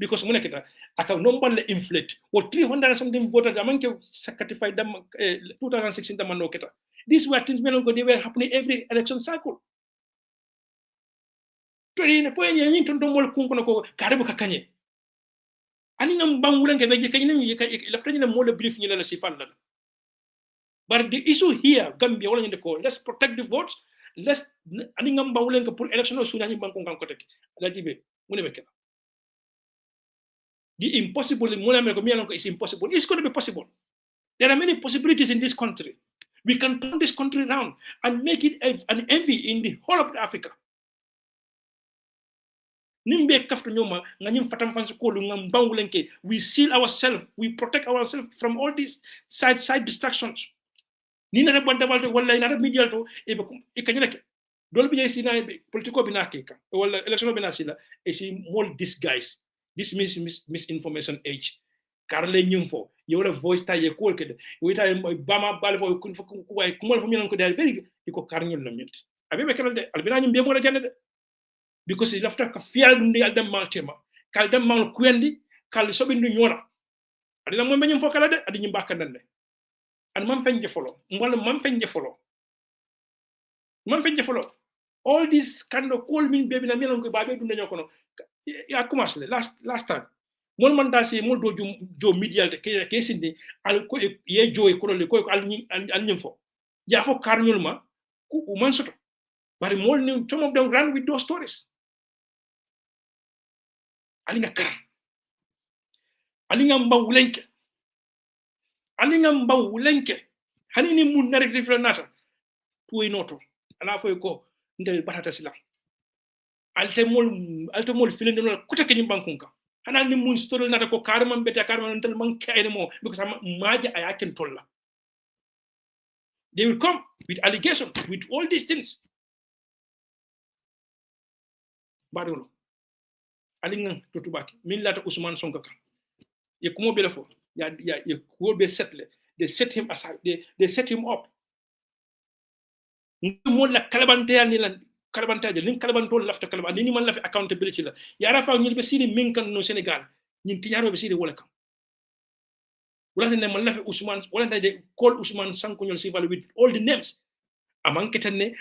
Because muneketa aka number le inflate or 300 something voters amanke certified them 2016 manoketa. These were things they were happening every election cycle. Todi po yen tondo mol kunko ko karibu kakanye. Ani ngam bangulen ke beje kanyina laftani na mol brief ni la sifal la. But the issue here Gambia wala ni ko let's protect the votes. Let's ani ngam bangulen ke pour election so ni banko ngam ko tek. La tibe munebe the impossible is impossible. It's going to be possible. There are many possibilities in this country. We can turn this country around and make it an envy in the whole of Africa. We seal ourselves, we protect ourselves from all these side distractions. Nina banda wala ina media to e kanyake. Dol bi sina politiko binakeka wala election binasila e si more disguise. This misinformation age. Carle nyumfo. You will voice ta ye kol kede. We ta bama bal fo kun fo way kumol fo mi ko dal very iko karnyol la mit. Abi be kala de albina nyum be mo la jande because il lafta ka fial ndi al dem maltema. Kal dem mal kwendi kal sobi ndu nyona. Adi la mo be nyum fo kala de adi nyum bakandande. An man fenje folo. Mbala man fenje folo. Man fenje folo. All this kind of call min baby na mi lon ko babe dunda nyokono. Ya commencé last time mon manda si mo do jo media ke sindi al ko ye jo e ko le ko al nyim fo ya fo karnyul ma ku man soto bari mol ni some of them ran with those stories alinga kar alinga mbawulenke hanini mun na rek nata tuwe noto ala fo ko ndel batata sila altemol filende no kota kenyum bankunka hana ni mun story nata ko karman beta karman tel man kayne mo because maja ayaken tolla they will come with allegations with all these things badolo alinga to tubaki min lata Ousmane Sonko ka ye kumo be lefo ya ko be settle they set him aside they set him up mo la kalabante ni lan kalabantaje lin kalabantol lafta kalaban ni man lafi accountability la ya rafa ñi be sidi min kan no Senegal ñi tiñaro be sidi wala kam wala ne man lafi Ousmane wala de call Ousmane Sanko ñol sival with all the names aman ketane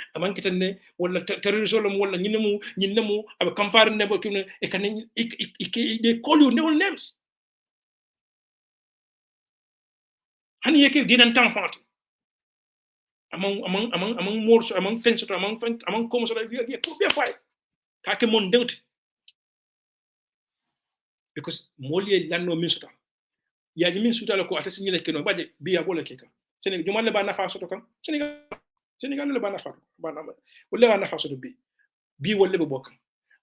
wala terrorism wala ñi nemu ab kamfar ne bo kine e kan they call you no names hani yake dinan tan fati among morso among fence among comme ça vie ko be fay ka ke mon dewte because molier lanno min suta ya min suta ko atasi ni lekeno baje biya bola keka Senegal juma le ba nafa soto kan Senegal le ba nafa wala ba nafa soto bi wala be bok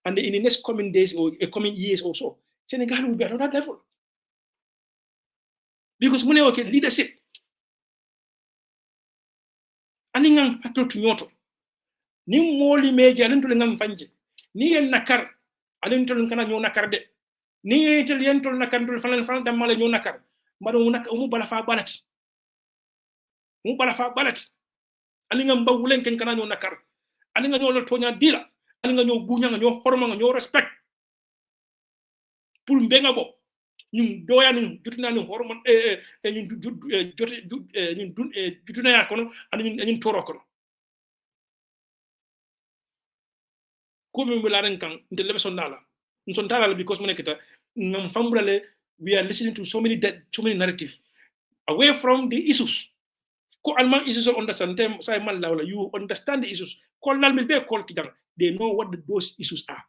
and in the next coming days or coming years also Senegal will be at that level because mune okay leadership ani ngam patrotu nyoto ni moli meje alentul ngam fanje ni yen nakar alentul kana nyo nakar de ni yetel yentul nakar dul falan dam mala nyo nakar mbado mu bala fa balat ani ngam bawulen ken kana nyo nakar ani nga nyo la tonya dila ani nga nyo bunya nga nyo horma nga nyo respect pour mbenga bo ñun doya ñun jutuna ñun hormon ñun jote ñun jutuna ya kono ñun toro kono ko mi la ren kan de lebe sonala son tala because mo nekita ngam fambulale we are listening to so many narratives away from the issues ko alman issues understand them say man lawla you understand the issues ko lal mi be ko ki they know what those issues are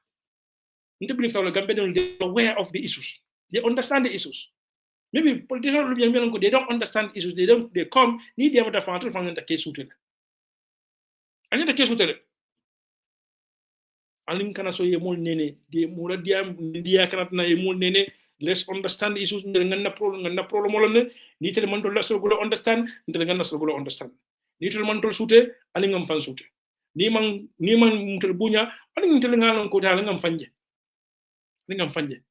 inte believe tawla gambe they are aware of the issues they understand the issues maybe politicians they don't understand issues they come ni they have the fantul fan the case utele anya the case utele alin kana so ye mol nene de mura diam ndiya kana na ye mol nene let's understand the issues nganna problem molone ni tele man do la so go understand ndele nganna so go understand ni tele man do sute alin ngam fan sute ni man mutel bunya alin tele ngalon ko dal ngam fanje ni ngam fanje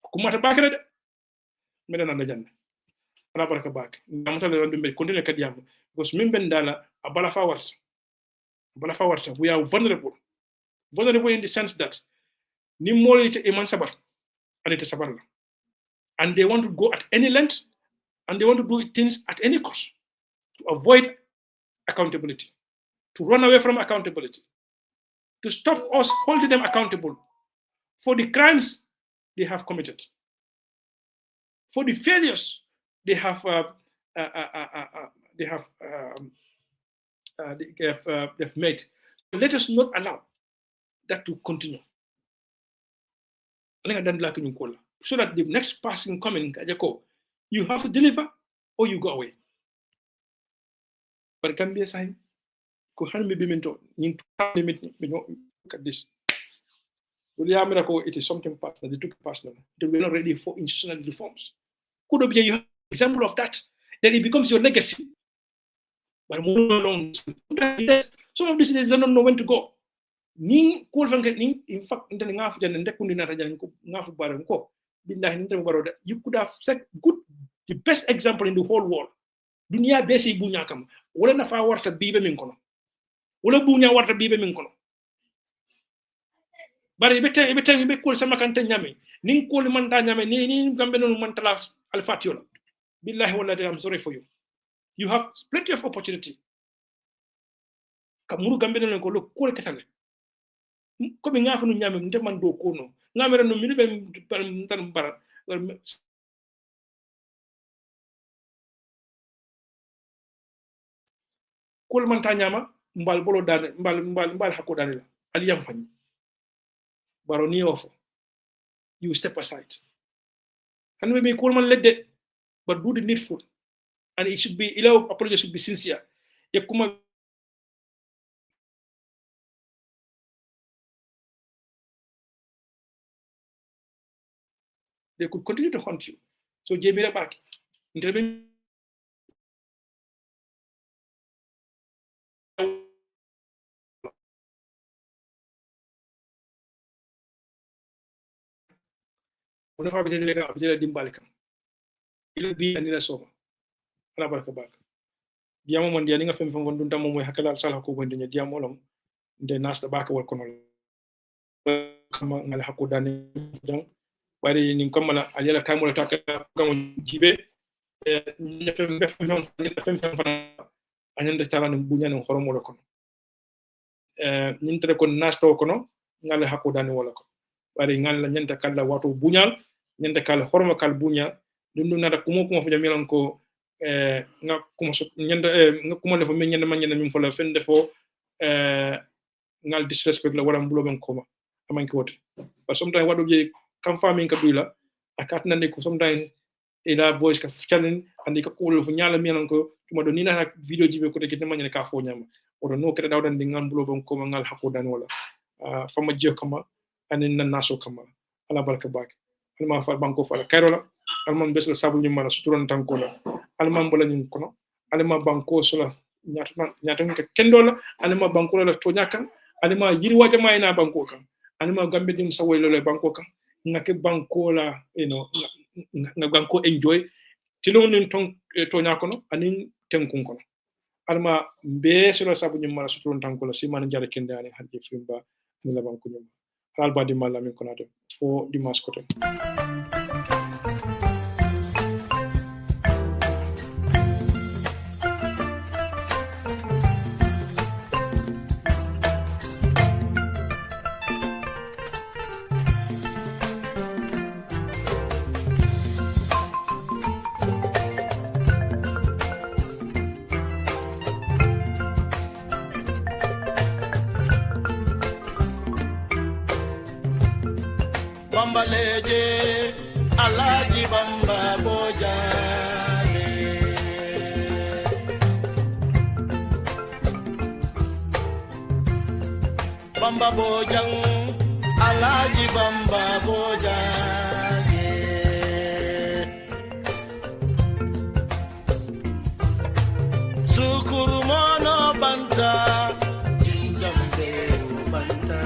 ko mata bakere de medana na janna ala baraka bak ngam tele on be continue kadiyam because min ben dala abala fa warta we are vulnerable in the sense that ni molite e man sabar anite sabar la and they want to go at any length and they want to do things at any cost to avoid accountability, to run away from accountability, to stop us holding them accountable for the crimes they have committed, for the failures they have made. Let us not allow that to continue. So that the next person coming, you have to deliver or you go away. But Gambia sign, look at this. It is something personal. They took it personal. They were not ready for institutional reforms. Could be an example of that. Then it becomes your legacy. But some of these they don't know when to go. In fact, you could have set the best example in the whole world. Dunia besi bunya kam. Wala na fa warta bibe min kono. Wala bunya warta bibe min kono. Bari be ko sama kante nyame. Nin ko man ta nyame ni gambe non man tala al fatiola. Billahi wallahi I'm sorry for you. You have plenty of opportunity. Kamuru gambe non ko lo ko ketale. Ko be ngafa no nyame nte man do ko no. Ngamere no mi be tan bara. Kol man ta nyama mbal bolo dane mbal hakko dane la aliyam fani baroni ofo you step aside and we kol man ledde but do the needful and it should be apology should be sincere e kuma they could continue to hunt you so jemira back intervene una fa bitele ka bitele dimbali kam ilo bi anila soma ala baraka bak diamo mon dia ni nga fem fam dun tam moy hakala sala ko gonde diamo lom de nasta baka wal kono kama ngala hakko dani donc bari ni comme la aliala tamola takka gamo jibe ni fem fam anyande tala no bunya no horomo lo kono nin tere ko nasto kono ngala hakko dani wala ko bari ngala nyanta kala wato bunyal nyanta kala horma kal bunya dum nata kumo fo jamilan ko nga kuma so nyanda nga kuma le fo men nyanda man nyanda mi fo la fen defo ngal disrespect la wala mbulo ben koma amanki wote but sometimes wado je kam famin ka duila akat nande ko sometimes ila voice ka challenge andi ka ko fo nyala mi ko tuma do ni na video jibe ko te kitna man ka fo nyama odo no kede dawdan di ngal mbulo ben koma ngal hakko dan wala fama je kama anin nan naso kama ala barka bak alma fa banko fa kayrola alman besla sabu ñu mala suturon tanko la alman bola ñu kono alma banko sola nyata ka kendola alma banko la to nyakan alma yiri waja mayna banko kan alma gambe dim sawoy lole banko kan ngake banko la nga banko enjoy tilo nin ton to nyakono anin tenkun kono alma be sola sabu ñu mala suturon tanko la si man jare kende ani hadje fimba ni la banko ñu alba di malami konate fo di maskote Bamba leje alaji bamba bojale Bamba bojang alaji bamba bojale Sukuru mono banta jinjambe banta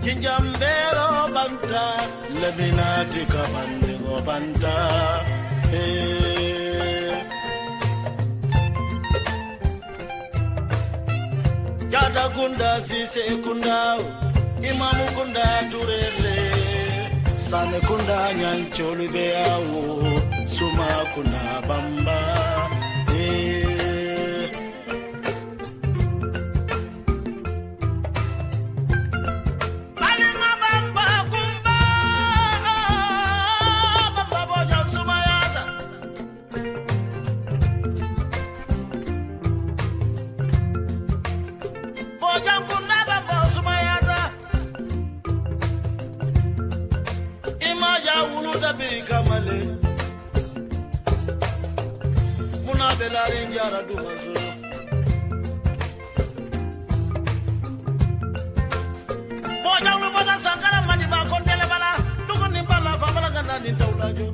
Jinjambero banta lebinati kabandigo banta Jada kunda sise kunda imamu kunda turele sane kunda nyancholu beawo suma kunda bamba Kamale Muna belari njara dumazo Boja ulubana sangara mani ba kondele bala Duko nimbala famala ganda nintaulajo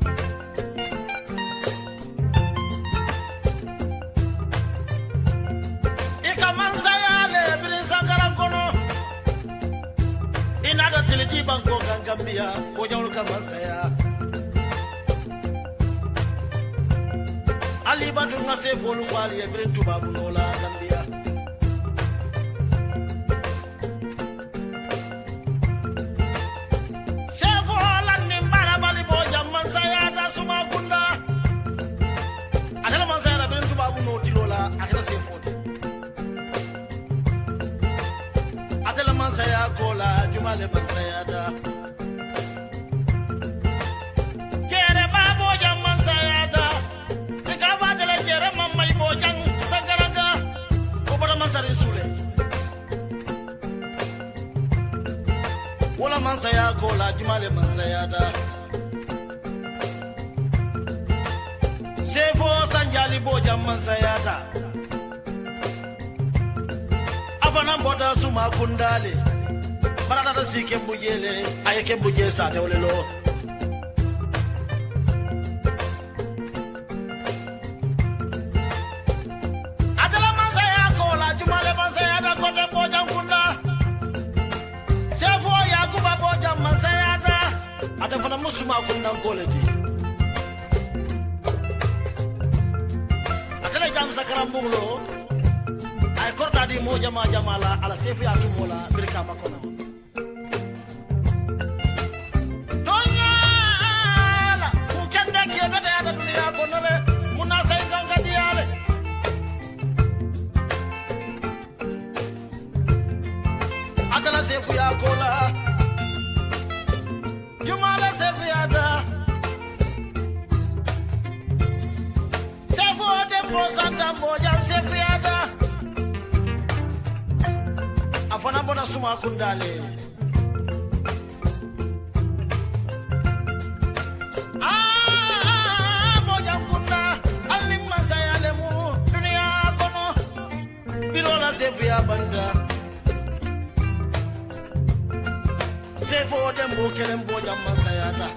Ika mansaya le brin sangara kono Inada tiliji banko gangambia Boja uluka mansaya Ali badu ngase volu fali e bren tubabu nola Gambia Sefo la nimbara bali boja mansayada suma kunda Adela mansayada bren tubabu no tilola akena sefo Adela mansaya kola jumale mansayada Kere babo jam mansayada Masarin Sule Wala mansaya kola jumale mansaya da Sefo sanjali boja mansaya da Afana mbota suma kundale Barata da sike mbujele ayeke mbuje sate olelo Adafana musuma kunna college Akala jam sakara muglo ay korda di mo jama jamala ala sefi ya kimola birka makono Donya la ku kende ke beta ya dunia kono le munasa inganga diale Akala sefi ya kola Jumala sefiada Sefo dembo santa moja sefiada Afana bona suma kundale Moja kunda alimma sayalemu dunia kono Birola sefia banda Sefo dembo kelembo jamma sayada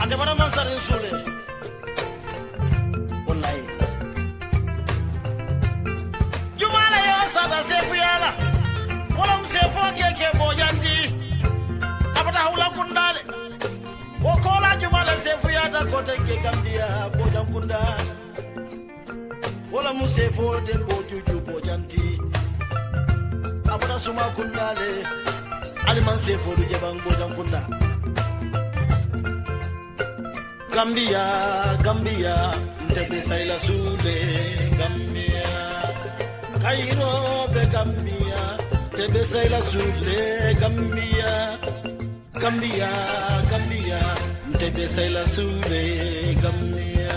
Ande bana masarin sule Wallahi Jumala yo sada sefiala Wala msefo keke bojandi Abata hula kundale ata kote ke Gambia bojankunda wala musefo den bojuju bojanti abara suma kundale aliman sefo du jebang bojankunda Gambia Gambia ndebe saila sule Gambia Cairo be Gambia ndebe saila sule Gambia Gambia Gambia ndebe saila sule Gambia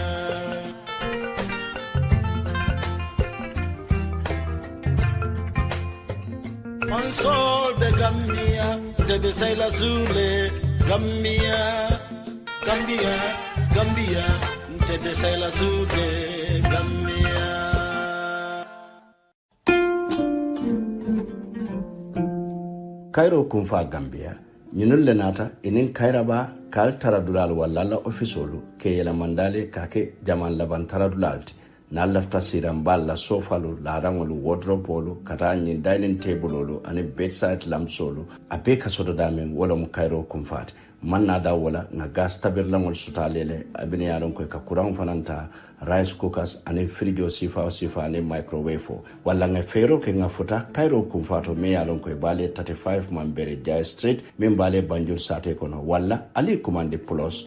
Mansol be Gambia ndebe saila sule Gambia Gambia Gambia ndebe saila sule Gambia Cairo kumfa Gambia ñinul le nata inin kayraba kal taradulal walla la ofisolu ke yela mandale kake jaman laban taradulalti na lafta siran balla sofalu la rangolu wardrobe kata ñin dining table ani bedside lamsolu abe kasodo damen wala mu Cairo kumfati man na da wala nga gas tabir langol sutalele abine yalon ko ka kurang fananta rice cookers ani frigo sifa ani microwave wala nga fero ke nga futa Cairo kumfato me yalon ko bale 35 Mambere Jai Street min bale Banjul sate kono wala ali commande plus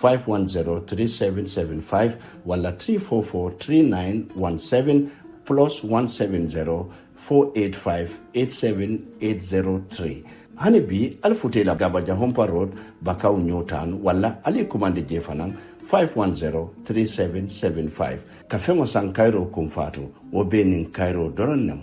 220-510-3775 wala 344-3917 plus 170-485-87803 hani bi alfutela gabaja Hompa Road Bakau Newtown wala ali commande jefanang 510-3775 kafengo san Cairo kumfato obenin Cairo doronnem